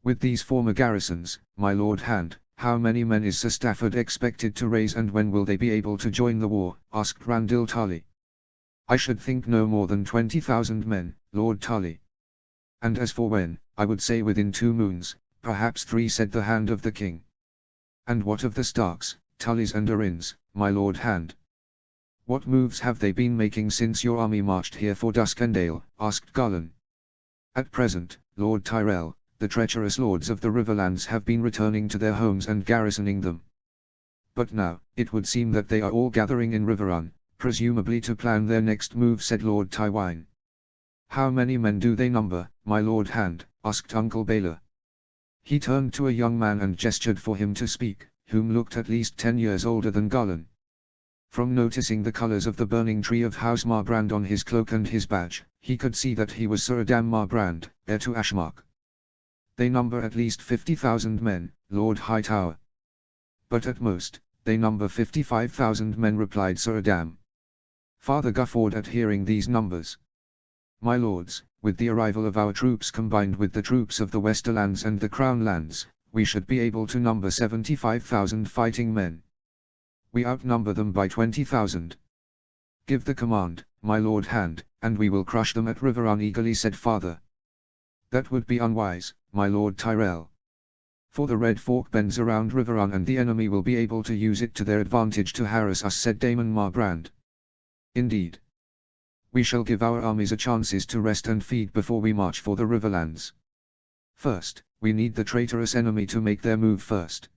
"With these former garrisons, my Lord Hand, how many men is Sir Stafford expected to raise, and when will they be able to join the war?" asked Randyll Tarly. "I should think no more than 20,000 men, Lord Tarly. And as for when, I would say within 2 moons, perhaps 3, said the Hand of the King." "And what of the Starks, Tullys and Arryns, my Lord Hand? What moves have they been making since your army marched here for Duskendale?" asked Garland. "At present, Lord Tyrell, the treacherous lords of the Riverlands have been returning to their homes and garrisoning them. But now, it would seem that they are all gathering in Riverrun, presumably to plan their next move," said Lord Tywine. "How many men do they number, my Lord Hand?" asked Uncle Baelor. He turned to a young man and gestured for him to speak, whom looked at least 10 years older than Garland. From noticing the colors of the burning tree of House Marbrand on his cloak and his badge, he could see that he was Sir Adam Marbrand, heir to Ashmark. "They number at least 50,000 men, Lord Hightower." "But at most, they number 55,000 men," replied Sir Adam. Father guffawed at hearing these numbers. "My lords, with the arrival of our troops combined with the troops of the Westerlands and the Crownlands, we should be able to number 75,000 fighting men. We outnumber them by 20,000. Give the command, my Lord Hand, and we will crush them at Riverrun," eagerly said father. "That would be unwise, my Lord Tyrell. For the Red Fork bends around Riverrun and the enemy will be able to use it to their advantage to harass us," said Daemon Marbrand. "Indeed. We shall give our armies a chances to rest and feed before we march for the Riverlands. First, we need the traitorous enemy to make their move first.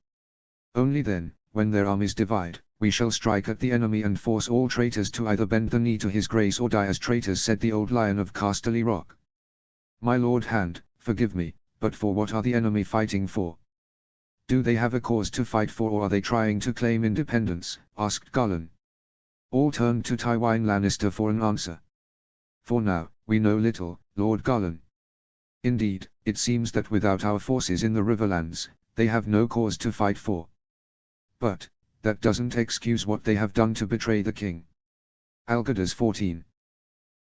Only then, when their armies divide, we shall strike at the enemy and force all traitors to either bend the knee to his grace or die as traitors," said the old Lion of Casterly Rock. "My Lord Hand, forgive me, but for what are the enemy fighting for? Do they have a cause to fight for, or are they trying to claim independence?" asked Garland. All turned to Tywine Lannister for an answer. "For now, we know little, Lord Garland. Indeed, it seems that without our forces in the Riverlands, they have no cause to fight for. But, that doesn't excuse what they have done to betray the king." Algerdus 14.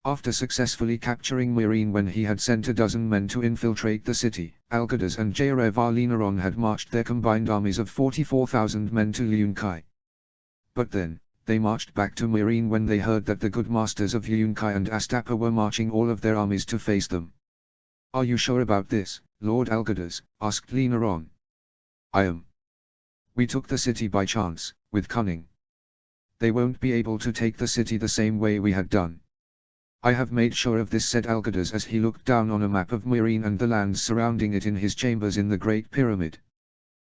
After successfully capturing Meereen when he had sent a dozen men to infiltrate the city, Algerdus and Jaehaerys Linaron had marched their combined armies of 44,000 men to Yunkai. But then, they marched back to Meereen when they heard that the good masters of Yunkai and Astapa were marching all of their armies to face them. "Are you sure about this, Lord Algerdus?" asked Linaron. "I am. We took the city by chance, with cunning. They won't be able to take the city the same way we had done. I have made sure of this, said Algirdas as he looked down on a map of Meereen and the lands surrounding it in his chambers in the Great Pyramid.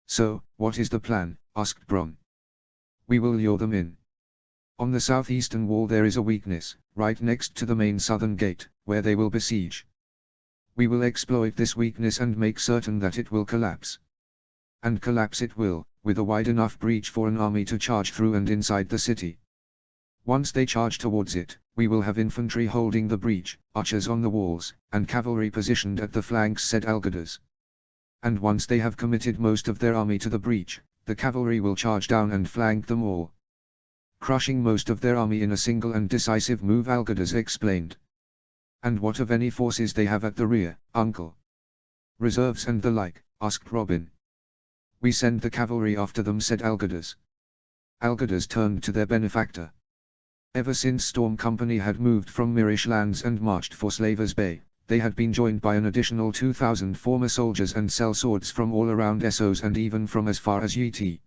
So, what is the plan? Asked Bronn. We will lure them in. On the southeastern wall there is a weakness, right next to the main southern gate, where they will besiege. We will exploit this weakness and make certain that it will collapse. And collapse it will, with a wide enough breach for an army to charge through and inside the city. Once they charge towards it, we will have infantry holding the breach, archers on the walls, and cavalry positioned at the flanks, said Algirdas. And once they have committed most of their army to the breach, the cavalry will charge down and flank them all, crushing most of their army in a single and decisive move, Algirdas explained. And what of any forces they have at the rear, uncle? Reserves and the like, asked Robin. We send the cavalry after them, said Algirdas. Algirdas turned to their benefactor. Ever since Storm Company had moved from Mirish lands and marched for Slavers Bay, they had been joined by an additional 2,000 former soldiers and sellswords from all around Essos and even from as far as Yeti.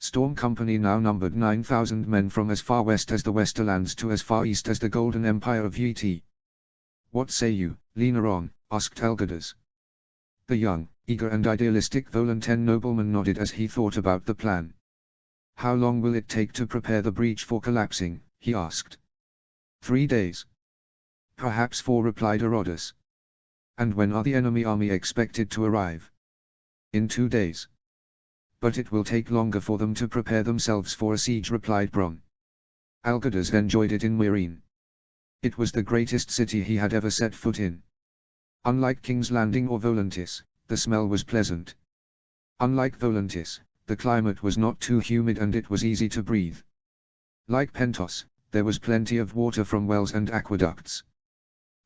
Storm Company now numbered 9,000 men from as far west as the Westerlands to as far east as the Golden Empire of Yeti. What say you, Lenaron? Asked Algirdas. The young, eager and idealistic Volanten nobleman nodded as he thought about the plan. How long will it take to prepare the breach for collapsing? He asked. 3 days. Perhaps 4, replied Herodas. And when are the enemy army expected to arrive? In 2 days. But it will take longer for them to prepare themselves for a siege, replied Bronn. Algirdas enjoyed it in Meereen. It was the greatest city he had ever set foot in. Unlike King's Landing or Volantis, the smell was pleasant. Unlike Volantis, the climate was not too humid and it was easy to breathe. Like Pentos, there was plenty of water from wells and aqueducts.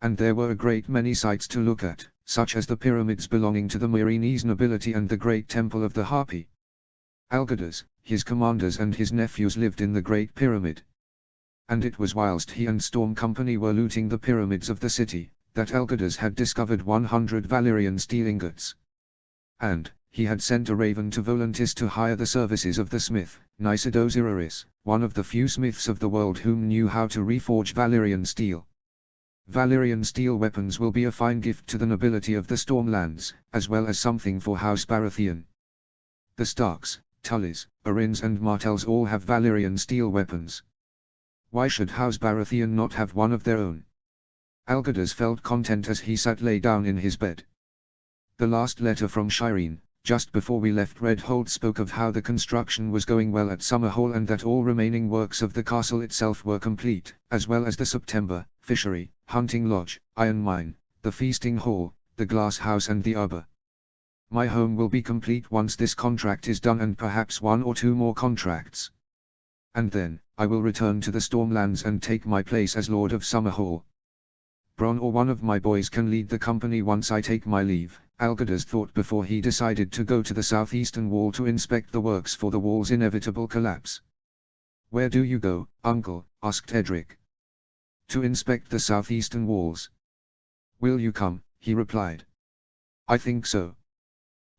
And there were a great many sights to look at, such as the pyramids belonging to the Meereenese nobility and the great temple of the Harpy. Algirdas, his commanders and his nephews lived in the Great Pyramid. And it was whilst he and Storm Company were looting the pyramids of the city, that Algirdas had discovered 100 Valyrian steel ingots. And, he had sent a raven to Volantis to hire the services of the smith, Nisidos Iraris, one of the few smiths of the world whom knew how to reforge Valyrian steel. Valyrian steel weapons will be a fine gift to the nobility of the Stormlands, as well as something for House Baratheon. The Starks, Tullys, Arryns and Martells all have Valyrian steel weapons. Why should House Baratheon not have one of their own? Algirdas felt content as he sat lay down in his bed. The last letter from Shireen, just before we left Redhold, spoke of how the construction was going well at Summerhall and that all remaining works of the castle itself were complete, as well as the September, fishery, hunting lodge, iron mine, the feasting hall, the glass house and the arbor. My home will be complete once this contract is done and perhaps 1 or 2 more contracts. And then, I will return to the Stormlands and take my place as Lord of Summerhall. Bronn or one of my boys can lead the company once I take my leave, Algirdas thought before he decided to go to the southeastern wall to inspect the works for the wall's inevitable collapse. Where do you go, uncle? Asked Edric. To inspect the southeastern walls. Will you come? He replied. I think so.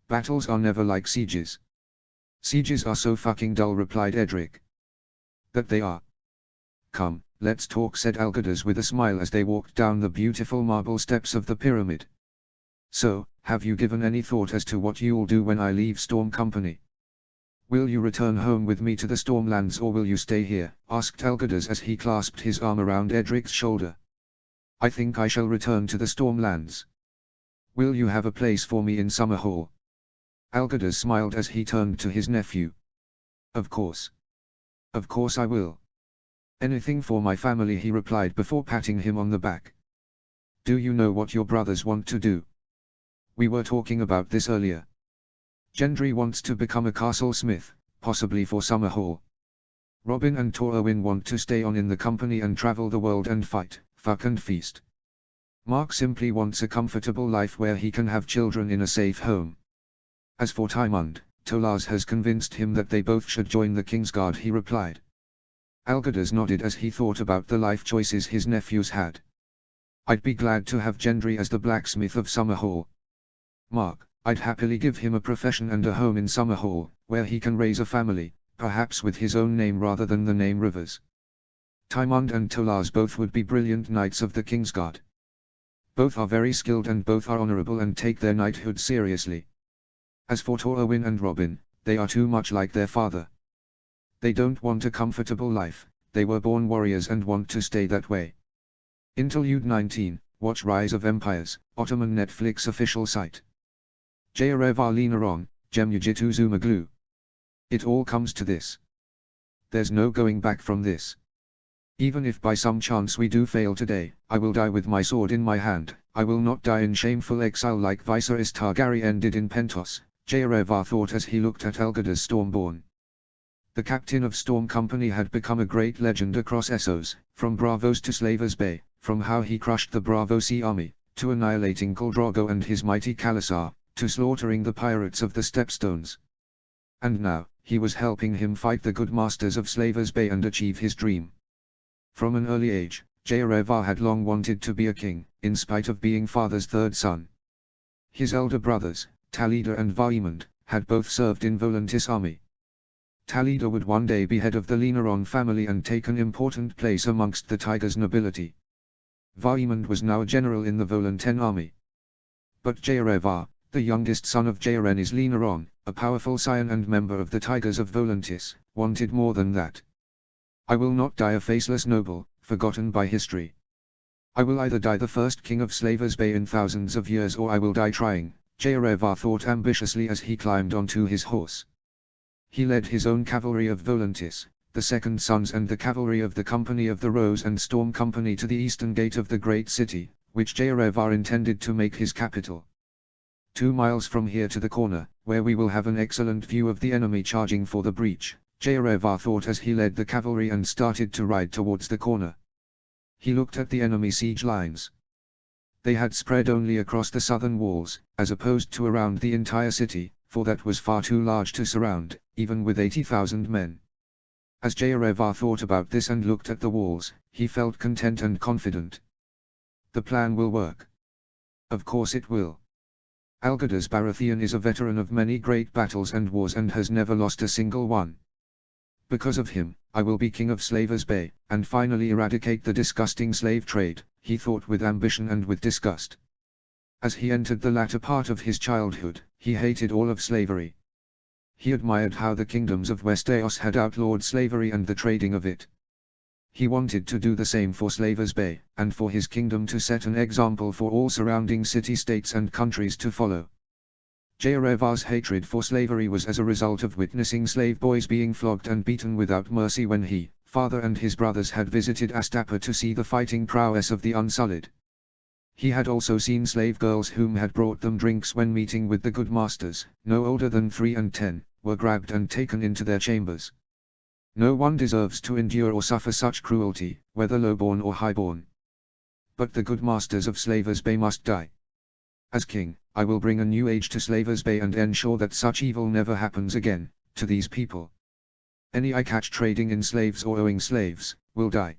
Battles are never like sieges. Sieges are so fucking dull, replied Edric. That they are. Come, let's talk, said Algirdas with a smile as they walked down the beautiful marble steps of the pyramid. So, have you given any thought as to what you'll do when I leave Storm Company? Will you return home with me to the Stormlands or will you stay here? Asked Algirdas as he clasped his arm around Edric's shoulder. I think I shall return to the Stormlands. Will you have a place for me in Summerhall? Algirdas smiled as he turned to his nephew. Of course. Of course I will. Anything for my family, he replied before patting him on the back. Do you know what your brothers want to do? We were talking about this earlier. Gendry wants to become a castle smith, possibly for Summerhall. Robin and Torwin want to stay on in the company and travel the world and fight, fuck and feast. Mark simply wants a comfortable life where he can have children in a safe home. As for Tymund, Tolaz has convinced him that they both should join the Kingsguard, he replied. Algirdas nodded as he thought about the life choices his nephews had. I'd be glad to have Gendry as the blacksmith of Summerhall. Mark, I'd happily give him a profession and a home in Summerhall, where he can raise a family, perhaps with his own name rather than the name Rivers. Taimund and Tolaz both would be brilliant knights of the King's Guard. Both are very skilled and both are honorable and take their knighthood seriously. As for Torwin and Robin, they are too much like their father. They don't want a comfortable life, they were born warriors and want to stay that way. Interlude 19, watch Rise of Empires, Ottoman Netflix official site. Jayarevar Linaron, Gemujitu Zumaglu. It all comes to this. There's no going back from this. Even if by some chance we do fail today, I will die with my sword in my hand, I will not die in shameful exile like Viserys Targaryen did in Pentos, Jayarevar thought as he looked at Elgadas Stormborn. The captain of Storm Company had become a great legend across Essos, from Bravos to Slavers Bay, from how he crushed the Bravo Sea army, to annihilating Khal Drogo and his mighty Khalasar, to slaughtering the pirates of the Stepstones. And now, he was helping him fight the good masters of Slavers Bay and achieve his dream. From an early age, Jayarevar had long wanted to be a king, in spite of being father's third son. His elder brothers, Talida and Vaimund, had both served in Volantis' army. Talida would one day be head of the Linaron family and take an important place amongst the Tigers nobility. Vaimund was now a general in the Volanten army. But Jayarevar, the youngest son of Jayarenis Linaron, a powerful scion and member of the Tigers of Volantis, wanted more than that. I will not die a faceless noble, forgotten by history. I will either die the first king of Slavers Bay in thousands of years or I will die trying, Jayarevar thought ambitiously as he climbed onto his horse. He led his own cavalry of Volantis, the Second Sons and the cavalry of the Company of the Rose and Storm Company to the eastern gate of the great city, which Jayarevar intended to make his capital. 2 miles from here to the corner, where we will have an excellent view of the enemy charging for the breach, Jayarevar thought as he led the cavalry and started to ride towards the corner. He looked at the enemy siege lines. They had spread only across the southern walls, as opposed to around the entire city, for that was far too large to surround, even with 80,000 men. As Jayarevar thought about this and looked at the walls, he felt content and confident. The plan will work. Of course it will. Algirdas Baratheon is a veteran of many great battles and wars and has never lost a single one. Because of him, I will be king of Slavers Bay, and finally eradicate the disgusting slave trade, he thought with ambition and with disgust. As he entered the latter part of his childhood, he hated all of slavery. He admired how the kingdoms of Westeros had outlawed slavery and the trading of it. He wanted to do the same for Slavers Bay, and for his kingdom to set an example for all surrounding city-states and countries to follow. Jayarevar's hatred for slavery was as a result of witnessing slave boys being flogged and beaten without mercy when he, father and his brothers had visited Astapa to see the fighting prowess of the Unsullied. He had also seen slave girls whom had brought them drinks when meeting with the good masters, no older than 3 and 10, were grabbed and taken into their chambers. No one deserves to endure or suffer such cruelty, whether lowborn or highborn. But the good masters of Slavers Bay must die. As king, I will bring a new age to Slavers Bay and ensure that such evil never happens again, to these people. Any I catch trading in slaves or owing slaves, will die.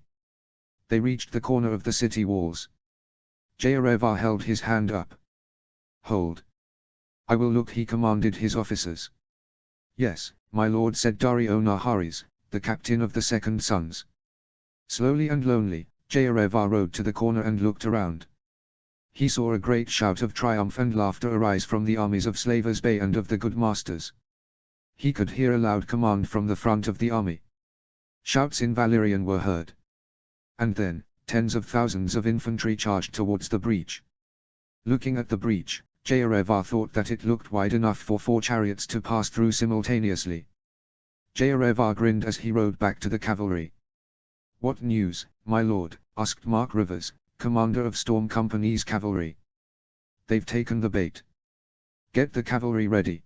They reached the corner of the city walls. Jayarevar held his hand up. Hold. I will look, he commanded his officers. Yes, my lord, said Dario Naharis, the captain of the Second Sons. Slowly and lonely, Jayarevar rode to the corner and looked around. He saw a great shout of triumph and laughter arise from the armies of Slavers Bay and of the good masters. He could hear a loud command from the front of the army. Shouts in Valyrian were heard. And then, tens of thousands of infantry charged towards the breach. Looking at the breach, Jayarevar thought that it looked wide enough for 4 chariots to pass through simultaneously. Jayarevar grinned as he rode back to the cavalry. What news, my lord? Asked Mark Rivers, commander of Storm Company's cavalry. They've taken the bait. Get the cavalry ready.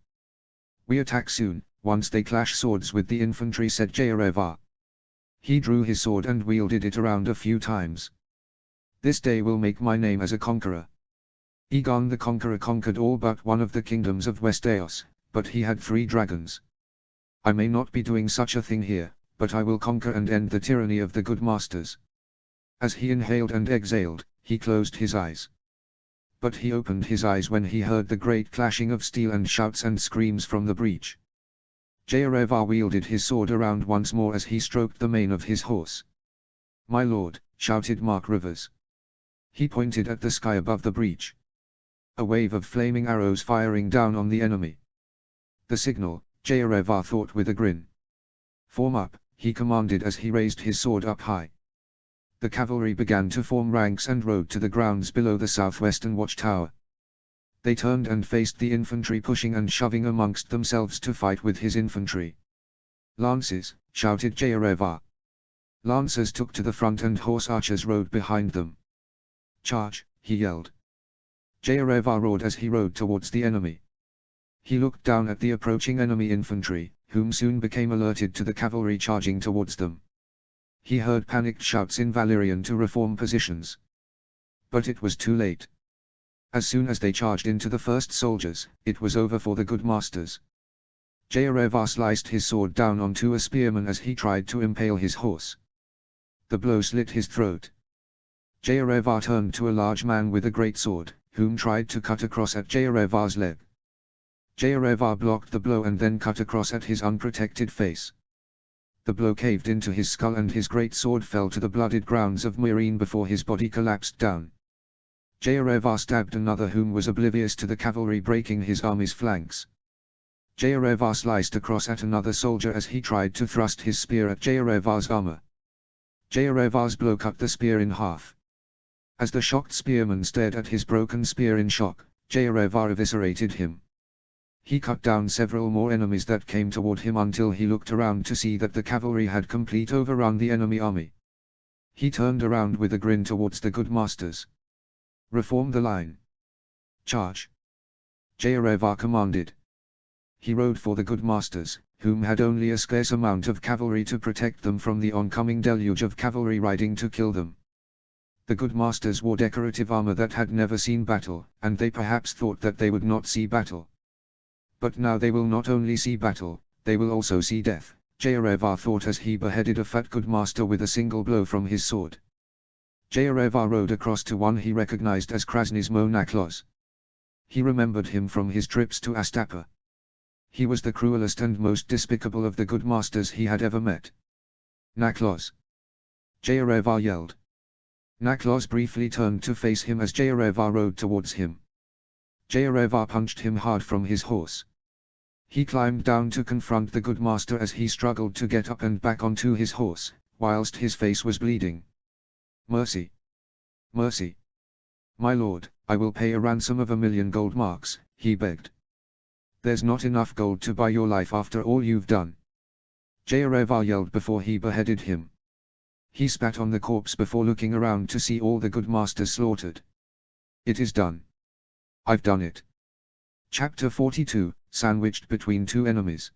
We attack soon, once they clash swords with the infantry, said Jayarevar. He drew his sword and wielded it around a few times. This day will make my name as a conqueror. Aegon the Conqueror conquered all but one of the kingdoms of Westeros, but he had 3 dragons. I may not be doing such a thing here, but I will conquer and end the tyranny of the good masters. As he inhaled and exhaled, he closed his eyes. But he opened his eyes when he heard the great clashing of steel and shouts and screams from the breach. Jayarevar wielded his sword around once more as he stroked the mane of his horse. My lord, shouted Mark Rivers. He pointed at the sky above the breach. A wave of flaming arrows firing down on the enemy. The signal, Jayarevar thought with a grin. Form up, he commanded as he raised his sword up high. The cavalry began to form ranks and rode to the grounds below the southwestern watchtower. They turned and faced the infantry pushing and shoving amongst themselves to fight with his infantry. Lances, shouted Jayarevar. Lancers took to the front and horse archers rode behind them. Charge, he yelled. Jayarevar roared as he rode towards the enemy. He looked down at the approaching enemy infantry, whom soon became alerted to the cavalry charging towards them. He heard panicked shouts in Valyrian to reform positions. But it was too late. As soon as they charged into the first soldiers, it was over for the good masters. Jayarevar sliced his sword down onto a spearman as he tried to impale his horse. The blow slit his throat. Jayarevar turned to a large man with a great sword, whom tried to cut across at Jayarevar's leg. Jayarevar blocked the blow and then cut across at his unprotected face. The blow caved into his skull and his great sword fell to the blooded grounds of Meereen before his body collapsed down. Jayarevar stabbed another whom was oblivious to the cavalry breaking his army's flanks. Jayarevar sliced across at another soldier as he tried to thrust his spear at Jayarevar's armor. Jayarevar's blow cut the spear in half. As the shocked spearman stared at his broken spear in shock, Jayarevar eviscerated him. He cut down several more enemies that came toward him until he looked around to see that the cavalry had complete overrun the enemy army. He turned around with a grin towards the good masters. Reform the line. Charge. Jayarevar commanded. He rode for the good masters, whom had only a scarce amount of cavalry to protect them from the oncoming deluge of cavalry riding to kill them. The good masters wore decorative armor that had never seen battle, and they perhaps thought that they would not see battle. But now they will not only see battle, they will also see death, Jayarevar thought as he beheaded a fat good master with a single blow from his sword. Jayarevar rode across to one he recognized as Krasnizmo Naklos. He remembered him from his trips to Astapa. He was the cruelest and most despicable of the good masters he had ever met. Naklos! Jayarevar yelled. Naklos briefly turned to face him as Jayarevar rode towards him. Jayarevar punched him hard from his horse. He climbed down to confront the good master as he struggled to get up and back onto his horse, whilst his face was bleeding. Mercy! Mercy! My lord, I will pay a ransom of 1,000,000 gold marks, he begged. There's not enough gold to buy your life after all you've done. Jayarevar yelled before he beheaded him. He spat on the corpse before looking around to see all the good masters slaughtered. It is done. I've done it. Chapter 42, Sandwiched Between Two Enemies.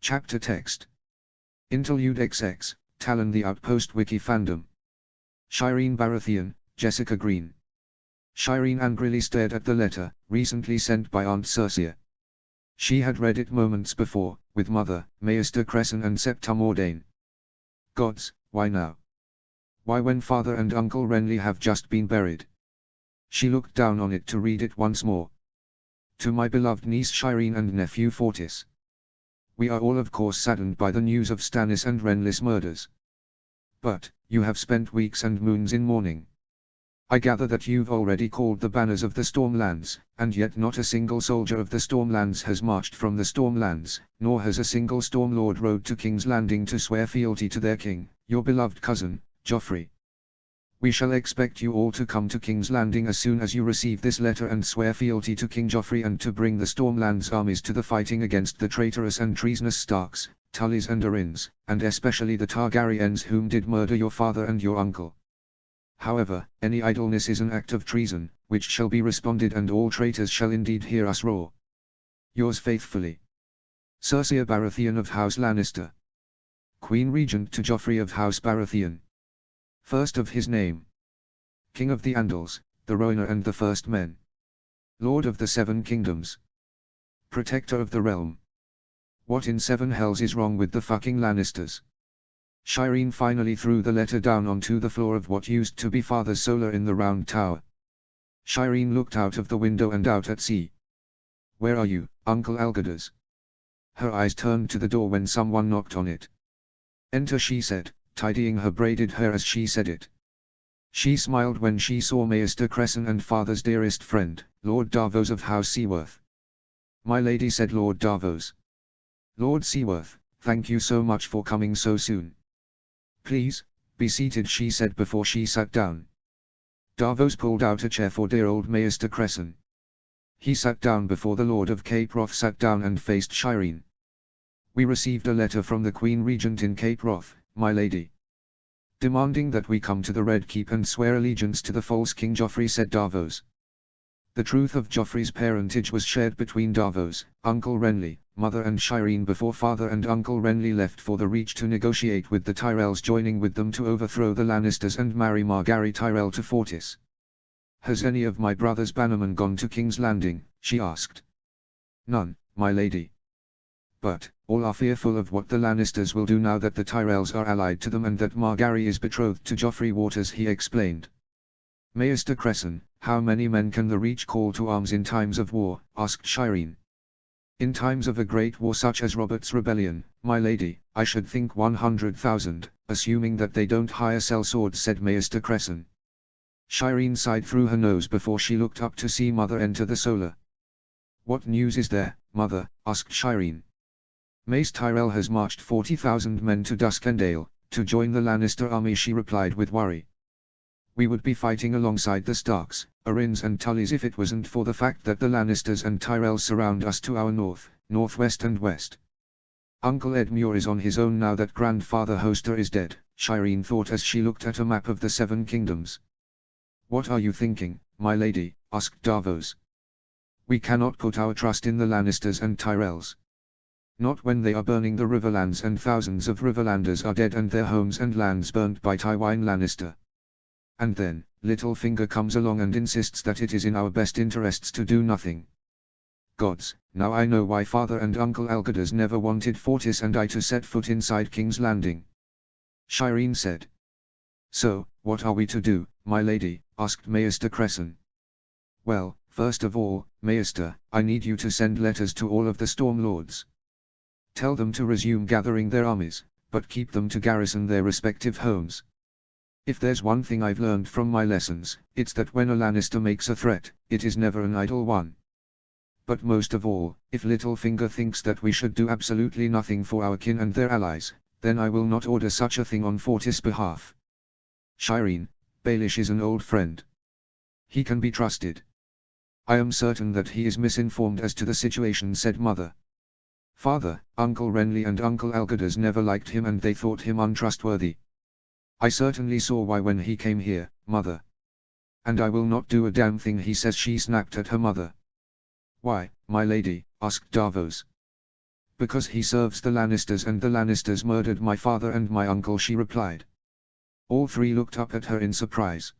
Chapter Text. Interlude XX, Talon the Outpost Wiki Fandom. Shireen Baratheon, Jessica Green. Shireen angrily stared at the letter, recently sent by Aunt Cersei. She had read it moments before, with Mother, Maester Cresson and Septa Mordane. Gods, why now? Why when Father and Uncle Renly have just been buried? She looked down on it to read it once more. To my beloved niece Shireen and nephew Fortis. We are all of course saddened by the news of Stannis and Renly's murders. But, you have spent weeks and moons in mourning. I gather that you've already called the banners of the Stormlands, and yet not a single soldier of the Stormlands has marched from the Stormlands, nor has a single Stormlord rode to King's Landing to swear fealty to their king, your beloved cousin, Joffrey. We shall expect you all to come to King's Landing as soon as you receive this letter and swear fealty to King Joffrey and to bring the Stormlands armies to the fighting against the traitorous and treasonous Starks, Tullys and Arryns, and especially the Targaryens whom did murder your father and your uncle. However, any idleness is an act of treason, which shall be responded and all traitors shall indeed hear us roar. Yours faithfully. Cersei Baratheon of House Lannister. Queen Regent to Joffrey of House Baratheon. First of his name. King of the Andals, the Rhoynar and the First Men. Lord of the Seven Kingdoms. Protector of the realm. What in seven hells is wrong with the fucking Lannisters? Shireen finally threw the letter down onto the floor of what used to be Father's solar in the Round Tower. Shireen looked out of the window and out at sea. Where are you, Uncle Algerdus? Her eyes turned to the door when someone knocked on it. Enter, she said, tidying her braided hair as she said it. She smiled when she saw Maester Cresson and father's dearest friend, Lord Davos of House Seaworth. "My lady," said Lord Davos. "Lord Seaworth, thank you so much for coming so soon. Please, be seated," she said before she sat down. Davos pulled out a chair for dear old Maester Cresson. He sat down before the Lord of Cape Wrath sat down and faced Shireen. "We received a letter from the Queen Regent in Cape Wrath, my lady, demanding that we come to the Red Keep and swear allegiance to the false King Joffrey," said Davos. The truth of Joffrey's parentage was shared between Davos, Uncle Renly, Mother and Shireen before Father and Uncle Renly left for the Reach to negotiate with the Tyrells, joining with them to overthrow the Lannisters and marry Margaery Tyrell to Fortis. "Has any of my brothers Bannerman gone to King's Landing?" she asked. "None, my lady. But, all are fearful of what the Lannisters will do now that the Tyrells are allied to them and that Margaery is betrothed to Joffrey Waters," he explained. "Maester Cresson, how many men can the Reach call to arms in times of war?" asked Shireen. "In times of a great war such as Robert's Rebellion, my lady, I should think 100,000, assuming that they don't hire sellswords," said Maester Cresson. Shireen sighed through her nose before she looked up to see Mother enter the solar. "What news is there, Mother?" asked Shireen. "Mace Tyrell has marched 40,000 men to Duskendale, to join the Lannister army," she replied with worry. "We would be fighting alongside the Starks, Arryns and Tullys if it wasn't for the fact that the Lannisters and Tyrells surround us to our north, northwest and west. Uncle Edmure is on his own now that Grandfather Hoster is dead," Shireen thought as she looked at a map of the Seven Kingdoms. "What are you thinking, my lady?" asked Davos. "We cannot put our trust in the Lannisters and Tyrells. Not when they are burning the Riverlands and thousands of Riverlanders are dead and their homes and lands burnt by Tywin Lannister. And then, Littlefinger comes along and insists that it is in our best interests to do nothing. Gods, now I know why Father and Uncle Algerdus never wanted Fortis and I to set foot inside King's Landing," Shireen said. "So, what are we to do, my lady?" asked Maester Cresson. "Well, first of all, Maester, I need you to send letters to all of the Stormlords. Tell them to resume gathering their armies, but keep them to garrison their respective homes. If there's one thing I've learned from my lessons, it's that when a Lannister makes a threat, it is never an idle one. But most of all, if Littlefinger thinks that we should do absolutely nothing for our kin and their allies, then I will not order such a thing on Fortis' behalf. Shireen, Baelish is an old friend. He can be trusted. I am certain that he is misinformed as to the situation," said Mother. "Father, Uncle Renly and Uncle Algerdus never liked him and they thought him untrustworthy. I certainly saw why when he came here, Mother. And I will not do a damn thing he says," she snapped at her mother. "Why, my lady?" asked Davos. "Because he serves the Lannisters and the Lannisters murdered my father and my uncle," she replied. All three looked up at her in surprise.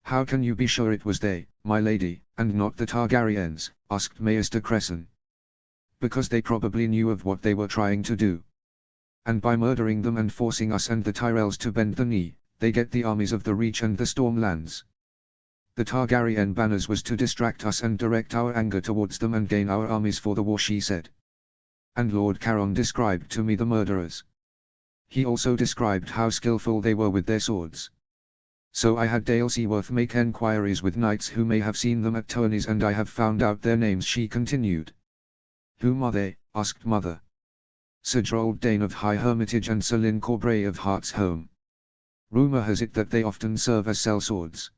"How can you be sure it was they, my lady, and not the Targaryens?" asked Maester Cresson. "Because they probably knew of what they were trying to do. And by murdering them and forcing us and the Tyrells to bend the knee, they get the armies of the Reach and the Stormlands. The Targaryen banners was to distract us and direct our anger towards them and gain our armies for the war," she said. "And Lord Caron described to me the murderers. He also described how skillful they were with their swords. So I had Dale Seaworth make enquiries with knights who may have seen them at tourneys and I have found out their names," she continued. "Whom are they?" asked Mother. "Sir Gerald Dane of High Hermitage and Sir Lyn Corbray of Heart's Home. Rumor has it that they often serve as sellswords.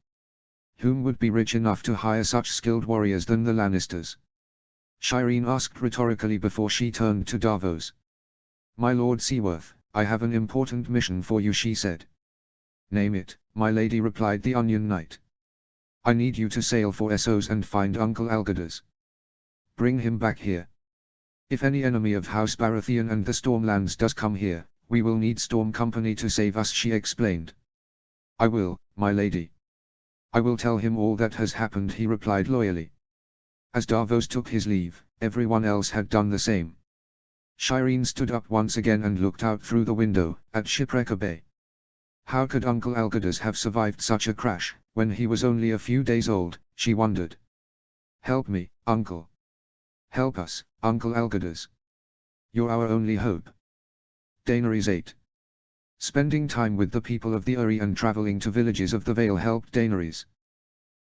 Whom would be rich enough to hire such skilled warriors than the Lannisters?" Shireen asked rhetorically before she turned to Davos. "My Lord Seaworth, I have an important mission for you," she said. "Name it, my lady," replied the Onion Knight. "I need you to sail for Essos and find Uncle Algerdus. Bring him back here. If any enemy of House Baratheon and the Stormlands does come here, we will need Storm Company to save us," she explained. "I will, my lady. I will tell him all that has happened," he replied loyally. As Davos took his leave, everyone else had done the same. Shireen stood up once again and looked out through the window, at Shipwrecker Bay. How could Uncle Algerdus have survived such a crash, when he was only a few days old, she wondered. "Help me, Uncle. Help us, Uncle Algerdus. You're our only hope." Daenerys 8. Spending time with the people of the Uri and traveling to villages of the Vale helped Daenerys.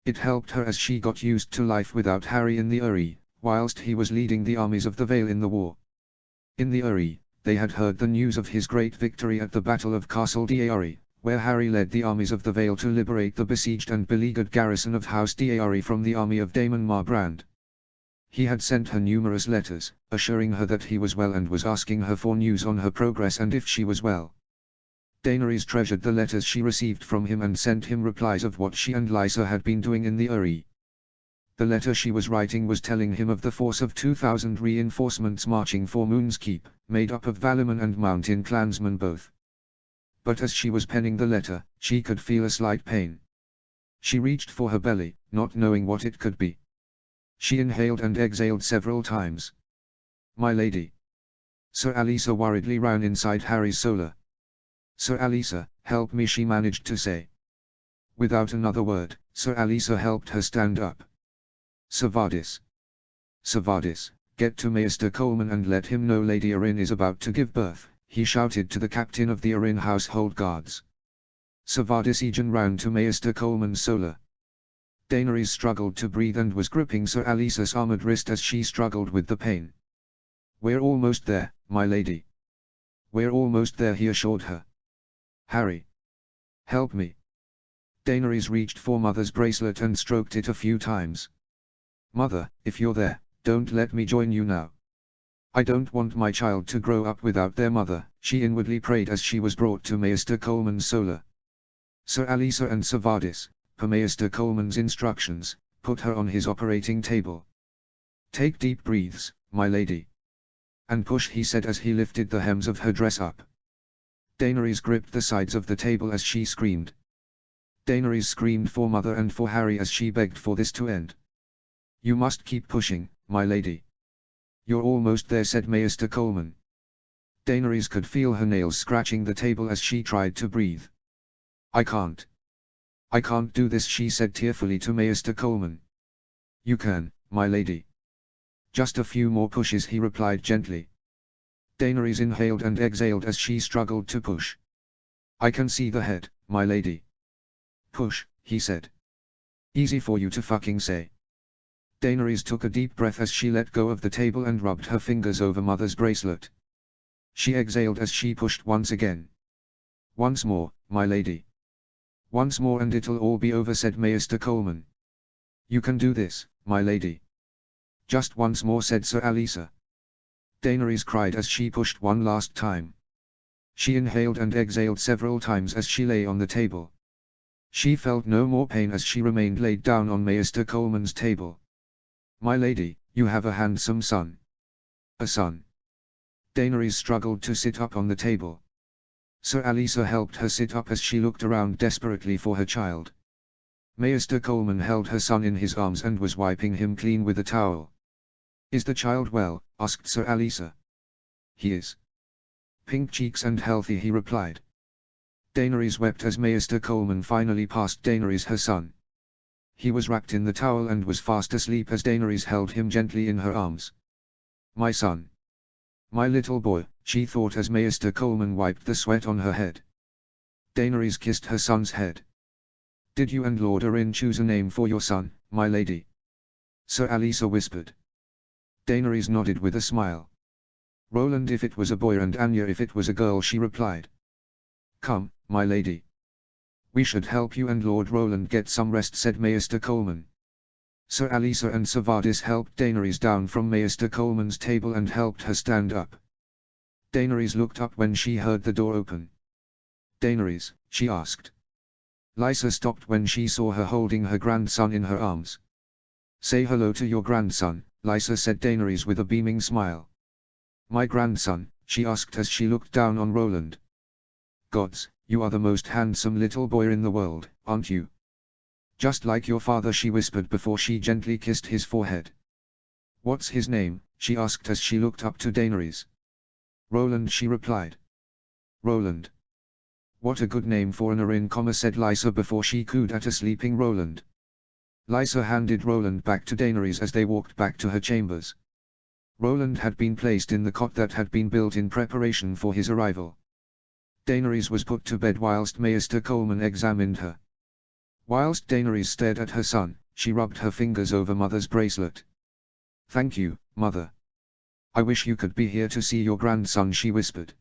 It helped her as she got used to life without Harry in the Uri, whilst he was leading the armies of the Vale in the war. In the Uri, they had heard the news of his great victory at the Battle of Castle D'Ari, where Harry led the armies of the Vale to liberate the besieged and beleaguered garrison of House D'Ari from the army of Daemon Marbrand. He had sent her numerous letters, assuring her that he was well and was asking her for news on her progress and if she was well. Daenerys treasured the letters she received from him and sent him replies of what she and Lysa had been doing in the Uri. The letter she was writing was telling him of the force of 2,000 reinforcements marching for Moon's Keep, made up of Valyman and Mountain clansmen both. But as she was penning the letter, she could feel a slight pain. She reached for her belly, not knowing what it could be. She inhaled and exhaled several times. "My lady." Sir Alisa worriedly ran inside Harry's solar. "Sir Alisa, help me," she managed to say. Without another word, Sir Alisa helped her stand up. "Savardis. Savardis, get to Maester Coleman and let him know Lady Arryn is about to give birth," he shouted to the captain of the Arryn household guards. Savardis Egan ran to Maester Coleman's solar. Daenerys struggled to breathe and was gripping Sir Alisa's armored wrist as she struggled with the pain. "We're almost there, my lady. We're almost there," he assured her. "Harry. Help me." Daenerys reached for Mother's bracelet and stroked it a few times. "Mother, if you're there, don't let me join you now. I don't want my child to grow up without their mother," she inwardly prayed as she was brought to Maester Coleman's solar. Sir Alisa and Savardis, per Maester Coleman's instructions, put her on his operating table. "Take deep breaths, my lady. And push," he said as he lifted the hems of her dress up. Daenerys gripped the sides of the table as she screamed. Daenerys screamed for Mother and for Harry as she begged for this to end. "You must keep pushing, my lady. You're almost there," said Maester Coleman. Daenerys could feel her nails scratching the table as she tried to breathe. I can't do this," she said tearfully to Maester Coleman. "You can, my lady. Just a few more pushes," he replied gently. Daenerys inhaled and exhaled as she struggled to push. "I can see the head, my lady." "Push," he said. "Easy for you to fucking say." Daenerys took a deep breath as she let go of the table and rubbed her fingers over Mother's bracelet. She exhaled as she pushed once again. "Once more, my lady. Once more and it'll all be over," said Maester Coleman. "You can do this, my lady." "Just once more," said Sir Alisa. Daenerys cried as she pushed one last time. She inhaled and exhaled several times as she lay on the table. She felt no more pain as she remained laid down on Maester Coleman's table. "My lady, you have a handsome son." "A son?" Daenerys struggled to sit up on the table. Sir Alisa helped her sit up as she looked around desperately for her child. Maester Coleman held her son in his arms and was wiping him clean with a towel. "Is the child well?" asked Sir Alisa. "He is. Pink cheeks and healthy," he replied. Daenerys wept as Maester Coleman finally passed Daenerys her son. He was wrapped in the towel and was fast asleep as Daenerys held him gently in her arms. "My son. My little boy," she thought as Maester Coleman wiped the sweat on her head. Daenerys kissed her son's head. "Did you and Lord Arryn choose a name for your son, my lady?" Sir Alisa whispered. Daenerys nodded with a smile. "Roland if it was a boy and Anya if it was a girl," she replied. "Come, my lady. We should help you and Lord Roland get some rest," said Maester Coleman. Sir Alisa and Savardis helped Daenerys down from Maester Coleman's table and helped her stand up. Daenerys looked up when she heard the door open. "Daenerys," she asked. Lysa stopped when she saw her holding her grandson in her arms. "Say hello to your grandson," Lysa said. Daenerys with a beaming smile. "My grandson?" she asked as she looked down on Roland. "Gods, you are the most handsome little boy in the world, aren't you? Just like your father," she whispered before she gently kissed his forehead. "What's his name?" she asked as she looked up to Daenerys. "Roland," she replied. "Roland. What a good name for an Arryn, said Lysa before she cooed at a sleeping Roland. Lysa handed Roland back to Daenerys as they walked back to her chambers. Roland had been placed in the cot that had been built in preparation for his arrival. Daenerys was put to bed whilst Maester Coleman examined her. Whilst Daenerys stared at her son, she rubbed her fingers over Mother's bracelet. "Thank you, Mother. I wish you could be here to see your grandson," she whispered.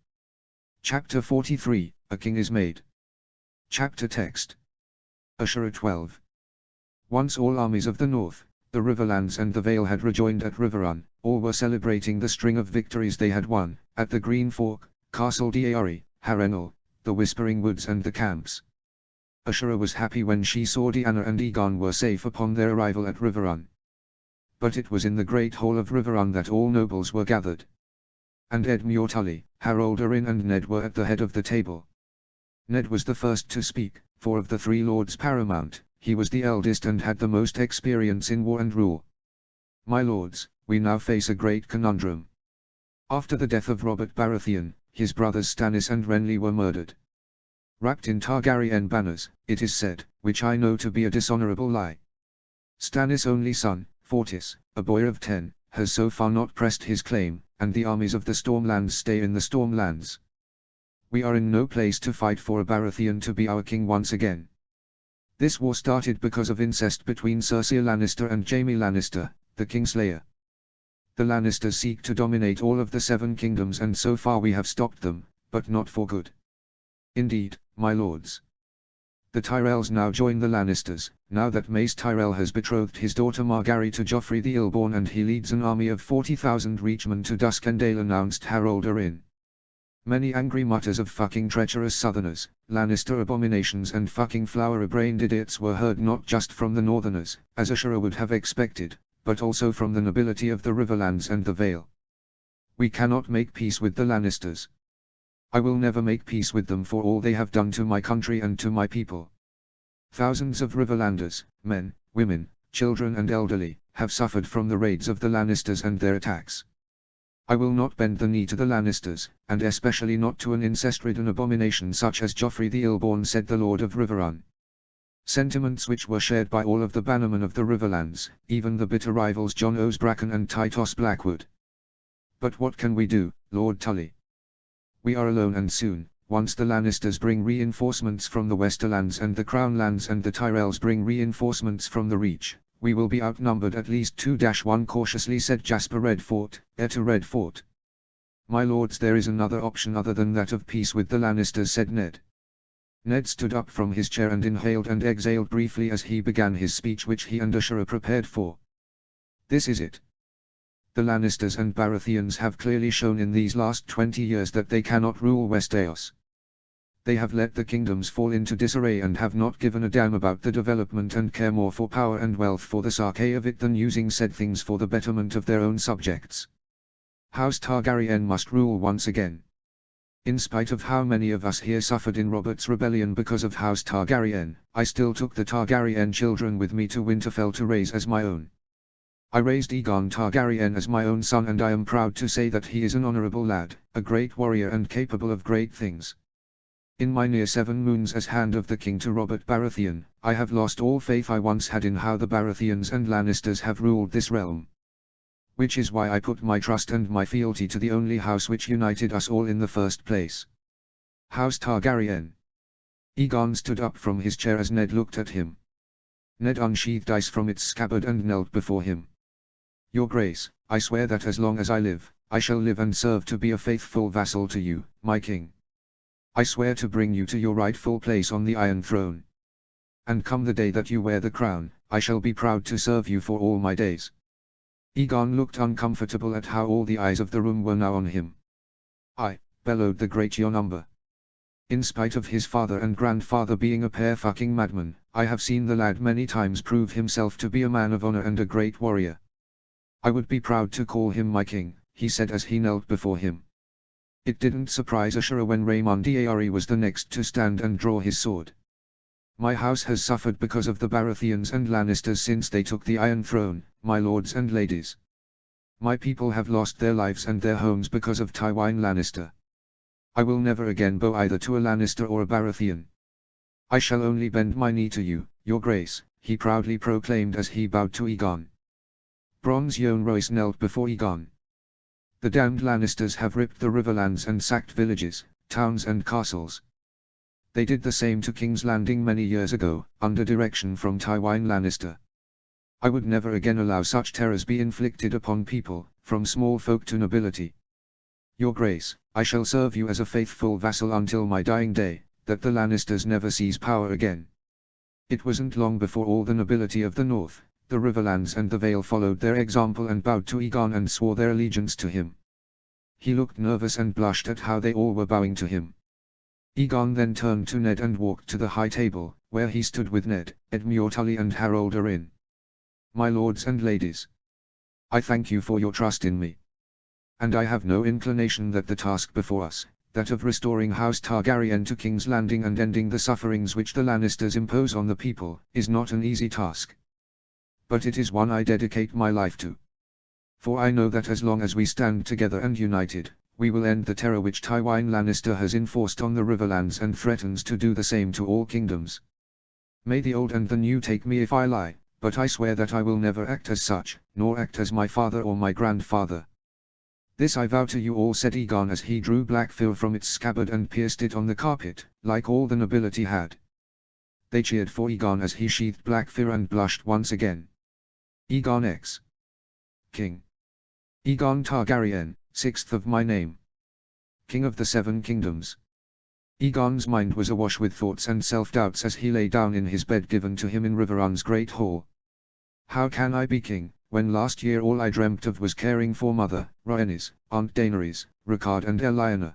Chapter 43, A King is Made. Chapter text. Ashura 12. Once all armies of the north, the Riverlands and the Vale had rejoined at Riverrun. All were celebrating the string of victories they had won, at the Green Fork, Castle Deari, Harrenhal, the Whispering Woods and the camps. Ashura was happy when she saw Deanna and Aegon were safe upon their arrival at Riverrun. But it was in the great hall of Riverrun that all nobles were gathered. And Edmure Tully, Harold Arryn and Ned were at the head of the table. Ned was the first to speak, for of the three lords paramount, he was the eldest and had the most experience in war and rule. "My lords, we now face a great conundrum. After the death of Robert Baratheon, his brothers Stannis and Renly were murdered. Wrapped in Targaryen banners, it is said, which I know to be a dishonorable lie. Stannis' only son, Fortis, a boy of 10, has so far not pressed his claim, and the armies of the Stormlands stay in the Stormlands. We are in no place to fight for a Baratheon to be our king once again. This war started because of incest between Cersei Lannister and Jaime Lannister, the Kingslayer. The Lannisters seek to dominate all of the Seven Kingdoms and so far we have stopped them, but not for good. Indeed, my lords. The Tyrells now join the Lannisters, now that Mace Tyrell has betrothed his daughter Margaery to Joffrey the Ill-Born and he leads an army of 40,000 Reachmen to Duskendale, announced Harold Arryn. Many angry mutters of fucking treacherous Southerners, Lannister abominations and fucking flower-brained idiots were heard not just from the Northerners, as Ashura would have expected, but also from the nobility of the Riverlands and the Vale. We cannot make peace with the Lannisters. I will never make peace with them for all they have done to my country and to my people. Thousands of Riverlanders, men, women, children and elderly, have suffered from the raids of the Lannisters and their attacks. I will not bend the knee to the Lannisters, and especially not to an incest-ridden abomination such as Joffrey the Ill-Born, said the Lord of Riverrun. Sentiments which were shared by all of the bannermen of the Riverlands, even the bitter rivals Jon Osbracken and Tytos Blackwood. But what can we do, Lord Tully? We are alone and soon, once the Lannisters bring reinforcements from the Westerlands and the Crownlands and the Tyrells bring reinforcements from the Reach, we will be outnumbered at least 2-1, cautiously said Jasper Redfort, heir to Redfort. My lords, there is another option other than that of peace with the Lannisters, said Ned. Ned stood up from his chair and inhaled and exhaled briefly as he began his speech, which he and Ashura prepared for. This is it. The Lannisters and Baratheons have clearly shown in these last 20 years that they cannot rule Westeros. They have let the kingdoms fall into disarray and have not given a damn about the development and care more for power and wealth for the sake of it than using said things for the betterment of their own subjects. House Targaryen must rule once again. In spite of how many of us here suffered in Robert's rebellion because of House Targaryen, I still took the Targaryen children with me to Winterfell to raise as my own. I raised Aegon Targaryen as my own son, and I am proud to say that he is an honorable lad, a great warrior and capable of great things. In my near 7 moons as Hand of the King to Robert Baratheon, I have lost all faith I once had in how the Baratheons and Lannisters have ruled this realm. Which is why I put my trust and my fealty to the only house which united us all in the first place. House Targaryen. Aegon stood up from his chair as Ned looked at him. Ned unsheathed ice from its scabbard and knelt before him. Your Grace, I swear that as long as I live, I shall live and serve to be a faithful vassal to you, my king. I swear to bring you to your rightful place on the Iron Throne. And come the day that you wear the crown, I shall be proud to serve you for all my days. Aegon looked uncomfortable at how all the eyes of the room were now on him. I, bellowed the great Yonumber. In spite of his father and grandfather being a pair fucking madmen, I have seen the lad many times prove himself to be a man of honor and a great warrior. I would be proud to call him my king, he said as he knelt before him. It didn't surprise Ashura when Raymond Deari was the next to stand and draw his sword. My house has suffered because of the Baratheons and Lannisters since they took the Iron Throne, my lords and ladies. My people have lost their lives and their homes because of Tywin Lannister. I will never again bow either to a Lannister or a Baratheon. I shall only bend my knee to you, your grace, he proudly proclaimed as he bowed to Aegon. Bronze Yohn Royce knelt before Aegon. The damned Lannisters have ripped the Riverlands and sacked villages, towns and castles. They did the same to King's Landing many years ago, under direction from Tywin Lannister. I would never again allow such terrors be inflicted upon people, from small folk to nobility. Your Grace, I shall serve you as a faithful vassal until my dying day, that the Lannisters never seize power again. It wasn't long before all the nobility of the north, the Riverlands and the Vale followed their example and bowed to Aegon and swore their allegiance to him. He looked nervous and blushed at how they all were bowing to him. Aegon then turned to Ned and walked to the high table, where he stood with Ned, Edmure Tully and Harold Arryn. My lords and ladies, I thank you for your trust in me. And I have no inclination that the task before us, that of restoring House Targaryen to King's Landing and ending the sufferings which the Lannisters impose on the people, is not an easy task. But it is one I dedicate my life to. For I know that as long as we stand together and united, we will end the terror which Tywin Lannister has enforced on the Riverlands and threatens to do the same to all kingdoms. May the old and the new take me if I lie, but I swear that I will never act as such, nor act as my father or my grandfather. This I vow to you all, said Aegon as he drew black fir from its scabbard and pierced it on the carpet, like all the nobility had. They cheered for Aegon as he sheathed black fir and blushed once again. Aegon X. King. Aegon Targaryen, 6th of my name. King of the Seven Kingdoms. Aegon's mind was awash with thoughts and self-doubts as he lay down in his bed given to him in Riverrun's great hall. How can I be king, when last year all I dreamt of was caring for Mother, Rhaenys, Aunt Daenerys, Rickard and Lyanna?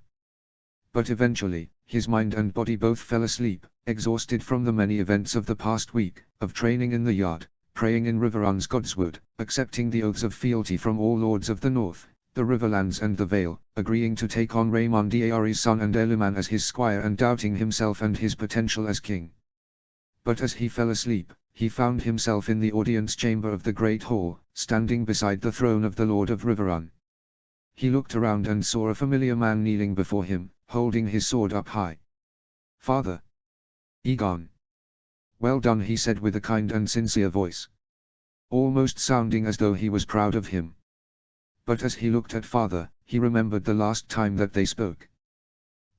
But eventually, his mind and body both fell asleep, exhausted from the many events of the past week, of training in the yard, praying in Riverrun's Godswood, accepting the oaths of fealty from all lords of the north, the Riverlands and the Vale, agreeing to take on Raymond Aerys' son and Eluman as his squire and doubting himself and his potential as king. But as he fell asleep, he found himself in the audience chamber of the great hall, standing beside the throne of the Lord of Riverrun. He looked around and saw a familiar man kneeling before him, holding his sword up high. Father. Aegon. Well done, he said with a kind and sincere voice, almost sounding as though he was proud of him. But as he looked at father, he remembered the last time that they spoke.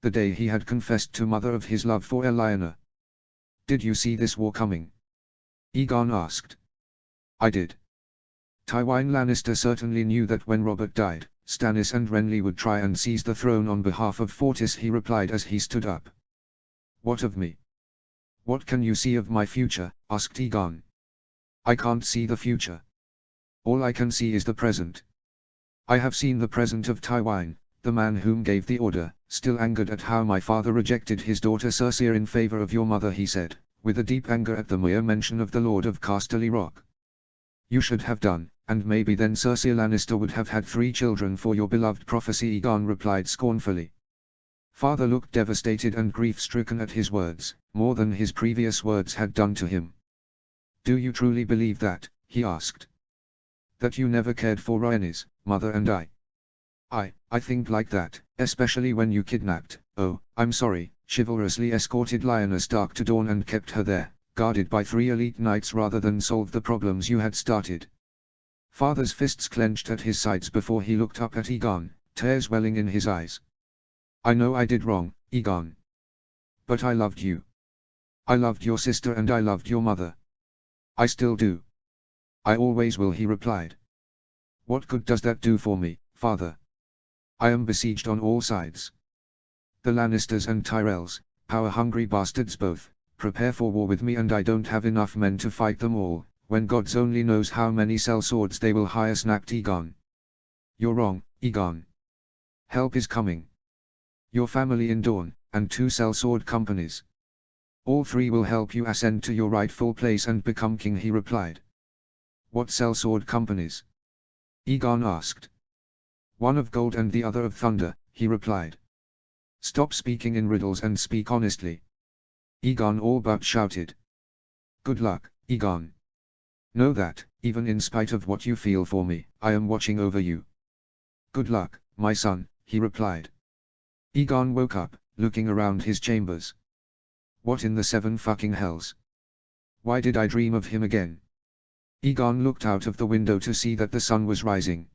The day he had confessed to mother of his love for Lyanna. Did you see this war coming? Aegon asked. I did. Tywin Lannister certainly knew that when Robert died, Stannis and Renly would try and seize the throne on behalf of Fortis, he replied as he stood up. What of me? What can you see of my future? Asked Aegon. I can't see the future. All I can see is the present. I have seen the present of Tywin, the man whom gave the order, still angered at how my father rejected his daughter Cersei in favor of your mother, he said, with a deep anger at the mere mention of the Lord of Casterly Rock. You should have done, and maybe then Cersei Lannister would have had 3 children for your beloved prophecy, Aegon replied scornfully. Father looked devastated and grief-stricken at his words, more than his previous words had done to him. Do you truly believe that, he asked. That you never cared for Rhaenys, mother and I? I think like that, especially when you kidnapped, oh, I'm sorry, chivalrously escorted Lyanna Stark to Dorne and kept her there, guarded by 3 elite knights rather than solve the problems you had started. Father's fists clenched at his sides before he looked up at Aegon, tears welling in his eyes. I know I did wrong, Aegon. But I loved you. I loved your sister and I loved your mother. I still do. I always will, he replied. What good does that do for me, father? I am besieged on all sides. The Lannisters and Tyrells, power-hungry bastards both, prepare for war with me and I don't have enough men to fight them all, when gods only knows how many sellswords they will hire, snapped Aegon. You're wrong, Aegon. Help is coming. Your family in Dorne, and 2 sellsword companies. All 3 will help you ascend to your rightful place and become king, he replied. What sellsword companies? Aegon asked. One of gold and the other of thunder, he replied. Stop speaking in riddles and speak honestly. Aegon all but shouted. Good luck, Aegon. Know that, even in spite of what you feel for me, I am watching over you. Good luck, my son, he replied. Aegon woke up, looking around his chambers. What in the 7 fucking hells? Why did I dream of him again? Aegon looked out of the window to see that the sun was rising.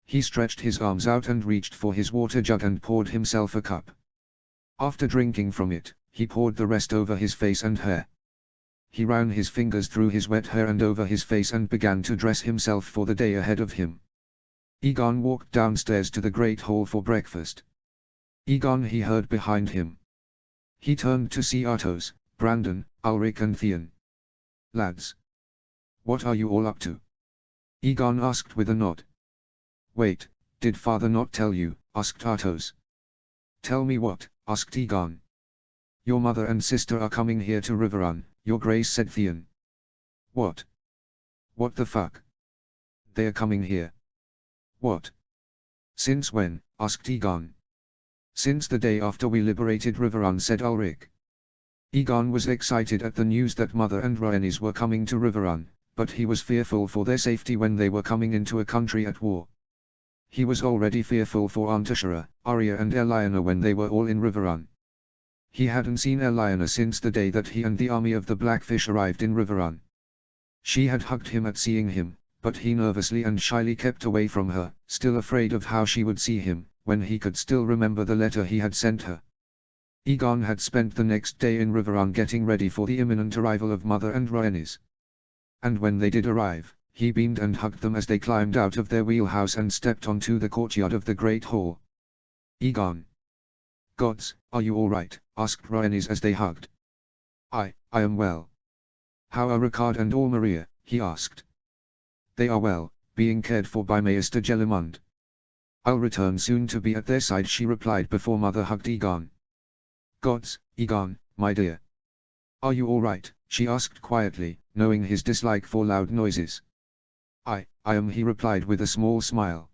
He stretched his arms out and reached for his water jug and poured himself a cup. After drinking from it, he poured the rest over his face and hair. He ran his fingers through his wet hair and over his face and began to dress himself for the day ahead of him. Egon walked downstairs to the great hall for breakfast. Egon he heard behind him. He turned to see Artos, Brandon, Ulrich and Theon. "Lads. What are you all up to?" Egon asked with a nod. "Wait, did father not tell you?" asked Artos. "Tell me what?" asked Egon. "Your mother and sister are coming here to Riverrun, your grace," said Theon. "What? What the fuck? They are coming here? What? Since when?" asked Egon. "Since the day after we liberated Riverrun," said Ulrich. Egon was excited at the news that Mother and Rhaenys were coming to Riverrun, but he was fearful for their safety when they were coming into a country at war. He was already fearful for Aunt Ashera, Arya and Elaena when they were all in Riverrun. He hadn't seen Elaena since the day that he and the army of the Blackfish arrived in Riverrun. She had hugged him at seeing him, but he nervously and shyly kept away from her, still afraid of how she would see him, when he could still remember the letter he had sent her. Egon had spent the next day in Riverrun getting ready for the imminent arrival of Mother and Rhaenys. And when they did arrive, he beamed and hugged them as they climbed out of their wheelhouse and stepped onto the courtyard of the Great Hall. "Egon. Gods, are you all right?" asked Rhaenys as they hugged. I am well. How are Ricard and Allmaria?" he asked. "They are well, being cared for by Maester Jellimund. I'll return soon to be at their side," she replied before Mother hugged Egon. "Gods, Egon, my dear. Are you all right?" she asked quietly, knowing his dislike for loud noises. I am," he replied with a small smile.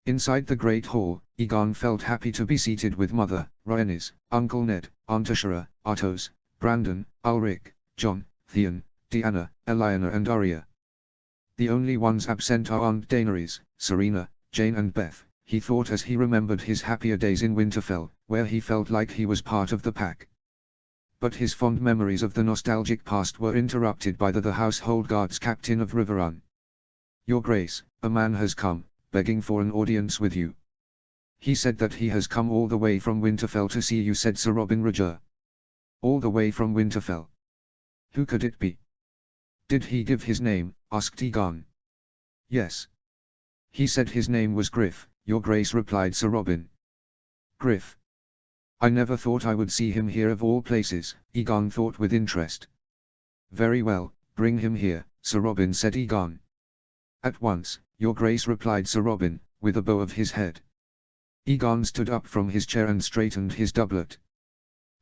Inside the Great Hall, Egon felt happy to be seated with Mother, Rhaenys, Uncle Ned, Aunt Ashera, Artos, Brandon, Ulrich, Jon, Theon, Deanna, Elaena and Arya. The only ones absent are Aunt Daenerys, Serena, Jane and Beth, he thought as he remembered his happier days in Winterfell, where he felt like he was part of the pack. But his fond memories of the nostalgic past were interrupted by the household guards captain of Riverrun. "Your Grace, a man has come, begging for an audience with you. He said that he has come all the way from Winterfell to see you," said Sir Robin Roger. "All the way from Winterfell? Who could it be?" "Did he give his name?" asked Egon. "Yes. He said his name was Griff, your Grace," replied Sir Robin. "Griff? I never thought I would see him here of all places," Egon thought with interest. "Very well, bring him here," Sir Robin said. Egon. "At once, your Grace," replied Sir Robin, with a bow of his head. Egon stood up from his chair and straightened his doublet.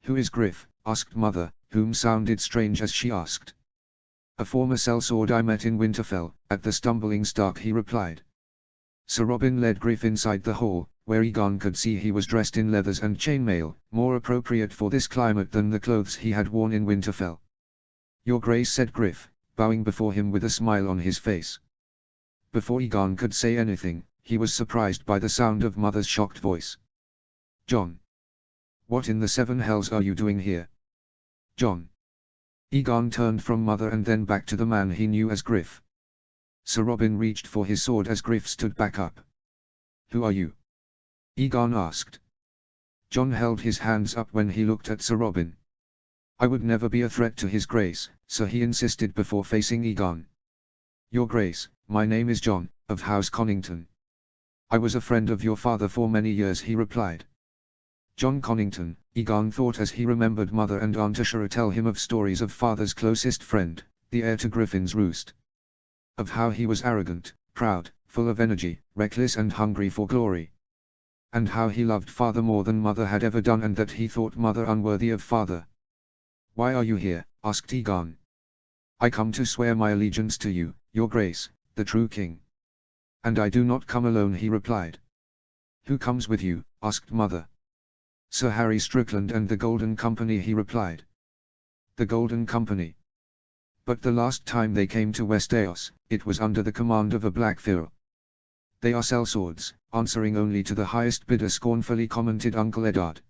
"Who is Griff?" asked Mother, whom sounded strange as she asked. "A former sellsword I met in Winterfell, at the Stumbling Stark," he replied. Sir Robin led Griff inside the hall, where Egon could see he was dressed in leathers and chainmail, more appropriate for this climate than the clothes he had worn in Winterfell. "Your Grace," said Griff, bowing before him with a smile on his face. Before Egon could say anything, he was surprised by the sound of Mother's shocked voice. "Jon. What in the seven hells are you doing here? Jon." Egon turned from Mother and then back to the man he knew as Griff. Sir Robin reached for his sword as Griff stood back up. "Who are you?" Egon asked. Jon held his hands up when he looked at Sir Robin. "I would never be a threat to his Grace," so he insisted before facing Egon. "Your Grace, my name is Jon, of House Connington. I was a friend of your father for many years," he replied. Jon Connington, Egon thought as he remembered Mother and Aunt Ashera tell him of stories of father's closest friend, the heir to Griffin's Roost. Of how he was arrogant, proud, full of energy, reckless and hungry for glory. And how he loved father more than Mother had ever done and that he thought Mother unworthy of father. "Why are you here?" asked Egon. "I come to swear my allegiance to you, your Grace, the true king." "And I do not come alone," he replied. "Who comes with you?" asked Mother. "Sir Harry Strickland and the Golden Company," he replied. "The Golden Company? But the last time they came to Westeros, it was under the command of a Blackfyr." "They are sellswords, answering only to the highest bidder," scornfully commented Uncle Eddard.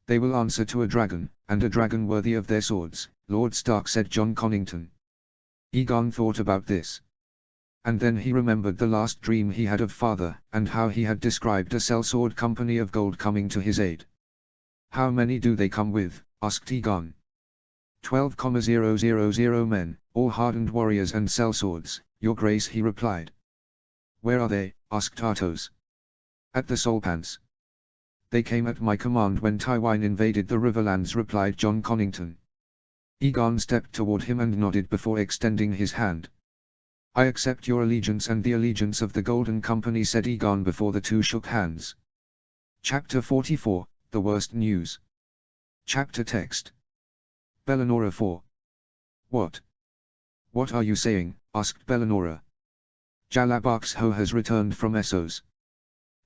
"They will answer to a dragon, and a dragon worthy of their swords," Lord Stark said. Jon Connington. Egon thought about this. And then he remembered the last dream he had of father, and how he had described a sellsword company of gold coming to his aid. How many do they come with? Asked Egon. 12,000 men, all hardened warriors and sellswords, your grace, he replied. Where are they? Asked Athos. At the Solpans. They came at my command when Tywine invaded the Riverlands, replied John Connington. Egon stepped toward him and nodded before extending his hand. I accept your allegiance and the allegiance of the Golden Company, said Egon before the two shook hands. Chapter 44, The Worst News. Chapter text. Bellenora 4. What? What are you saying? Asked Bellenora. Jalabaxho has returned from Essos.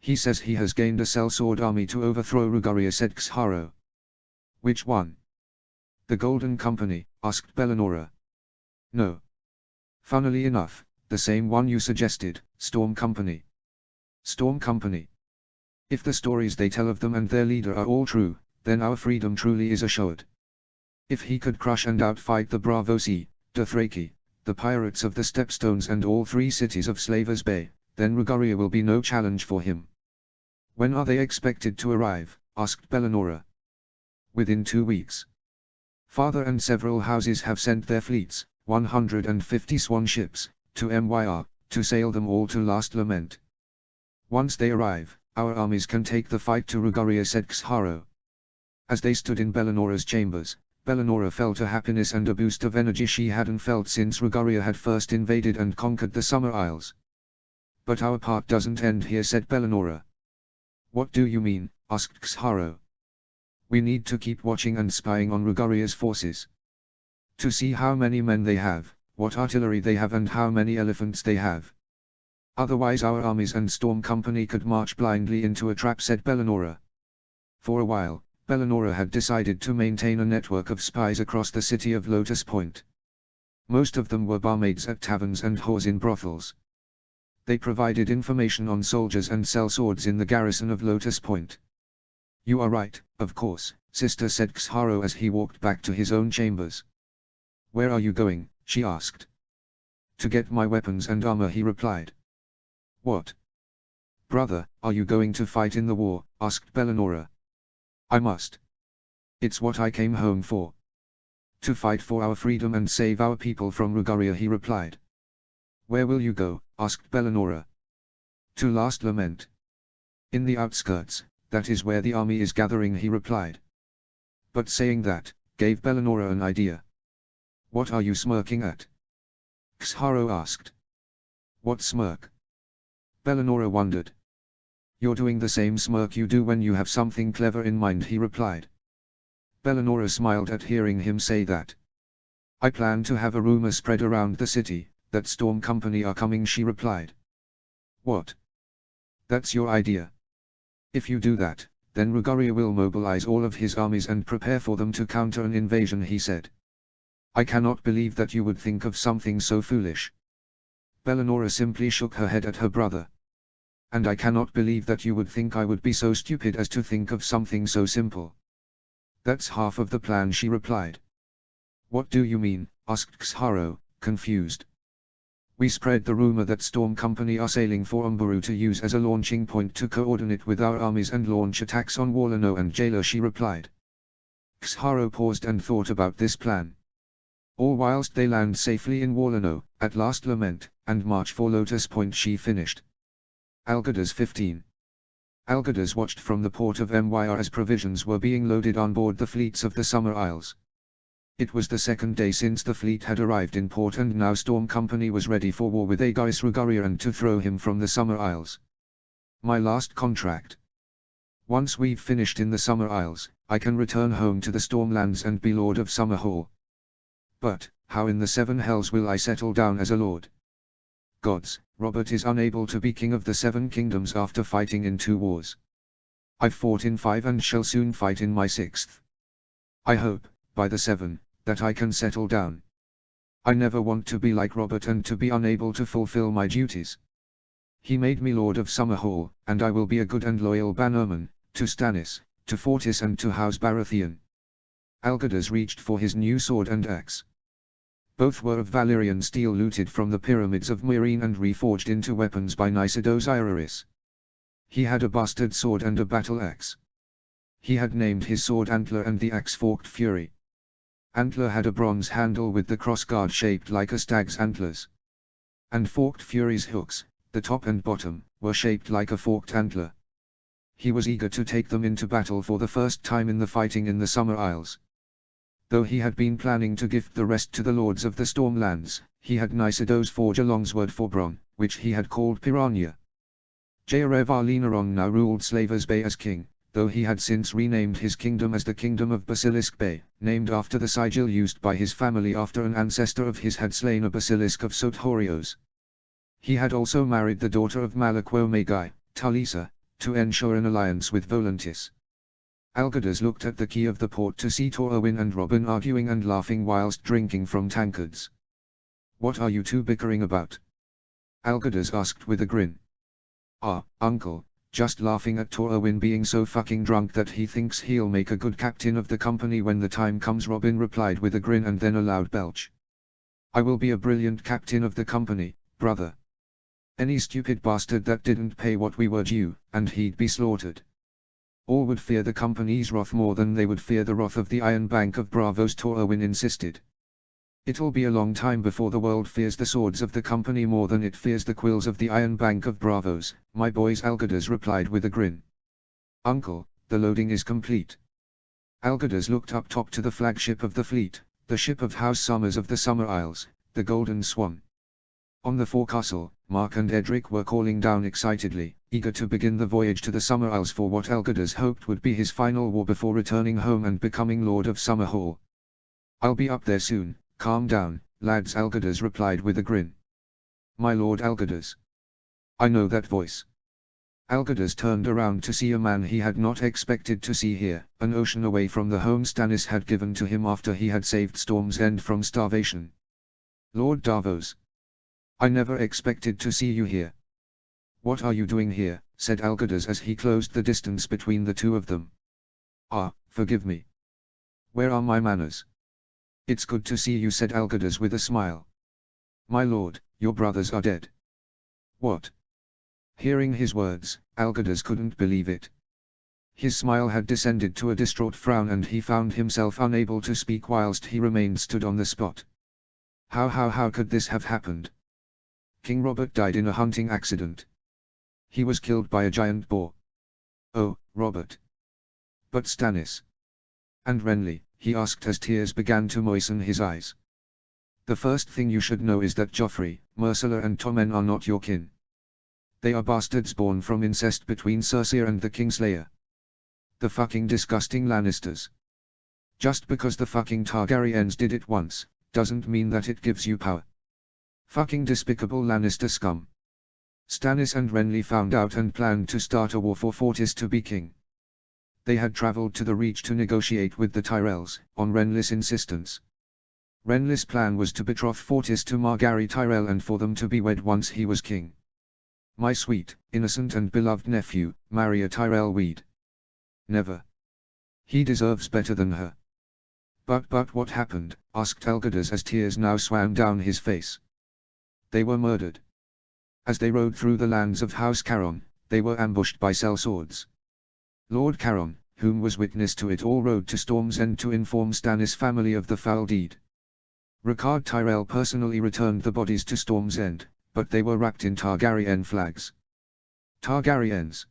He says he has gained a sellsword army to overthrow Rugaria, said Xharo. Which one? The Golden Company, asked Bellenora. No. Funnily enough, the same one you suggested, Storm Company. Storm Company. If the stories they tell of them and their leader are all true, then our freedom truly is assured. If he could crush and outfight the Braavosi, Dothraki, the pirates of the Stepstones and all 3 cities of Slavers Bay, then Rugaria will be no challenge for him. When are they expected to arrive? Asked Bellenora. Within 2 weeks. Father and several houses have sent their fleets, 150 swan ships, to Myr, to sail them all to Last Lament. Once they arrive, our armies can take the fight to Rugaria, said Xharo. As they stood in Bellenora's chambers, Bellenora felt a happiness and a boost of energy she hadn't felt since Rugaria had first invaded and conquered the Summer Isles. But our part doesn't end here, said Bellenora. What do you mean? Asked Xharo. We need to keep watching and spying on Rugaria's forces. To see how many men they have, what artillery they have and how many elephants they have. Otherwise our armies and Storm Company could march blindly into a trap, said Bellenora. For a while, Bellenora had decided to maintain a network of spies across the city of Lotus Point. Most of them were barmaids at taverns and whores in brothels. They provided information on soldiers and sellswords in the garrison of Lotus Point. You are right, of course, sister, said Xharo as he walked back to his own chambers. Where are you going? She asked. To get my weapons and armor, he replied. What? Brother, are you going to fight in the war? Asked Bellenora. I must. It's what I came home for. To fight for our freedom and save our people from Rugaria, he replied. Where will you go? Asked Bellenora. To Last Lament. In the outskirts, that is where the army is gathering, he replied. But saying that, gave Bellenora an idea. What are you smirking at? Xharo asked. What smirk? Bellenora wondered. You're doing the same smirk you do when you have something clever in mind, he replied. Bellenora smiled at hearing him say that. I plan to have a rumor spread around the city, that Storm Company are coming, she replied. What? That's your idea? If you do that, then Rugaria will mobilize all of his armies and prepare for them to counter an invasion, he said. I cannot believe that you would think of something so foolish. Bellenora simply shook her head at her brother. And I cannot believe that you would think I would be so stupid as to think of something so simple. That's half of the plan, she replied. What do you mean? Asked Xharo, confused. We spread the rumor that Storm Company are sailing for Umburu to use as a launching point to coordinate with our armies and launch attacks on Warlino and Jailer, she replied. Xharo paused and thought about this plan. All whilst they land safely in Warlino, at Last Lament, and march for Lotus Point, she finished. Algirdas 15. Algirdas watched from the port of Myr as provisions were being loaded on board the fleets of the Summer Isles. It was the second day since the fleet had arrived in port, and now Storm Company was ready for war with Aegis Rugaria and to throw him from the Summer Isles. My last contract. Once we've finished in the Summer Isles, I can return home to the Stormlands and be Lord of Summerhall. But, how in the 7 hells will I settle down as a lord? Gods, Robert is unable to be king of the 7 kingdoms after fighting in 2 wars. I've fought in 5 and shall soon fight in my 6th. I hope, by the 7, that I can settle down. I never want to be like Robert and to be unable to fulfill my duties. He made me Lord of Summerhall, and I will be a good and loyal bannerman, to Stannis, to Fortis and to House Baratheon. Algirdas reached for his new sword and axe. Both were of Valyrian steel looted from the pyramids of Meereen and reforged into weapons by Nisidos Iroris. He had a bastard sword and a battle axe. He had named his sword Antler and the axe Forked Fury. Antler had a bronze handle with the crossguard shaped like a stag's antlers. And Forked Fury's hooks, the top and bottom, were shaped like a forked antler. He was eager to take them into battle for the first time in the fighting in the Summer Isles. Though he had been planning to gift the rest to the lords of the Stormlands, he had Nysido's forge a longsword for Bronn, which he had called Piranha. Jayarev Arlenaron now ruled Slavers Bay as king, though he had since renamed his kingdom as the Kingdom of Basilisk Bay, named after the sigil used by his family after an ancestor of his had slain a basilisk of Sothorios. He had also married the daughter of Malakwo Magai, Talisa, to ensure an alliance with Volantis. Algirdas looked at the key of the port to see Torwin and Robin arguing and laughing whilst drinking from tankards. "What are you two bickering about?" Algirdas asked with a grin. "Ah, uncle, just laughing at Torwin being so fucking drunk that he thinks he'll make a good captain of the company when the time comes," Robin replied with a grin and then a loud belch. "I will be a brilliant captain of the company, brother. Any stupid bastard that didn't pay what we were due, and he'd be slaughtered. All would fear the company's wrath more than they would fear the wrath of the Iron Bank of Bravos," Torwin insisted. "It'll be a long time before the world fears the swords of the company more than it fears the quills of the Iron Bank of Bravos, my boys," Algirdas replied with a grin. "Uncle, the loading is complete." Algirdas looked up top to the flagship of the fleet, the ship of House Summers of the Summer Isles, the Golden Swan. On the forecastle, Mark and Edric were calling down excitedly, eager to begin the voyage to the Summer Isles for what Algirdas hoped would be his final war before returning home and becoming Lord of Summerhall. "I'll be up there soon, calm down, lads," Algirdas replied with a grin. "My lord Algirdas. I know that voice." Algirdas turned around to see a man he had not expected to see here, an ocean away from the home Stannis had given to him after he had saved Storm's End from starvation. "Lord Davos. I never expected to see you here." "What are you doing here?" said Algirdas as he closed the distance between the two of them. "Ah, forgive me. Where are my manners?" "It's good to see you," said Algirdas with a smile. "My lord, your brothers are dead." "What?" Hearing his words, Algirdas couldn't believe it. His smile had descended to a distraught frown and he found himself unable to speak whilst he remained stood on the spot. How could this have happened? King Robert died in a hunting accident. He was killed by a giant boar. "Oh, Robert. But Stannis. And Renly," he asked as tears began to moisten his eyes. "The first thing you should know is that Joffrey, Myrcella and Tommen are not your kin. They are bastards born from incest between Cersei and the Kingslayer. The fucking disgusting Lannisters. Just because the fucking Targaryens did it once, doesn't mean that it gives you power. Fucking despicable Lannister scum." Stannis and Renly found out and planned to start a war for Fortis to be king. They had traveled to the Reach to negotiate with the Tyrells, on Renly's insistence. Renly's plan was to betroth Fortis to Margaery Tyrell and for them to be wed once he was king. "My sweet, innocent and beloved nephew, marry a Tyrell weed. Never. He deserves better than her." But what happened?" asked Algirdas as tears now swam down his face. "They were murdered. As they rode through the lands of House Caron, they were ambushed by sellswords. Lord Caron, whom was witness to it all, rode to Storm's End to inform Stannis' family of the foul deed. Rickard Tyrell personally returned the bodies to Storm's End, but they were wrapped in Targaryen flags." "Targaryens?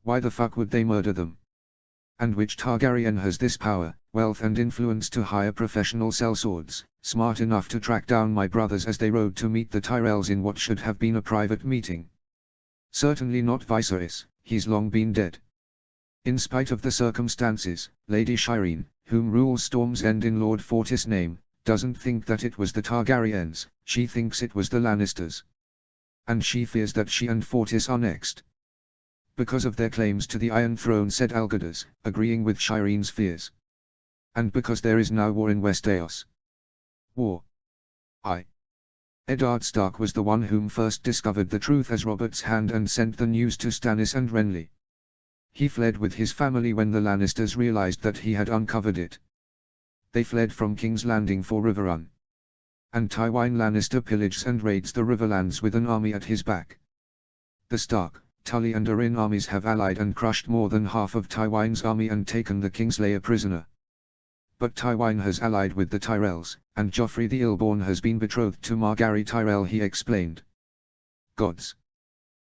Why the fuck would they murder them? And which Targaryen has this power, wealth and influence to hire professional sellswords, smart enough to track down my brothers as they rode to meet the Tyrells in what should have been a private meeting? Certainly not Viserys, he's long been dead. In spite of the circumstances, Lady Shireen, whom rules Storm's End in Lord Fortis' name, doesn't think that it was the Targaryens, she thinks it was the Lannisters. And she fears that she and Fortis are next. Because of their claims to the Iron Throne," said Algirdas, agreeing with Shireen's fears. "And because there is now war in Westeros." "War? Aye. Eddard Stark was the one whom first discovered the truth as Robert's Hand and sent the news to Stannis and Renly. He fled with his family when the Lannisters realized that he had uncovered it. They fled from King's Landing for Riverrun. And Tywin Lannister pillages and raids the Riverlands with an army at his back. The Stark, Tully and Arryn armies have allied and crushed more than half of Tywin's army and taken the Kingslayer prisoner. But Tywin has allied with the Tyrells, and Joffrey the Ill-Born has been betrothed to Margaery Tyrell, he explained. Gods.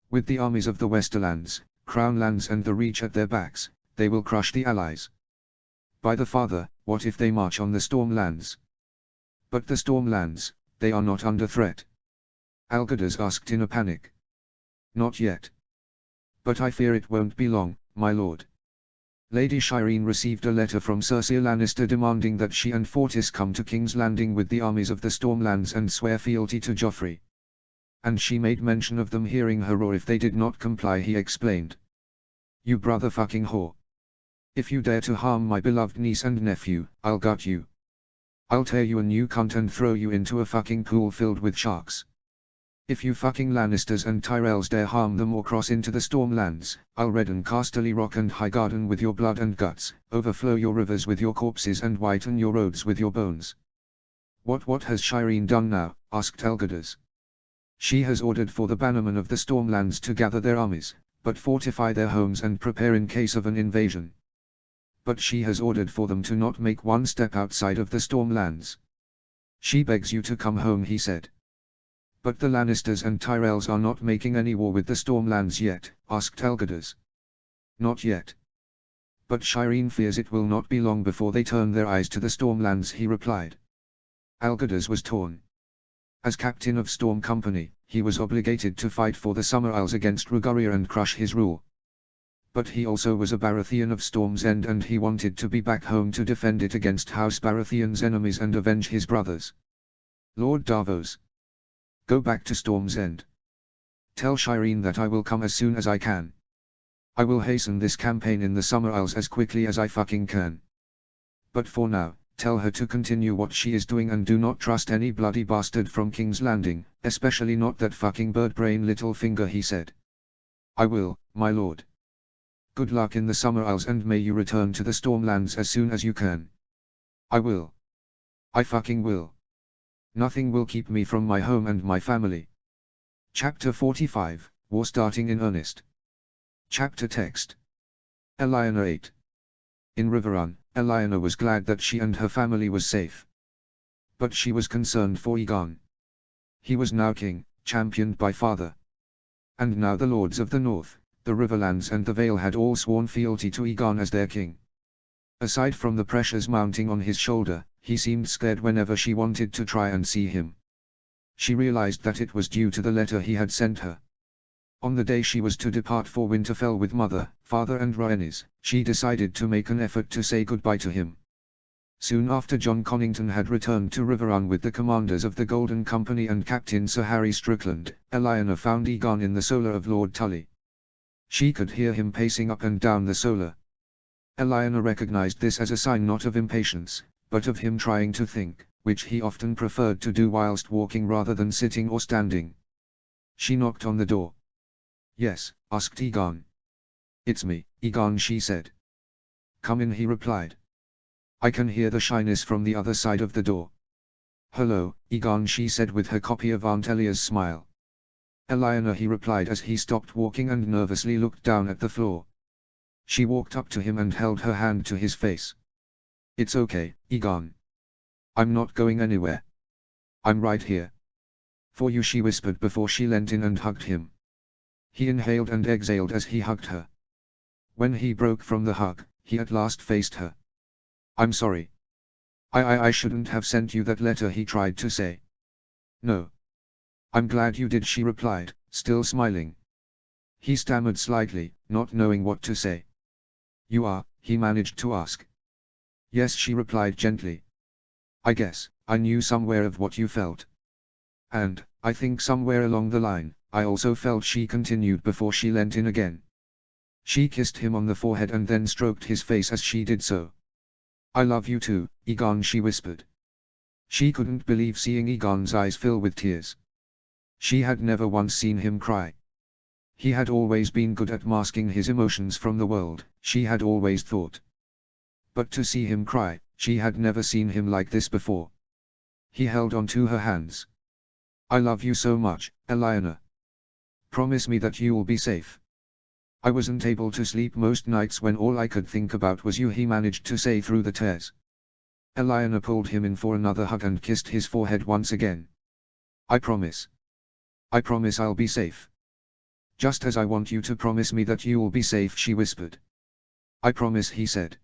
With the armies of the Westerlands, Crownlands and the Reach at their backs, they will crush the allies. By the Father, what if they march on the Stormlands? But the Stormlands, they are not under threat. Algerdus asked in a panic. Not yet. But I fear it won't be long, my lord. Lady Shireen received a letter from Cersei Lannister demanding that she and Fortis come to King's Landing with the armies of the Stormlands and swear fealty to Joffrey. And she made mention of them hearing her roar if they did not comply, he explained. You brother fucking whore. If you dare to harm my beloved niece and nephew, I'll gut you. I'll tear you a new cunt and throw you into a fucking pool filled with sharks. If you fucking Lannisters and Tyrells dare harm them or cross into the Stormlands, I'll redden Casterly Rock and Highgarden with your blood and guts, overflow your rivers with your corpses and whiten your roads with your bones. What has Shireen done now? Asked Algerdus. She has ordered for the bannermen of the Stormlands to gather their armies, but fortify their homes and prepare in case of an invasion. But she has ordered for them to not make one step outside of the Stormlands. She begs you to come home, he said. But the Lannisters and Tyrells are not making any war with the Stormlands yet, asked Algerdus. Not yet. But Shireen fears it will not be long before they turn their eyes to the Stormlands, he replied. Algerdus was torn. As captain of Storm Company, he was obligated to fight for the Summer Isles against Rugoria and crush his rule. But he also was a Baratheon of Storm's End and he wanted to be back home to defend it against House Baratheon's enemies and avenge his brothers. Lord Davos. Go back to Storm's End. Tell Shireen that I will come as soon as I can. I will hasten this campaign in the Summer Isles as quickly as I fucking can. But for now, tell her to continue what she is doing and do not trust any bloody bastard from King's Landing, especially not that fucking bird-brain Littlefinger, he said. I will, my lord. Good luck in the Summer Isles and may you return to the Stormlands as soon as you can. I will. I fucking will. Nothing will keep me from my home and my family. Chapter 45, War starting in earnest. Chapter text. Lyanna 8. In Riverrun, Lyanna was glad that she and her family was safe. But she was concerned for Aegon. He was now king, championed by father. And now the lords of the north, the Riverlands and the Vale had all sworn fealty to Aegon as their king. Aside from the pressures mounting on his shoulder, he seemed scared whenever she wanted to try and see him. She realized that it was due to the letter he had sent her. On the day she was to depart for Winterfell with mother, father and Rhaenys, she decided to make an effort to say goodbye to him. Soon after Jon Connington had returned to Riverrun with the commanders of the Golden Company and Captain Sir Harry Strickland, Lyanna found Aegon in the solar of Lord Tully. She could hear him pacing up and down the solar. Lyanna recognized this as a sign not of impatience, but of him trying to think, which he often preferred to do whilst walking rather than sitting or standing. She knocked on the door. Yes, asked Aegon. It's me, Aegon, she said. Come in, he replied. I can hear the shyness from the other side of the door. Hello, Aegon, she said with her copy of Aunt Elia's smile. Lyanna, he replied as he stopped walking and nervously looked down at the floor. She walked up to him and held her hand to his face. It's okay, Aegon. I'm not going anywhere. I'm right here. For you, she whispered before she leant in and hugged him. He inhaled and exhaled as he hugged her. When he broke from the hug, he at last faced her. I'm sorry. I shouldn't have sent you that letter, he tried to say. No. I'm glad you did, she replied, still smiling. He stammered slightly, not knowing what to say. You are, he managed to ask. Yes, she replied gently. I guess, I knew somewhere of what you felt. And, I think somewhere along the line, I also felt, she continued before she leant in again. She kissed him on the forehead and then stroked his face as she did so. I love you too, Aegon, she whispered. She couldn't believe seeing Aegon's eyes fill with tears. She had never once seen him cry. He had always been good at masking his emotions from the world, she had always thought. But to see him cry, she had never seen him like this before. He held on to her hands. I love you so much, Lyanna. Promise me that you will be safe. I wasn't able to sleep most nights when all I could think about was you, he managed to say through the tears. Elena pulled him in for another hug and kissed his forehead once again. I promise. I promise I'll be safe. Just as I want you to promise me that you'll be safe, she whispered. I promise, he said.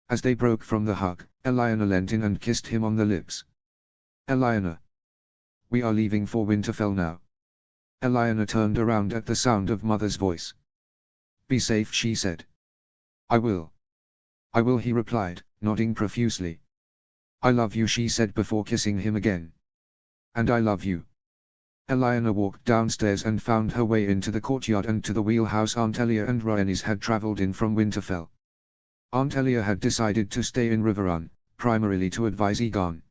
As they broke from the hug, Elena leant in and kissed him on the lips. Elena. We are leaving for Winterfell now. Elena turned around at the sound of Mother's voice. Be safe, she said. I will. I will, he replied, nodding profusely. I love you, she said before kissing him again. And I love you. Elena walked downstairs and found her way into the courtyard and to the wheelhouse Aunt Elia and Rhaenys had travelled in from Winterfell. Aunt Elia had decided to stay in Riverrun, primarily to advise Aegon.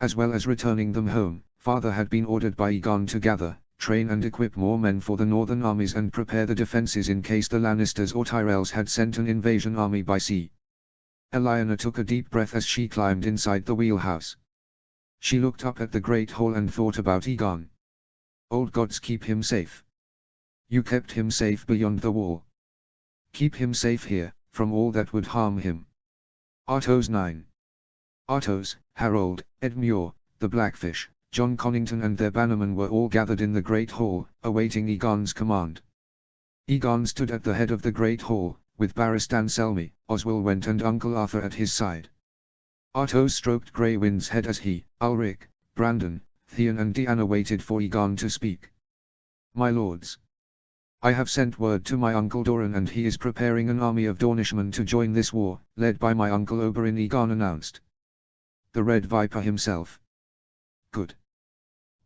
As well as returning them home, Father had been ordered by Aegon to gather, train and equip more men for the northern armies and prepare the defences in case the Lannisters or Tyrells had sent an invasion army by sea. Elena took a deep breath as she climbed inside the wheelhouse. She looked up at the Great Hall and thought about Aegon. Old gods, keep him safe. You kept him safe beyond the wall. Keep him safe here, from all that would harm him. Artos 9. Artos, Harold, Ed Muir, the Blackfish, Jon Connington and their bannermen were all gathered in the Great Hall, awaiting Aegon's command. Aegon stood at the head of the Great Hall, with Barristan Selmy, Oswell Went and Uncle Arthur at his side. Artos stroked Grey Wind's head as he, Ulrich, Brandon, Theon and Deanna waited for Aegon to speak. My lords. I have sent word to my uncle Doran and he is preparing an army of Dornishmen to join this war, led by my uncle Oberyn, Aegon announced. The Red Viper himself. Good.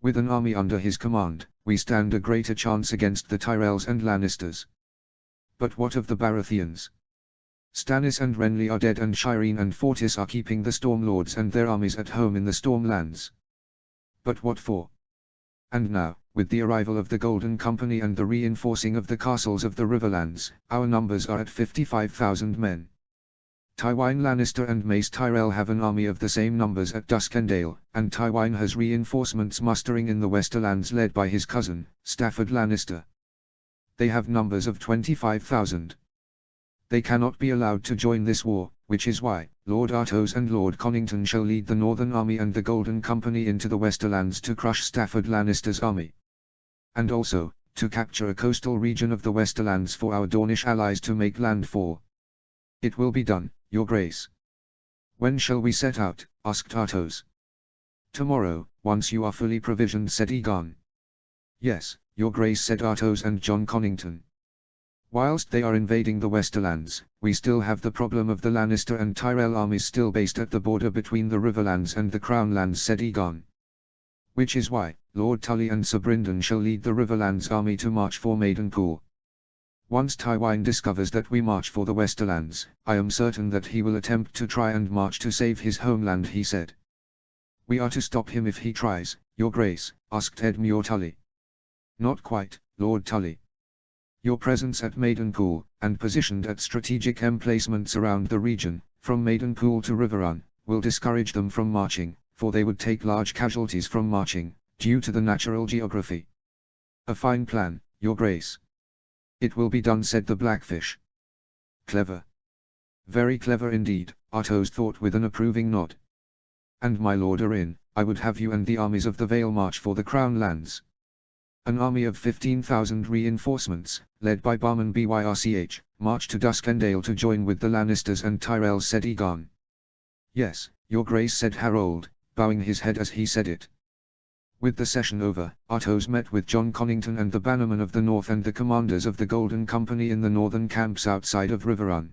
With an army under his command, we stand a greater chance against the Tyrells and Lannisters. But what of the Baratheons? Stannis and Renly are dead and Shireen and Fortis are keeping the Stormlords and their armies at home in the Stormlands. But what for? And now, with the arrival of the Golden Company and the reinforcing of the castles of the Riverlands, our numbers are at 55,000 men. Tywin Lannister and Mace Tyrell have an army of the same numbers at Duskendale, and Tywin has reinforcements mustering in the Westerlands led by his cousin, Stafford Lannister. They have numbers of 25,000. They cannot be allowed to join this war, which is why, Lord Artos and Lord Connington shall lead the Northern Army and the Golden Company into the Westerlands to crush Stafford Lannister's army. And also, to capture a coastal region of the Westerlands for our Dornish allies to make landfall. It will be done, Your Grace. When shall we set out? Asked Artos. Tomorrow, once you are fully provisioned, said Aegon. Yes, Your Grace, said Artos and Jon Connington. Whilst they are invading the Westerlands, we still have the problem of the Lannister and Tyrell armies still based at the border between the Riverlands and the Crownlands, said Aegon. Which is why, Lord Tully and Sir Brynden shall lead the Riverlands army to march for Maidenpool. Once Tywin discovers that we march for the Westerlands, I am certain that he will attempt to try and march to save his homeland, he said. We are to stop him if he tries, Your Grace, asked Ed Muir Tully. Not quite, Lord Tully. Your presence at Maidenpool, and positioned at strategic emplacements around the region, from Maidenpool to Riverrun, will discourage them from marching, for they would take large casualties from marching, due to the natural geography. A fine plan, Your Grace. It will be done, said the Blackfish. Clever. Very clever indeed, Artos thought with an approving nod. And my Lord Arryn, I would have you and the armies of the Vale march for the Crown Lands. An army of 15,000 reinforcements, led by Barman Byrch, marched to Duskendale to join with the Lannisters and Tyrells, said Aegon. Yes, Your Grace, said Harold, bowing his head as he said it. With the session over, Artos met with Jon Connington and the bannermen of the North and the commanders of the Golden Company in the northern camps outside of Riverrun.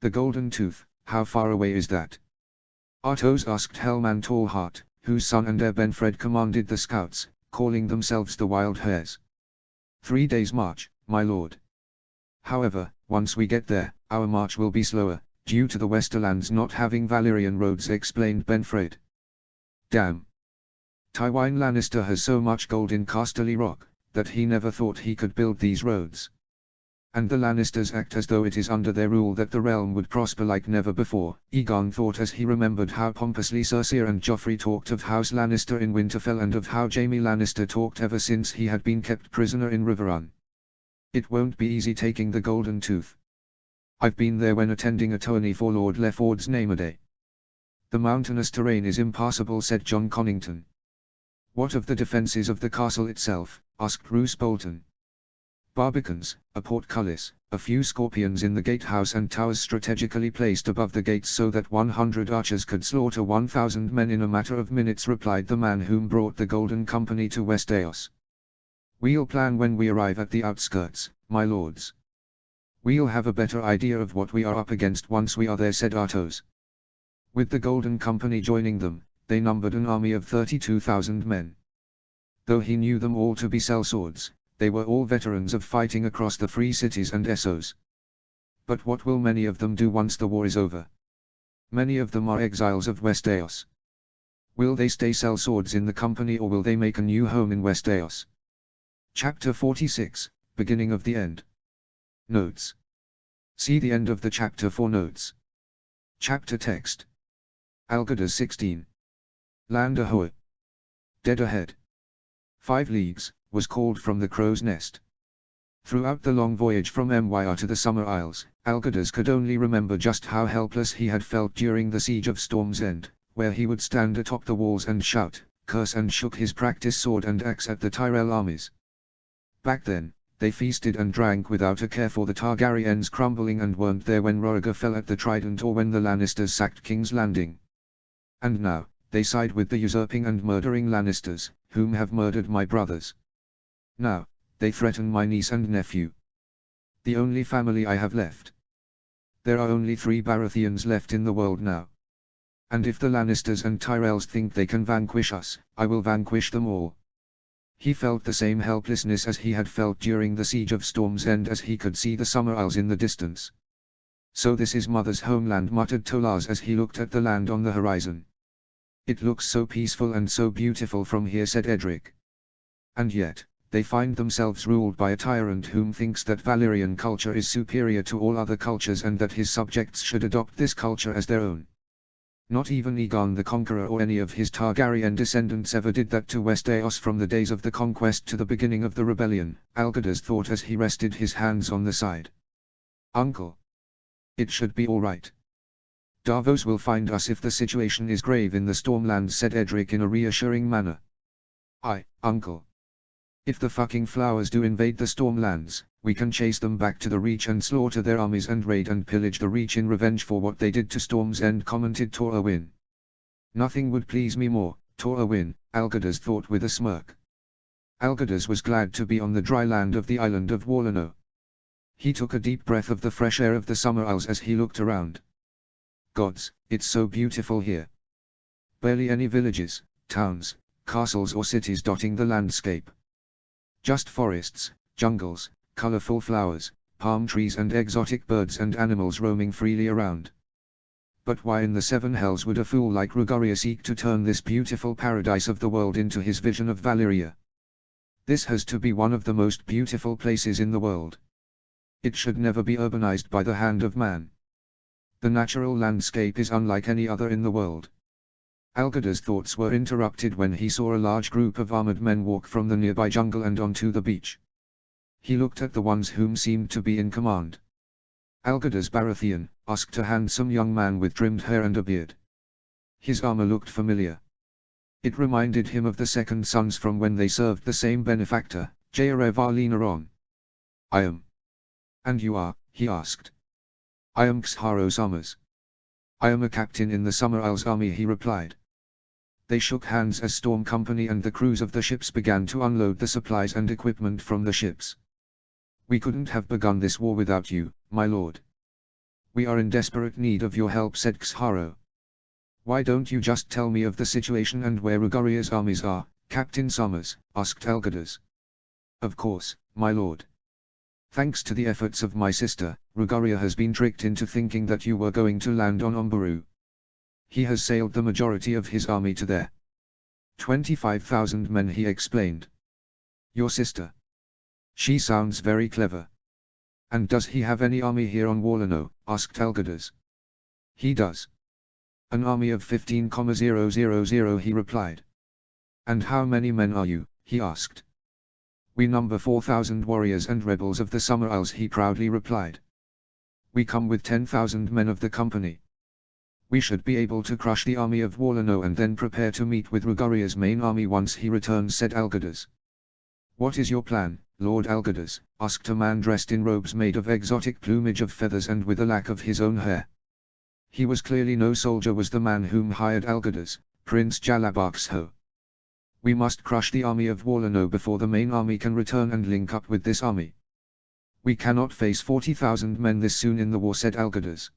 The Golden Tooth, how far away is that? Artos asked Helman Tallheart, whose son and heir Benfred commanded the scouts, calling themselves the Wild Hares. 3 days' march, my lord. However, once we get there, our march will be slower, due to the Westerlands not having Valyrian roads, explained Benfred. Damn. Tywin Lannister has so much gold in Casterly Rock, that he never thought he could build these roads. And the Lannisters act as though it is under their rule that the realm would prosper like never before, Aegon thought as he remembered how pompously Cersei and Joffrey talked of House Lannister in Winterfell and of how Jaime Lannister talked ever since he had been kept prisoner in Riverrun. It won't be easy taking the Golden Tooth. I've been there when attending a tourney for Lord Leford's Namaday. The mountainous terrain is impassable, said John Connington. What of the defences of the castle itself? Asked Roose Bolton. Barbicans, a portcullis, a few scorpions in the gatehouse and towers strategically placed above the gates so that 100 archers could slaughter 1,000 men in a matter of minutes, replied the man whom brought the Golden Company to West Eos. We'll plan when we arrive at the outskirts, my lords. We'll have a better idea of what we are up against once we are there, said Athos. With the Golden Company joining them, they numbered an army of 32,000 men. Though he knew them all to be sellswords, they were all veterans of fighting across the free cities and Essos. But what will many of them do once the war is over? Many of them are exiles of West Eos. Will they stay sellswords in the company, or will they make a new home in West Eos? Chapter 46, Beginning of the End. Notes. See the end of the chapter for notes. Chapter text. Algirdas 16. Land ahoy. Dead ahead. 5 leagues, was called from the crow's nest. Throughout the long voyage from Myr to the Summer Isles, Algirdas could only remember just how helpless he had felt during the siege of Storm's End, where he would stand atop the walls and shout, curse and shook his practice sword and axe at the Tyrell armies. Back then, they feasted and drank without a care for the Targaryens crumbling and weren't there when Rhaegar fell at the Trident or when the Lannisters sacked King's Landing. And now, they side with the usurping and murdering Lannisters, whom have murdered my brothers. Now, they threaten my niece and nephew. The only family I have left. There are only 3 Baratheons left in the world now. And if the Lannisters and Tyrells think they can vanquish us, I will vanquish them all. He felt the same helplessness as he had felt during the siege of Storm's End as he could see the Summer Isles in the distance. So this is mother's homeland, muttered Tolaz as he looked at the land on the horizon. It looks so peaceful and so beautiful from here, said Edric. And yet, they find themselves ruled by a tyrant whom thinks that Valyrian culture is superior to all other cultures and that his subjects should adopt this culture as their own. Not even Aegon the Conqueror or any of his Targaryen descendants ever did that to West Eos from the days of the conquest to the beginning of the rebellion, Algirdas thought as he rested his hands on the side. Uncle. It should be all right. Davos will find us if the situation is grave in the Stormlands, said Edric in a reassuring manner. Aye, uncle. If the fucking flowers do invade the Stormlands, we can chase them back to the Reach and slaughter their armies and raid and pillage the Reach in revenge for what they did to Storm's End, commented Tor Owen. Nothing would please me more, Tor Owen, Algirdas thought with a smirk. Algirdas was glad to be on the dry land of the island of Wallano. He took a deep breath of the fresh air of the Summer Isles as he looked around. Gods, it's so beautiful here. Barely any villages, towns, castles or cities dotting the landscape. Just forests, jungles, colorful flowers, palm trees and exotic birds and animals roaming freely around. But why in the 7 hells would a fool like Rugoria seek to turn this beautiful paradise of the world into his vision of Valyria? This has to be one of the most beautiful places in the world. It should never be urbanized by the hand of man. The natural landscape is unlike any other in the world. Algirdas' thoughts were interrupted when he saw a large group of armored men walk from the nearby jungle and onto the beach. He looked at the ones whom seemed to be in command. Algirdas Baratheon, asked a handsome young man with trimmed hair and a beard. His armor looked familiar. It reminded him of the second sons from when they served the same benefactor, Jaehaerys Arlynaron. I am. And you are, he asked. I am Xharo Summers. I am a captain in the Summer Isles army, he replied. They shook hands as Storm Company and the crews of the ships began to unload the supplies and equipment from the ships. We couldn't have begun this war without you, my lord. We are in desperate need of your help, said Xharo. Why don't you just tell me of the situation and where Rugoria's armies are, Captain Summers, asked Algirdas. Of course, my lord. Thanks to the efforts of my sister, Rugoria has been tricked into thinking that you were going to land on Umbaru. He has sailed the majority of his army to there. 25,000 men, he explained. Your sister. She sounds very clever. And does he have any army here on Wallano, asked Algirdas. He does. An army of 15,000, he replied. And how many men are you, he asked. We number 4,000 warriors and rebels of the Sumeriles, he proudly replied. We come with 10,000 men of the company. We should be able to crush the army of Warlino and then prepare to meet with Ruguria's main army once he returns, said Algirdas. What is your plan, Lord Algirdas? Asked a man dressed in robes made of exotic plumage of feathers and with a lack of his own hair. He was clearly no soldier, was the man whom hired Algirdas, Prince Jalabaxho. We must crush the army of Warlino before the main army can return and link up with this army. We cannot face 40,000 men this soon in the war, said Algirdas.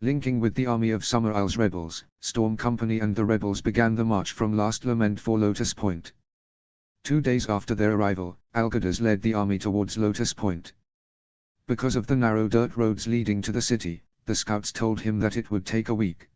Linking with the army of Sumerile's rebels, Storm Company and the rebels began the march from Last Lament for Lotus Point. 2 days after their arrival, Algirdas led the army towards Lotus Point. Because of the narrow dirt roads leading to the city, the scouts told him that it would take a week.